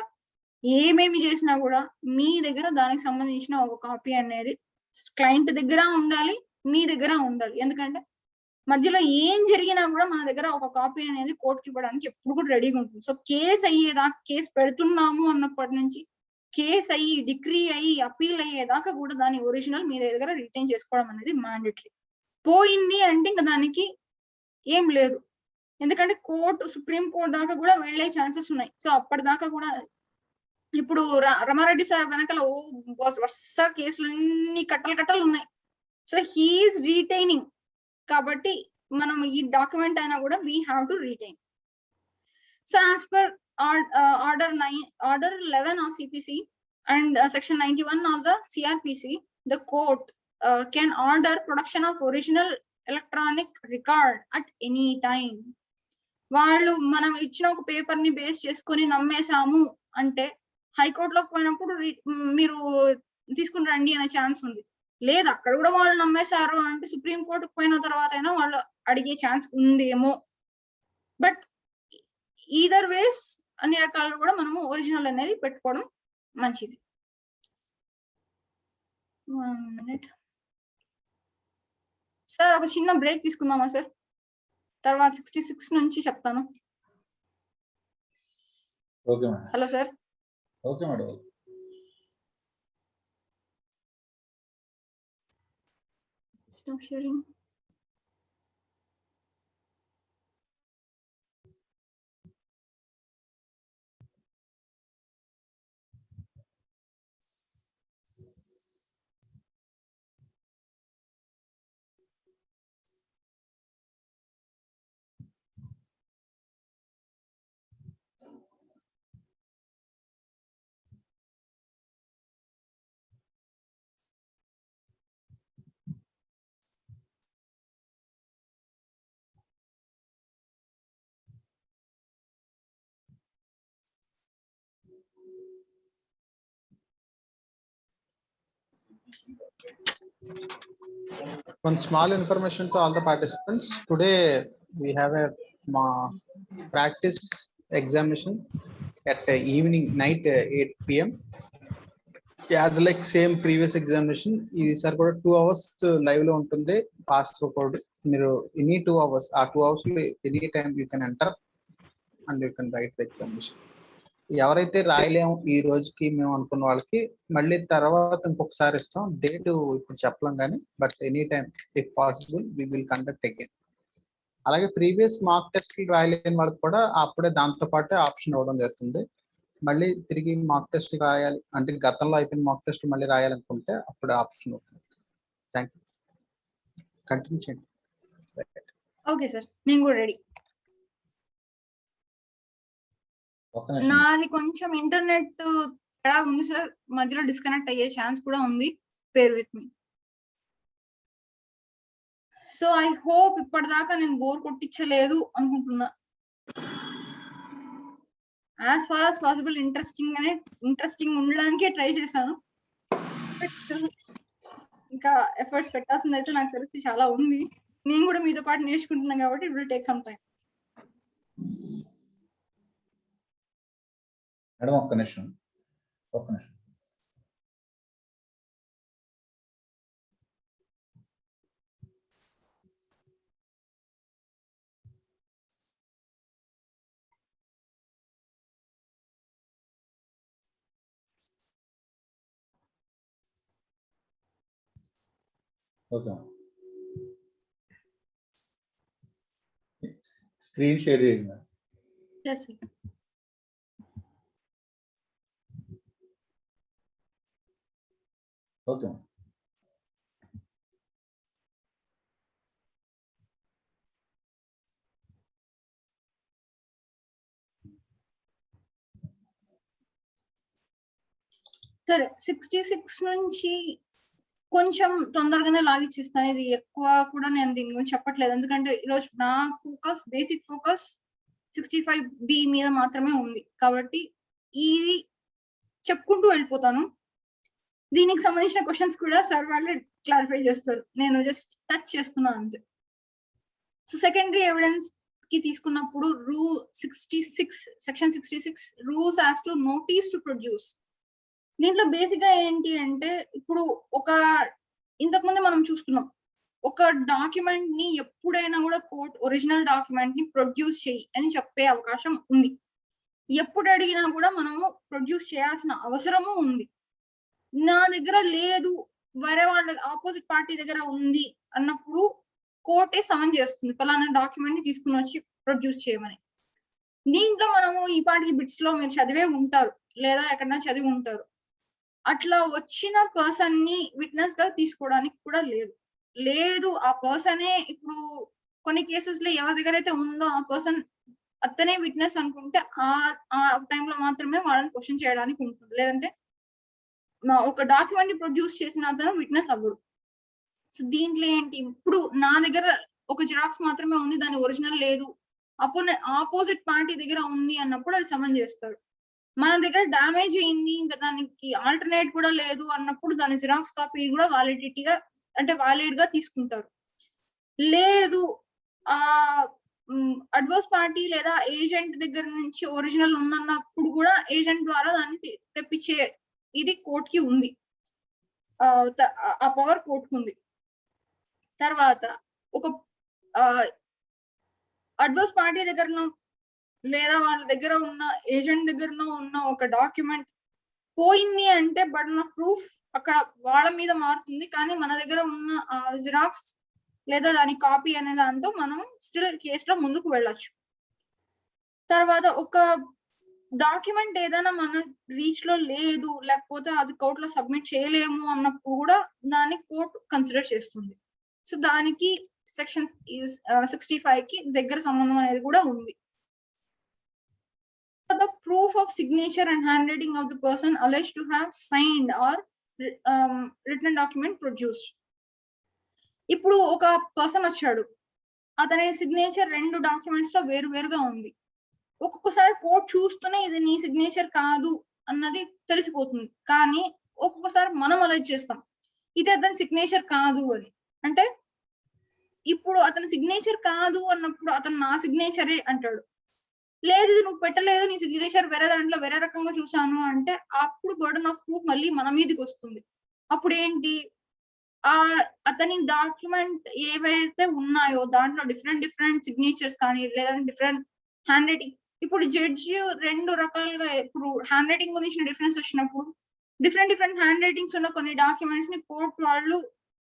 ఏమేమి చేసినా కూడా మీ దగ్గర దానికి సంబంధించిన ఒక కాపీ అనేది క్లయింట్ దగ్గర ఉండాలి, మీ దగ్గర ఉండాలి. ఎందుకంటే మధ్యలో ఏం జరిగినా కూడా మన దగ్గర ఒక కాపీ అనేది కోర్టుకి ఇవ్వడానికి ఎప్పుడు కూడా రెడీగా ఉంటుంది. సో కేస్ అయ్యేదాకా, కేసు పెడుతున్నాము అన్నప్పటి నుంచి కేస్ అయ్యి, డిగ్రీ అయ్యి, అప్పీల్ అయ్యేదాకా కూడా దాని ఒరిజినల్ మీ దగ్గర రిటైన్ చేసుకోవడం అనేది మ్యాండేటరీ. పోయింది అంటే ఇంక దానికి ఏం లేదు. ఎందుకంటే సుప్రీం కోర్ట్ దాకా కూడా వెళ్ళే ఛాన్సెస్ ఉన్నాయి. సో అప్పటిదాకా కూడా ఇప్పుడు రమారెడ్డి సార్ వెనకాల వరుస కేసులన్నీ కట్టలు ఉన్నాయి. So he is retaining. కాబట్టి మనం ఈ డాక్యుమెంట్ అయినా కూడా we have to retain. So as per order 11 of CPC and section 91 of the CRPC, the court can order production of original electronic record at any time. వాళ్ళు మనం ఇచ్చిన ఒక paper ని బేస్ చేసుకొని నమ్మేశాము అంటే హైకోర్టులోకి పోయినప్పుడు మీరు తీసుకుని రండి అనే ఛాన్స్ ఉంది. లేదు అక్కడ కూడా వాళ్ళు నమ్మేశారు అంటే సుప్రీం కోర్టుకు పోయిన తర్వాత అయినా వాళ్ళు అడిగే ఛాన్స్ ఉందేమో. బట్ ఈదర్ వేస్ అన్ని రకాలుగా కూడా మనము ఒరిజినల్ అనేది పెట్టుకోవడం మంచిది. 1 minute సార్, ఒక చిన్న బ్రేక్ తీసుకుందామా సార్? తర్వాత 66 నుంచి చెప్తాను. Okay madam. Hello sir. Okay madam. Stop sharing. One small information to all the participants. Today we have a practice examination at night 8 p.m. As like same previous examination, is are 2 hours live lo untundi. Pass code మీరు any 2 hours, ఆ 2 hours లో any time you can enter and you can write the examination. ఎవరైతే రాయలేము ఈ రోజుకి మేము అనుకున్న వాళ్ళకి మళ్ళీ తర్వాత ఇంకొకసారి ఇస్తాం. డేట్ ఇప్పుడు చెప్పలేం కానీ but any time if possible we will conduct again. అలాగే ప్రీవియస్ మార్క్ టెస్ట్లు రాయలేని వాళ్ళకి కూడా అప్పుడే దాంతో పాటే ఆప్షన్ ఇవ్వడం జరుగుతుంది. మళ్ళీ తిరిగి మార్క్ టెస్ట్ రాయాలి అంటే గతంలో అయిపోయిన మార్క్ టెస్ట్ మళ్ళీ రాయాలనుకుంటే అప్పుడు ఆప్షన్ ఉంటుంది. Thank you. కంటిన్యూ చేయండి. ఓకే సార్, నేను కూడా రెడీ. నాది కొంచెం ఇంటర్నెట్ తేడా ఉంది సార్, మధ్యలో డిస్కనెక్ట్ అయ్యే ఛాన్స్ కూడా ఉంది. Bear with me. So I hope ఇప్పటిదాకా నేను బోర్ కొట్టించలేదు అనుకుంటున్నా. As far as possible interesting ఉండడానికే ట్రై చేశాను. ఇంకా ఎఫర్ట్స్ పెట్టాల్సింది అయితే నాకు తెలిసి చాలా ఉంది. నేను కూడా మీతో పాటు నేర్చుకుంటున్నాను కాబట్టి it will take some time. Madam ఒక్క నిమిషం. ఓకే, స్క్రీన్ షేర్ చేయండి. Yes, sir. ఓకే. సరే, 66 నుంచి కొంచెం తొందరగానే లాగిచ్చేస్తాను. ఇది ఎక్కువ కూడా నేను దీని గురించి చెప్పట్లేదు, ఎందుకంటే ఈరోజు నా బేసిక్ ఫోకస్ 65B మీద మాత్రమే ఉంది. కాబట్టి ఇది చెప్పుకుంటూ వెళ్ళిపోతాను. దీనికి సంబంధించిన క్వశ్చన్స్ కూడా సార్ వాళ్ళే క్లారిఫై చేస్తారు, నేను జస్ట్ టచ్ చేస్తున్నా అంతే. సో సెకండరీ ఎవిడెన్స్ కి తీసుకున్నప్పుడు rule 66 section 66 rules as to notice to produce. దీంట్లో బేసిక్ గా ఏంటి అంటే, ఇప్పుడు ఇంతకుముందు మనం చూసుకున్నాం, ఒక డాక్యుమెంట్ ని ఎప్పుడైనా కూడా కోర్ట్ ఒరిజినల్ డాక్యుమెంట్ ని ప్రొడ్యూస్ చేయి అని చెప్పే అవకాశం ఉంది. ఎప్పుడు అడిగినా కూడా మనము ప్రొడ్యూస్ చేయాల్సిన అవసరము ఉంది. నా దగ్గర లేదు, వేరే వాళ్ళ ఆపోజిట్ పార్టీ దగ్గర ఉంది అన్నప్పుడు కోర్టే సమన్ చేస్తుంది ఫలానా డాక్యుమెంట్ ని తీసుకుని వచ్చి ప్రొడ్యూస్ చేయమని. దీంట్లో మనము ఈ పాటికి బిట్స్ లో మీరు చదివే ఉంటారు లేదా ఎక్కడైనా చదివి ఉంటారు, అట్లా వచ్చిన పర్సన్ ని విట్నెస్ గా తీసుకోవడానికి కూడా లేదు. ఆ పర్సనే ఇప్పుడు కొన్ని కేసెస్ లో ఎవరి దగ్గర అయితే ఉందో ఆ పర్సన్ అతనే విట్నెస్ అనుకుంటే ఆ టైంలో మాత్రమే వాళ్ళని క్వశ్చన్ చేయడానికి ఉంటుంది. లేదంటే ఒక డాక్యుమెంట్ ని ప్రొడ్యూస్ చేసిన అతను విట్నెస్ అవ్వడు. సో దీంట్లో ఏంటి, ఇప్పుడు నా దగ్గర ఒక జిరాక్స్ మాత్రమే ఉంది, దాని ఒరిజినల్ లేదు, ఆపోజిట్ పార్టీ దగ్గర ఉంది అన్నప్పుడు అది సమన్ చేస్తాడు. మన దగ్గర డ్యామేజ్ అయింది, ఇంకా దానికి ఆల్టర్నేట్ కూడా లేదు అన్నప్పుడు దాని జిరాక్స్ కాపీ కూడా వాలిడిటీగా అంటే వాలిడ్ గా తీసుకుంటారు. లేదు అడ్వర్స్ పార్టీ లేదా ఏజెంట్ దగ్గర నుంచి ఒరిజినల్ ఉందన్నప్పుడు కూడా ఏజెంట్ ద్వారా దాన్ని తెప్పించే ఇది కోర్ట్ కి ఉంది, ఆ పవర్ కోర్ట్ కి ఉంది. తర్వాత ఒక అడ్వర్స్ పార్టీ దగ్గరనో లేదా వాళ్ళ దగ్గర ఉన్న ఏజెంట్ దగ్గరనో ఉన్న ఒక డాక్యుమెంట్ పోయింది అంటే బర్డన్ ఆఫ్ ప్రూఫ్ అక్కడ వాళ్ళ మీద మారుతుంది, కానీ మన దగ్గర ఉన్న జిరాక్స్ లేదా దాని కాపీ అనే దాంతో మనం స్టిల్ కేసులో ముందుకు వెళ్ళొచ్చు. తర్వాత ఒక డాక్యుమెంట్ ఏదైనా మన రీచ్ లో లేదు, లేకపోతే అది కోర్టులో సబ్మిట్ చేయలేము అన్నప్పుడు కూడా దాన్ని కోర్టు కన్సిడర్ చేస్తుంది. సో దానికి సెక్షన్ 65 కి దగ్గర సంబంధం అనేది కూడా ఉంది. The proof of signature and handwriting of the person alleged to have signed or written document produced. ఇప్పుడు ఒక పర్సన్ వచ్చాడు, అతని సిగ్నేచర్ 2 డాక్యుమెంట్స్ లో వేరువేరుగా ఉంది. ఒక్కొక్కసారి కోర్ట్ చూస్తూనే ఇది నీ సిగ్నేచర్ కాదు అన్నది తెలిసిపోతుంది, కానీ ఒక్కొక్కసారి మనం అలెజ్ చేస్తాం ఇది అతని సిగ్నేచర్ కాదు అని. అంటే ఇప్పుడు అతని సిగ్నేచర్ కాదు అన్నప్పుడు అతను నా సిగ్నేచరే అంటాడు, లేదు ఇది నువ్వు పెట్టలేదు, నీ సిగ్నేచర్ వేరే దాంట్లో వేరే రకంగా చూసాను అంటే అప్పుడు బర్డన్ ఆఫ్ ప్రూఫ్ మళ్ళీ మన మీదకి వస్తుంది. అప్పుడు ఏంటి, అతని డాక్యుమెంట్ ఏవైతే ఉన్నాయో దాంట్లో డిఫరెంట్ సిగ్నేచర్స్ కానీ లేదా డిఫరెంట్ హ్యాండ్ రైటింగ్, ఇప్పుడు జడ్జి 2 రకాలుగా ఇప్పుడు హ్యాండ్ రైటింగ్ గురించి డిఫరెన్స్ వచ్చినప్పుడు డిఫరెంట్ హ్యాండ్ రైటింగ్స్ ఉన్న కొన్ని డాక్యుమెంట్స్ ని కోర్టు వాళ్ళు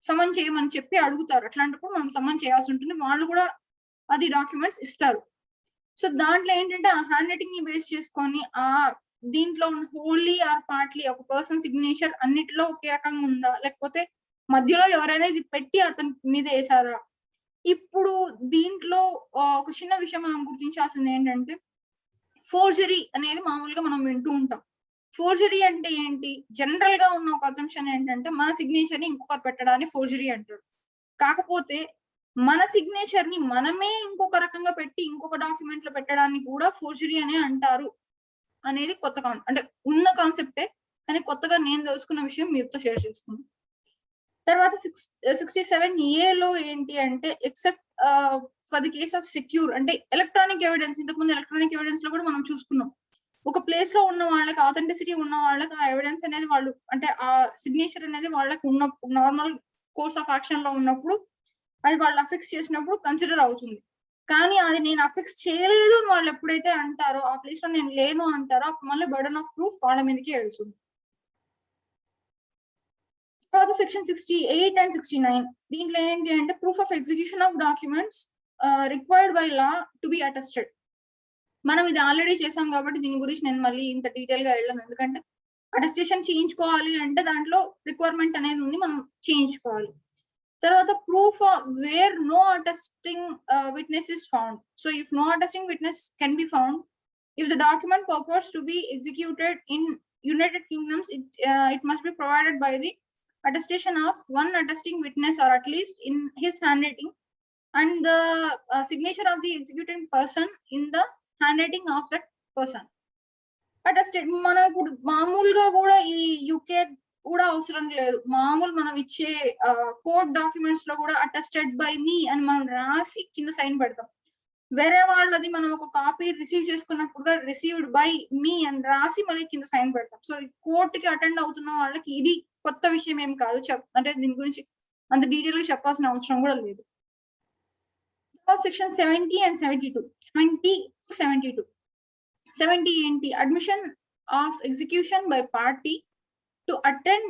సమన్ చేయమని చెప్పి అడుగుతారు. అట్లాంటప్పుడు మనం సమన్ చేయాల్సి ఉంటుంది, వాళ్ళు కూడా అది డాక్యుమెంట్స్ ఇస్తారు. సో దాంట్లో ఏంటంటే ఆ హ్యాండ్ రైటింగ్ ని బేస్ చేసుకొని దీంట్లో ఉన్న హోల్లీ ఆర్ పార్ట్లీ ఒక పర్సన్ సిగ్నేచర్ అన్నిటిలో ఒకే రకంగా ఉందా, లేకపోతే మధ్యలో ఎవరైనా ఇది పెట్టి అతని మీద వేసారా. ఇప్పుడు దీంట్లో ఒక చిన్న విషయం మనం గుర్తించాల్సింది ఏంటంటే, ఫోర్జరీ అనేది మామూలుగా మనం వింటూ ఉంటాం. ఫోర్జరీ అంటే ఏంటి, జనరల్ గా ఉన్న ఒక అసంప్షన్ ఏంటంటే మన సిగ్నేచర్ ని ఇంకొకరు పెట్టడాన్ని ఫోర్జరీ అంటారు. కాకపోతే మన సిగ్నేచర్ ని మనమే ఇంకొక రకంగా పెట్టి ఇంకొక డాక్యుమెంట్ లో పెట్టడాన్ని కూడా ఫోర్జరీ అనే అంటారు అనేది కొత్త అంటే ఉన్న కాన్సెప్టే, కానీ కొత్తగా నేను తెలుసుకున్న విషయం మీతో షేర్ చేస్తున్నాను. తర్వాత 67A లో ఏంటి అంటే, except for the case of secure అంటే ఎలక్ట్రానిక్ ఎవిడెన్స్, ఇంతకుముందు ఎలక్ట్రానిక్ ఎవిడెన్స్ లో కూడా మనం చూసుకున్నాం, ఒక ప్లేస్ లో ఉన్న వాళ్ళకి ఆథెంటిసిటీ ఉన్న వాళ్ళకి ఆ ఎవిడెన్స్ అనేది వాళ్ళు అంటే ఆ సిగ్నేచర్ అనేది వాళ్ళకి ఉన్న నార్మల్ కోర్స్ ఆఫ్ యాక్షన్ లో ఉన్నప్పుడు అది వాళ్ళు అఫిక్స్ చేసినప్పుడు కన్సిడర్ అవుతుంది. కానీ అది నేను అఫిక్స్ చేయలేదు అని వాళ్ళు ఎప్పుడైతే అంటారో, ఆ ప్లేస్ లో నేను లేను అంటారో, అప్పుడు మళ్ళీ బర్డన్ ఆఫ్ ప్రూఫ్ వాళ్ళ మీదకి వెళ్తుంది. తర్వాత సెక్షన్ 68 and 69 దీంట్లో ఏంటి అంటే, proof of execution of documents required by law to be attested. మనం ఇది ఆల్రెడీ చేసాం కాబట్టి దీని గురించి నేను మళ్ళీ ఇంత డీటెయిల్ గా వెళ్ళను, ఎందుకంటే అటెస్టేషన్ చేయించుకోవాలి అంటే దాంట్లో రిక్వైర్మెంట్ అనేది ఉంది, మనం చేయించుకోవాలి. తర్వాత proof where no attesting witness is found. So if no attesting witness can be found, if the document purpose to be executed in United Kingdoms, it must be provided by the attestation of one attesting witness or at least in his handwriting and the signature of the executing person in the handwriting of that person. Attested మనం ఇప్పుడు మామూలుగా కూడా ఈ UK కూడా అవసరం లేదు. మామూలు మనం ఇచ్చే కోర్ట్ డాక్యుమెంట్స్ లో కూడా అటెస్టెడ్ బై మీ అని మనం రాసి కింద సైన్ పెడతాం. వేరే వాళ్ళది మనం ఒక కాపీ రిసీవ్ చేసుకున్నప్పుడు కూడా రిసీవ్డ్ బై మీ అని రాసి మళ్ళీ కింద సైన్ పెడతాం. సో కోర్టుకి అటెండ్ అవుతున్న వాళ్ళకి ఇది కొత్త విషయం ఏం కాదు. అంటే దీని గురించి అంత డీటెయిల్ గా చెప్పాల్సిన అవసరం కూడా లేదు. Section 70 and 72. 20 to 72. 70 ఏంటి? Admission of execution by party to attend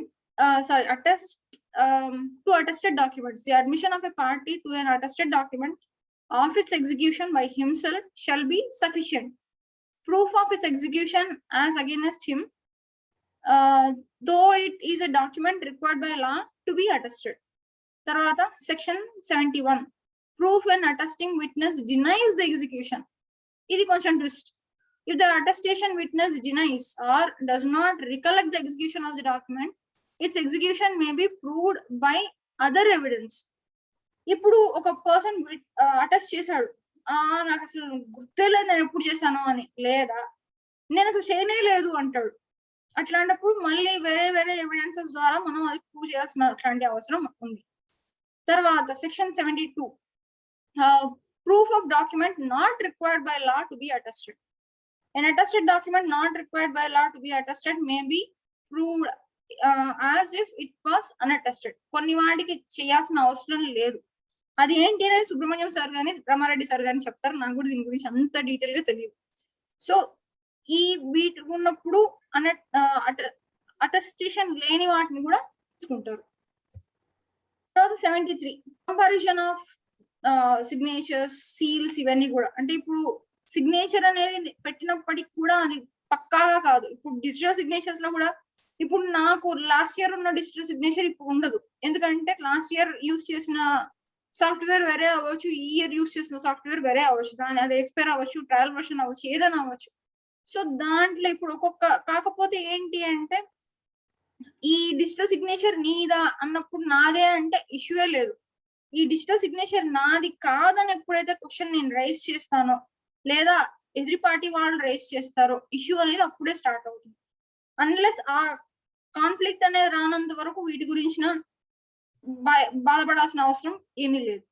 to attested documents. The admission of a party to an attested document of its execution by himself shall be sufficient. Proof of its execution as against him, though it is a document required by law to be attested. Tarvata section 71. Proof when attesting witness denies the execution. Idi koncham twist. If the attestation witness denies or does not recollect the execution of the document, its execution may be proved by other evidence. ఇప్పుడు ఒక person attest చేశాడు, నాకు అసలు గుర్తులేదు నేను ఎప్పుడు చేశాను అని, లేదా నేను అసలు చేయనే లేదు అంటాడు. అట్లాంటప్పుడు మళ్ళీ వేరే వేరే ఎవిడెన్సెస్ ద్వారా మనం అది ప్రూవ్ చేయాల్సిన అట్లాంటి అవసరం ఉంది. తర్వాత section 72. Proof of document not required by law to be attested. An attested document not required by law to be attested may be proved as if it was unattested. కొన్ని వాటికి చేయాల్సిన అవసరం లేదు. అది ఏంటి అనేది సుబ్రహ్మణ్యం సార్ గాని రమారెడ్డి సార్ గాని చెప్తారు. నాకు కూడా దీని గురించి అంత డీటెయిల్ గా తెలియదు. సో ఈ వీటి ఉన్నప్పుడు అటెస్టేషన్ లేని వాటిని కూడా తీసుకుంటారు. తర్వాత 73. కంపారిజన్ ఆఫ్ సిగ్నేచర్స్, సీల్స్, ఇవన్నీ కూడా. అంటే ఇప్పుడు సిగ్నేచర్ అనేది పెట్టినప్పటికి కూడా అది పక్కాగా కాదు. ఇప్పుడు డిజిటల్ సిగ్నేచర్స్ లో కూడా ఇప్పుడు నాకు లాస్ట్ ఇయర్ ఉన్న డిజిటల్ సిగ్నేచర్ ఇప్పుడు ఉండదు. ఎందుకంటే లాస్ట్ ఇయర్ యూజ్ చేసిన సాఫ్ట్వేర్ వేరే అవ్వచ్చు, ఈ ఇయర్ యూజ్ చేసిన సాఫ్ట్వేర్ వేరే అవ్వచ్చు, దాని అది ఎక్స్పైర్ అవ్వచ్చు, ట్రయల్ వర్షన్ అవ్వచ్చు, ఏదైనా అవ్వచ్చు. సో దాంట్లో ఇప్పుడు కాకపోతే ఏంటి అంటే ఈ డిజిటల్ సిగ్నేచర్ నీదా అన్నప్పుడు నాదే అంటే ఇష్యూయే లేదు. ఈ డిజిటల్ సిగ్నేచర్ నాది కాదని ఎప్పుడైతే క్వశ్చన్ నేను రైజ్ చేస్తానో లేదా ఎదురు పార్టీ వాళ్ళు రైజ్ చేస్తారో ఇష్యూ అనేది అప్పుడే స్టార్ట్ అవుతుంది. అన్లెస్ ఆ కాన్ఫ్లిక్ట్ అనేది రానంత వరకు వీటి గురించిన బాధపడాల్సిన అవసరం ఏమీ లేదు.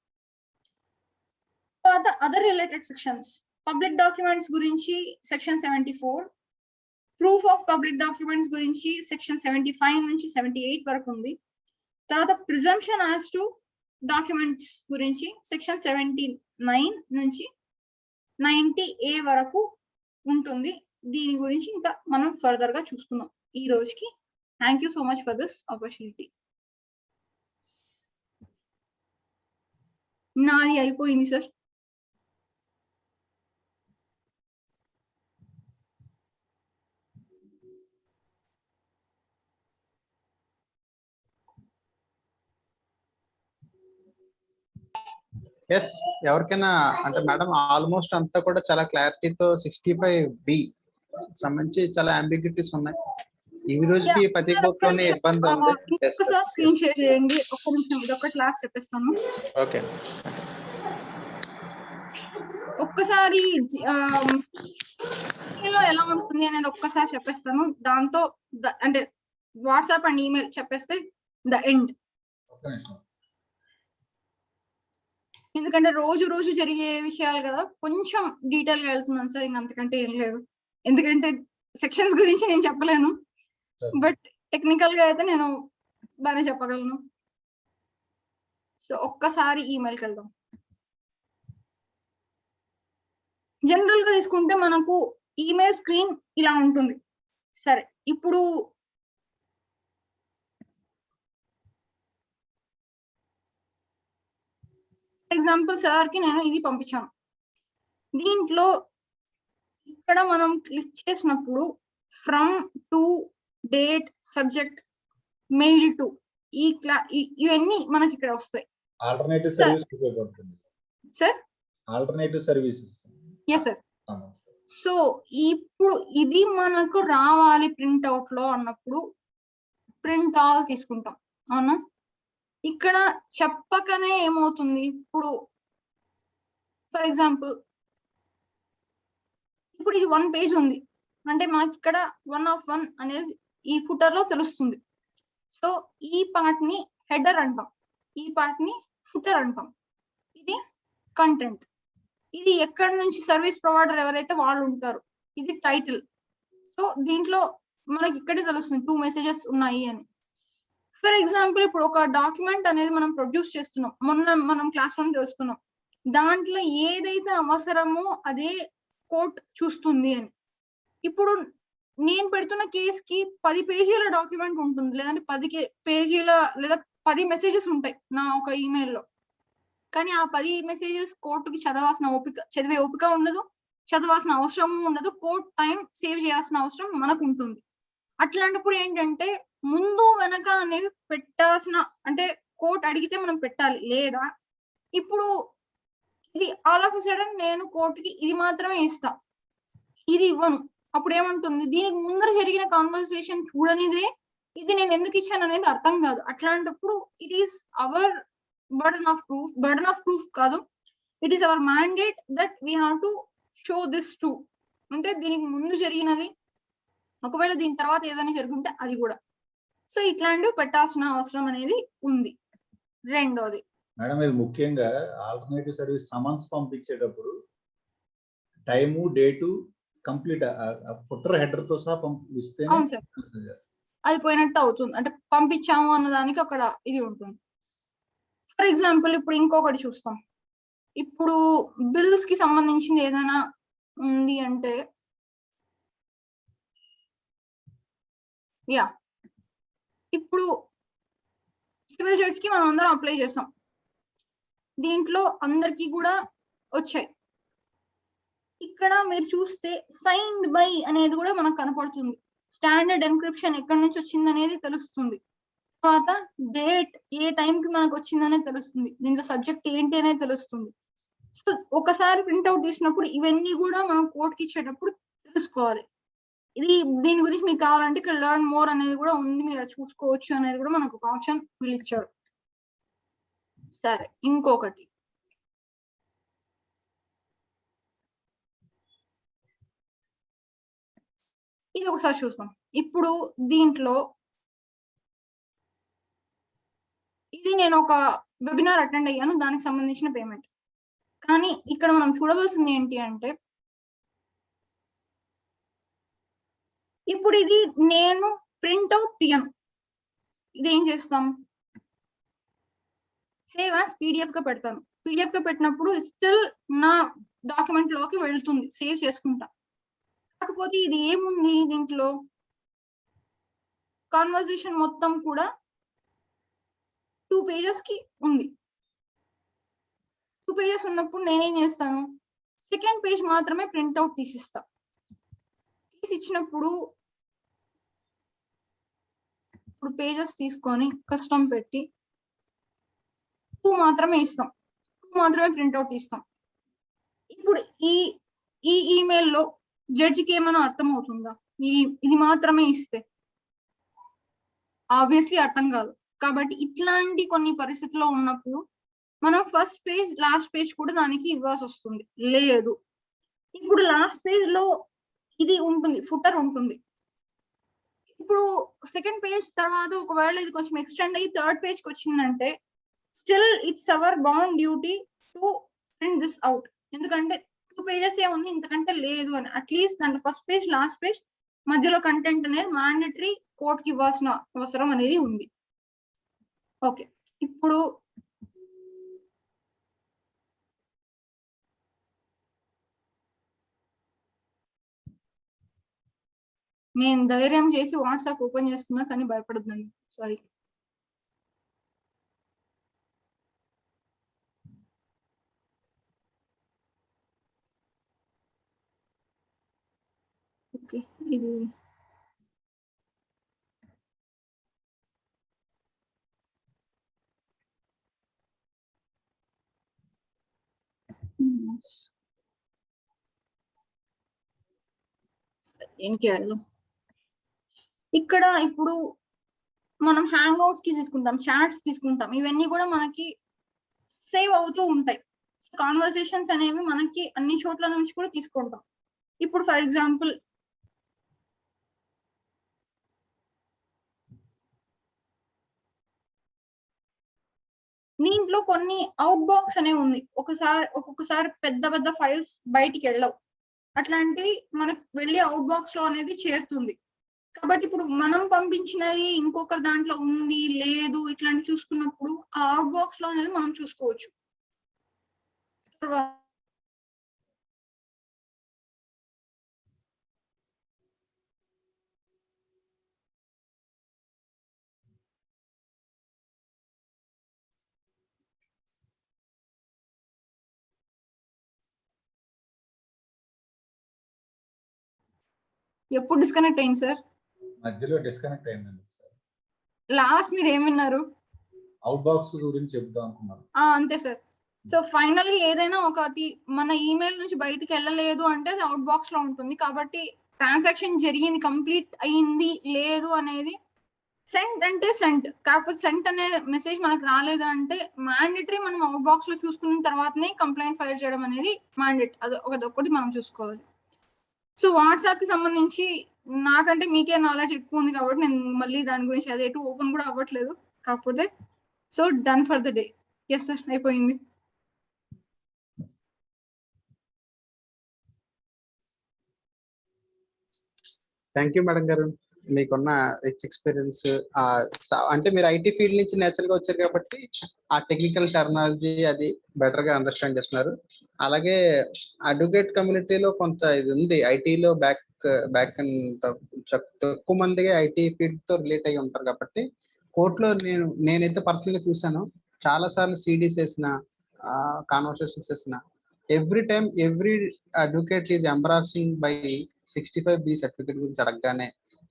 తర్వాత other related sections. Public documents గురించి section 74. Proof of public documents గురించి సెక్షన్ 75 నుంచి 78 వరకు ఉంది. తర్వాత ప్రిజంప్షన్ యాజ్ టు డాక్యుమెంట్స్ గురించి సెక్షన్ 79 నుంచి 90A వరకు ఉంటుంది. దీని గురించి ఇంకా మనం ఫర్దర్ గా చూసుకుందాం ఈ రోజుకి. Thank you so much for this opportunity. నాది అయిపోయింది సార్. ఎస్, ఎవరికైనా అంటే మేడం ఆల్మోస్ట్ అంతా కూడా చాలా క్లారిటీతో 65B సంబంధించి చాలా అంబిగ్యూటీస్ ఉన్నాయి. ఈ రోజుకి ప్రతి బుక్లోనే ఇబ్బంది ఉంది. ఒక్కసారి స్క్రీన్ షేర్ చేయండి. ఒక్క నిమిషం, ఇది ఒక క్లాస్ చెప్పేస్తాను. ఓకే, ఒక్కసారి ఎలా ఉంటుంది అనేది ఒక్కసారి చెప్పేస్తాను. దాంతో అంటే వాట్సాప్ అండ్ ఈమెయిల్ చెప్పేస్తే ద ఎండ్. ఎందుకంటే రోజు రోజు జరిగే విషయాలు కదా, కొంచెం డీటెయిల్ గా వెళ్తున్నాను సార్, ఇంకా అంతకంటే ఏం లేదు. ఎందుకంటే సెక్షన్స్ గురించి నేను చెప్పలేను, బట్ టెక్నికల్ గా అయితే నేను బాగానే చెప్పగలను. సో ఒక్కసారి ఈమెయిల్కి వెళ్దాం. జనరల్ గా తీసుకుంటే మనకు ఈమెయిల్ స్క్రీన్ ఇలా ఉంటుంది. సరే, ఇప్పుడు ఎగ్జాంపుల్ సార్ కి నేను ఇది పంపించాను. దీంట్లో ఇక్కడ మనం క్లిక్ చేసినప్పుడు from to date subject mail to ఇవన్నీ మనకి ఇక్కడ వస్తాయి. ఆల్టర్నేటివ్ సర్వీస్ ఉపయోగపడుతుంది sir. Alternative services. Yes sir. So ఇప్పుడు ఇది మనకు రావాలి ప్రింట్ అవుట్ లో అన్నప్పుడు ప్రింట్ ఆల్ తీసుకుంటాం, అవునా? ఇక్కడ చెప్పకనే ఏమవుతుంది, ఇప్పుడు ఫర్ ఎగ్జాంపుల్ ఇప్పుడు ఇది 1 పేజ్ ఉంది అంటే మనకి ఇక్కడ 1 of 1 అనేది ఈ ఫుటర్ లో తెలుస్తుంది. సో ఈ పార్ట్ ని హెడర్ అంటాం, ఈ పార్ట్ ని ఫుటర్ అంటాం. ఇది కంటెంట్. ఇది ఎక్కడి నుంచి సర్వీస్ ప్రొవైడర్ ఎవరైతే వాళ్ళు ఉంటారు, ఇది టైటిల్. సో దీంట్లో మనకి ఇక్కడే తెలుస్తుంది 2 మెసేజెస్ ఉన్నాయి అని. ఫర్ ఎగ్జాంపుల్ ఇప్పుడు ఒక డాక్యుమెంట్ అనేది మనం ప్రొడ్యూస్ చేస్తున్నాం, మొన్న మనం క్లాస్ లో తెలుసుకున్నాం, దాంట్లో ఏదైతే అవసరమో అదే కోర్ట్ చూస్తుంది అని. ఇప్పుడు నేను పెడుతున్న కేస్ కి 10 పేజీల డాక్యుమెంట్ ఉంటుంది, లేదంటే 10 పేజీల లేదా 10 మెసేజెస్ ఉంటాయి నా ఒక ఈమెయిల్లో. కానీ ఆ 10 మెసేజెస్ కోర్టుకి చదివే ఓపిక ఉండదు, చదవాల్సిన అవసరం ఉండదు, కోర్ట్ టైం సేవ్ చేయాల్సిన అవసరం మనకు ఉంటుంది. అట్లాంటప్పుడు ఏంటంటే ముందు వెనక అనేవి పెట్టాల్సిన, అంటే కోర్ట్ అడిగితే మనం పెట్టాలి. లేదా ఇప్పుడు ఇది ఆల్ ఆఫ్ సడన్ నేను కోర్టుకి ఇది మాత్రమే ఇస్తా, ఇది ఇవ్వను, అప్పుడు ఏమంటుంది, దీనికి ముందర జరిగిన కాన్వర్సేషన్ చూడనిదే ఇది నేను ఎందుకు ఇచ్చాను అనేది అర్థం కాదు. అట్లాంటప్పుడు it is our burden of proof కాదు, it is our mandate that we have to show this too. అంటే దీనికి ముందు జరిగినది, ఒకవేళ దీని తర్వాత ఏదైనా జరుగుంటే అది కూడా. సో ఇట్లాంటివి పెట్టాల్సిన అవసరం అనేది ఉంది. రెండోది మేడం, ఇది ముఖ్యంగా ఆల్టర్నేటివ్ సర్వీస్ సమన్స్ పంపించేటప్పుడు time date complete footer header తో సహా పంపిస్తే అవును సార్, అది పోయినట్టు అవుతుంది, అంటే పంపించాము అన్నదానికి అక్కడ ఇది ఉంటుంది. ఫర్ ఎగ్జాంపుల్ ఇప్పుడు ఇంకొకటి చూస్తాం, ఇప్పుడు బిల్స్ కి సంబంధించింది ఏదైనా ఉంది అంటే, యా ఇప్పుడు సివిల్ జడ్జ్ కి మనం అందరం అప్లై చేస్తాం, దీంట్లో అందరికి కూడా వచ్చాయి. ఇక్కడ మీరు చూస్తే సైన్డ్ బై అనేది కూడా మనకు కనపడుతుంది, స్టాండర్డ్ ఎన్క్రిప్షన్ ఎక్కడి నుంచి వచ్చింది అనేది తెలుస్తుంది, తర్వాత డేట్ ఏ టైంకి మనకు వచ్చింది అనేది తెలుస్తుంది, దీంట్లో సబ్జెక్ట్ ఏంటి అనేది తెలుస్తుంది. సో ఒకసారి ప్రింట్అవుట్ తీసినప్పుడు ఇవన్నీ కూడా మనం కోర్టుకి ఇచ్చేటప్పుడు తెలుసుకోవాలి. ఇది దీని గురించి మీకు కావాలంటే ఇక్కడ లెర్న్ మోర్ అనేది కూడా ఉంది, మీరు అది చూసుకోవచ్చు అనేది కూడా మనకు ఒక ఆప్షన్ వీళ్ళు ఇచ్చారు. సరే, ఇంకొకటి ఇది ఒకసారి చూస్తాం. ఇప్పుడు దీంట్లో ఇది నేను ఒక వెబినార్ అటెండ్ అయ్యాను, దానికి సంబంధించిన పేమెంట్. కానీ ఇక్కడ మనం చూడవలసింది ఏంటి అంటే, ఇప్పుడు ఇది నేను ప్రింట్అవుట్ తీయను, ఇది ఏం చేస్తాం, సేవ్ యాజ్ పీడిఎఫ్ గా పెడతాను. పీడిఎఫ్ గా పెట్టినప్పుడు స్టిల్ నా డాక్యుమెంట్ లోకి వెళ్తుంది, సేవ్ చేసుకుంటా. కాకపోతే ఇది ఏముంది, దీంట్లో కాన్వర్సేషన్ మొత్తం కూడా 2 pages కి ఉంది. 2 pages ఉన్నప్పుడు నేనేం చేస్తాను, సెకండ్ పేజ్ మాత్రమే ప్రింట్అవుట్ తీసిస్తా. తీసిచ్చినప్పుడు ఇప్పుడు పేజెస్ తీసుకొని కస్టమ్ పెట్టి 2 మాత్రమే ఇస్తాం, 2 మాత్రమే ప్రింట్అవుట్ తీస్తాం. ఇప్పుడు ఈ ఈమెయిల్లో జడ్జికి ఏమైనా అర్థం అవుతుందా, ఇది మాత్రమే ఇస్తే? ఆబ్వియస్లీ అర్థం కాదు. కాబట్టి ఇట్లాంటి కొన్ని పరిస్థితుల్లో ఉన్నప్పుడు మనం ఫస్ట్ పేజ్ లాస్ట్ పేజ్ కూడా దానికి ఇవ్వాల్సి వస్తుంది. లేదు, ఇప్పుడు లాస్ట్ పేజ్ లో ఇది ఉంటుంది, ఫుటర్ ఉంటుంది. ఇప్పుడు సెకండ్ పేజ్ తర్వాత ఒకవేళ ఇది కొంచెం ఎక్స్టెండ్ అయ్యి థర్డ్ పేజ్ కి వచ్చిందంటే still it's our bound duty to print this out. ఎందుకంటే 2 pages ఏ ఉంది, ఇంతకంటే లేదు అని. అట్లీస్ట్ దాంట్లో ఫస్ట్ పేజ్ లాస్ట్ పేజ్ మధ్యలో కంటెంట్ అనేది మ్యాండేటరీ కోర్టుకి ఇవ్వాల్సిన అవసరం అనేది ఉంది. ఓకే, ఇప్పుడు నేను ధైర్యం చేసి వాట్సాప్ ఓపెన్ చేస్తున్నా, కానీ భయపడద్దండి, సారీ. ఓకే, ఇది ఏంటి అర్థం. ఇక్కడ ఇప్పుడు మనం హ్యాంగ్ అవుట్స్ కి తీసుకుంటాం, చాట్స్ తీసుకుంటాం, ఇవన్నీ కూడా మనకి సేవ్ అవుతూ ఉంటాయి. కాన్వర్సేషన్స్ అనేవి మనకి అన్ని చోట్ల నుంచి కూడా తీసుకుంటాం. ఇప్పుడు ఫర్ ఎగ్జాంపుల్ దీంట్లో కొన్ని అవుట్ బాక్స్ అనేవి ఉంది. ఒక్కొక్కసారి పెద్ద పెద్ద ఫైల్స్ బయటికి వెళ్ళవు. అట్లాంటివి మనకు వెళ్ళి అవుట్ బాక్స్ లో అనేది చేరుతుంది. కాబట్టి ఇప్పుడు మనం పంపించినది ఇంకొకరి దాంట్లో ఉంది లేదు ఇట్లాంటి చూసుకున్నప్పుడు ఆ అవుట్ బాక్స్ లో అనేది మనం చూసుకోవచ్చు. ఎప్పుడు డిస్కనెక్ట్ అయింది సార్? మధ్యలో డిస్కనెక్ట్ అయిందండి సార్. లాస్ట్ మీరు ఏం విన్నారు? అవుట్ బాక్స్ గురించి చెప్దాం అనుకున్నాను. అంతే సార్. సో ఫైనల్లీ ఏదైనా ఒకటి మన ఈమెయిల్ నుంచి బయటికి వెళ్ళలేదు అంటే అది అవుట్ బాక్స్ లో ఉంటుంది. కాబట్టి ట్రాన్సాక్షన్ జరిగింది, కంప్లీట్ అయ్యింది లేదు అనేది సెంట్ అంటే సెంట్, కాకపోతే సెంట్ అనే మెసేజ్ మనకు రాలేదు అంటే మ్యాండేటరీ మనం అవుట్ బాక్స్ లో చూసుకున్న తర్వాతనే కంప్లైంట్ ఫైల్ చేయడం అనేది మ్యాండేట్. అదొకటి మనం చూసుకోవాలి. సో వాట్సాప్ కి సంబంధించి నాకంటే మీకే నాలెడ్జ్ ఎక్కువ ఉంది కాబట్టి నేను మళ్ళీ దాని గురించి అదే ఓపెన్ కూడా అవ్వట్లేదు. కాకపోతే so done for the day. Yes sir, అయిపోయింది. థ్యాంక్ యూ మేడం గారు. మీకున్న రిచ్ ఎక్స్పీరియన్స్, అంటే మీరు ఐటీ ఫీల్డ్ నుంచి నేచురల్ గా వచ్చారు కాబట్టి ఆ టెక్నికల్ టెర్మినాలజీ అది బెటర్ గా అండర్స్టాండ్ చేస్తున్నారు. అలాగే అడ్వకేట్ కమ్యూనిటీలో కొంత ఇది ఉంది, ఐటీలో బ్యాక్ తక్కువ మందిగా ఐటీ ఫీల్డ్ తో రిలేట్ అయ్యి ఉంటారు కాబట్టి కోర్టులో నేనైతే పర్సనల్ గా చూసాను, చాలా సార్లు సిడీస్ వేసిన, కాన్వర్సేషన్స్ వేసిన, every time every advocate is embarrassing by 65B certificate గురించి అడగగానే,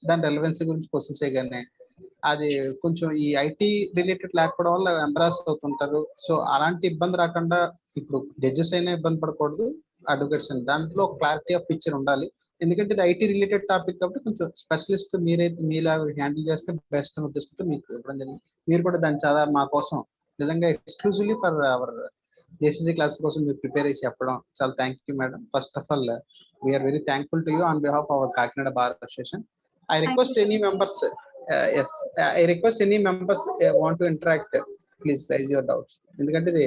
దాని రెలవెన్సీ గురించి క్వశ్చన్స్ చేయగానే, అది కొంచెం ఈ ఐటీ రిలేటెడ్ లేకపోవడం వల్ల ఎంబరాస్ అవుతుంటారు. సో అలాంటి ఇబ్బంది రాకుండా ఇప్పుడు జడ్జెస్ అయినా ఇబ్బంది పడకూడదు, అడ్వకేట్స్ అయినా, దాంట్లో క్లారిటీ ఆఫ్ పిక్చర్ ఉండాలి. ఎందుకంటే ఇది ఐటీ రిలేటెడ్ టాపిక్ కాబట్టి కొంచెం స్పెషలిస్ట్ మీరైతే మీలా హ్యాండిల్ చేస్తే బెస్ట్ అని ఉద్దేశంతో మీకు ఇవ్వడం జరిగింది. మీరు కూడా దాన్ని చాలా మా కోసం నిజంగా exclusively for hour JCC class కోసం మీరు ప్రిపేర్ చేసి చెప్పడం చాలా thank you madam. First of all we are very thankful to you on behalf of our Kakinada Bar Association. I request any members, I request any members want to interact, please raise your doubts. ఎందుకంటే ఇది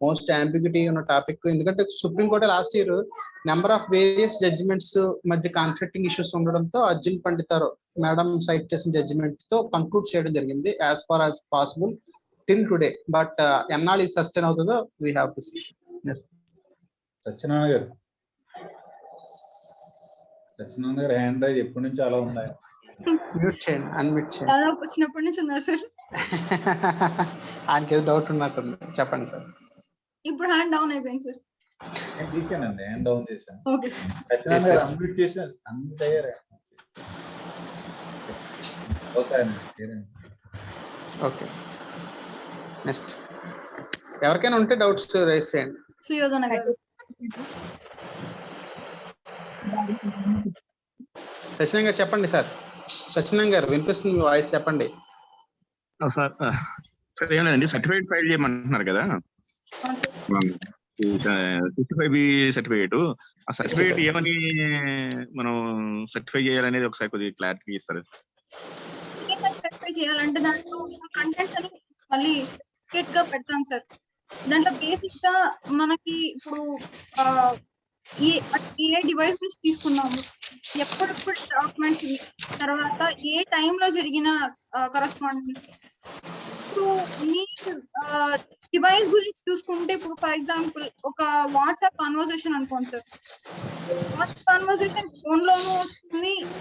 most ambiguity ఉన్న topic. ఎందుకంటే supreme court last year number of various judgments మధ్య conflicting issues ఉండడంతో Arjun Panditrao madam cite చేసిన judgment తో conclude చేయడం జరిగింది as far as possible till today. But ఎన్నాళ్ళు ఇది సస్టైన్ అవుతుందో we have to see. Satyanarayana గారు హ్యాండ్ రైజ్ ఎప్పటి నుంచి అలా ఉన్నాయి? మ్యూట్ చేయండి, అన్మ్యూట్ చేయండి. దాదాపు వచ్చినప్పటి నుంచి ఉన్నారు సార్. ఆయనకి ఏదో డౌట్ ఉన్నట్టుంది, చెప్పండి సార్. ఇప్పుడు హ్యాండ్ డౌన్ అయిపోయింది సార్. నేను తీసానండి, హ్యాండ్ డౌన్ చేశాను. Okay sir. Satyanarayana garu unmute చేశాను, అన్మ్యూట్ అయ్యారు. ఓకే, నెక్స్ట్ ఎవరికైనా ఉంటే డౌట్స్ రైజ్ చేయండి. సుయోధన గారు. సత్యనారాయణ గారు చెప్పండి సార్. సత్యనారాయణ గారు వినిపిస్తుంది మీ వాయిస్, చెప్పండి. సార్ ఏం లేదండి, సర్టిఫికేట్ ఫైల్ చేయమంటున్నారు కదా, 65B సర్టిఫికేట్. ఆ సర్టిఫికేట్ ఏమని మనం సర్టిఫై చేయాలనేది ఒకసారి కొద్దిగా క్లారిటీ ఇస్తారు. సర్టిఫై చేయాలంటే దాంట్లో కంటెంట్స్ అని మళ్ళీ సర్టిఫికేట్ గా పెడతాం సార్. దాంట్లో బేసిక్ గా మనకి ఇప్పుడు ఏ డివైస్ నుంచి తీసుకున్నాము, ఎప్పుడెప్పుడు డాక్యుమెంట్స్, తర్వాత ఏ టైంలో జరిగిన కరస్పాండెన్స్. ఇప్పుడు మీ డివైస్ గురించి చూసుకుంటే ఇప్పుడు ఫర్ ఎగ్జాంపుల్ ఒక వాట్సాప్ కాన్వర్సేషన్ అనుకోండి సార్. వాట్సాప్ కాన్వర్సేషన్ ఫోన్ లోనూ వస్తుంది,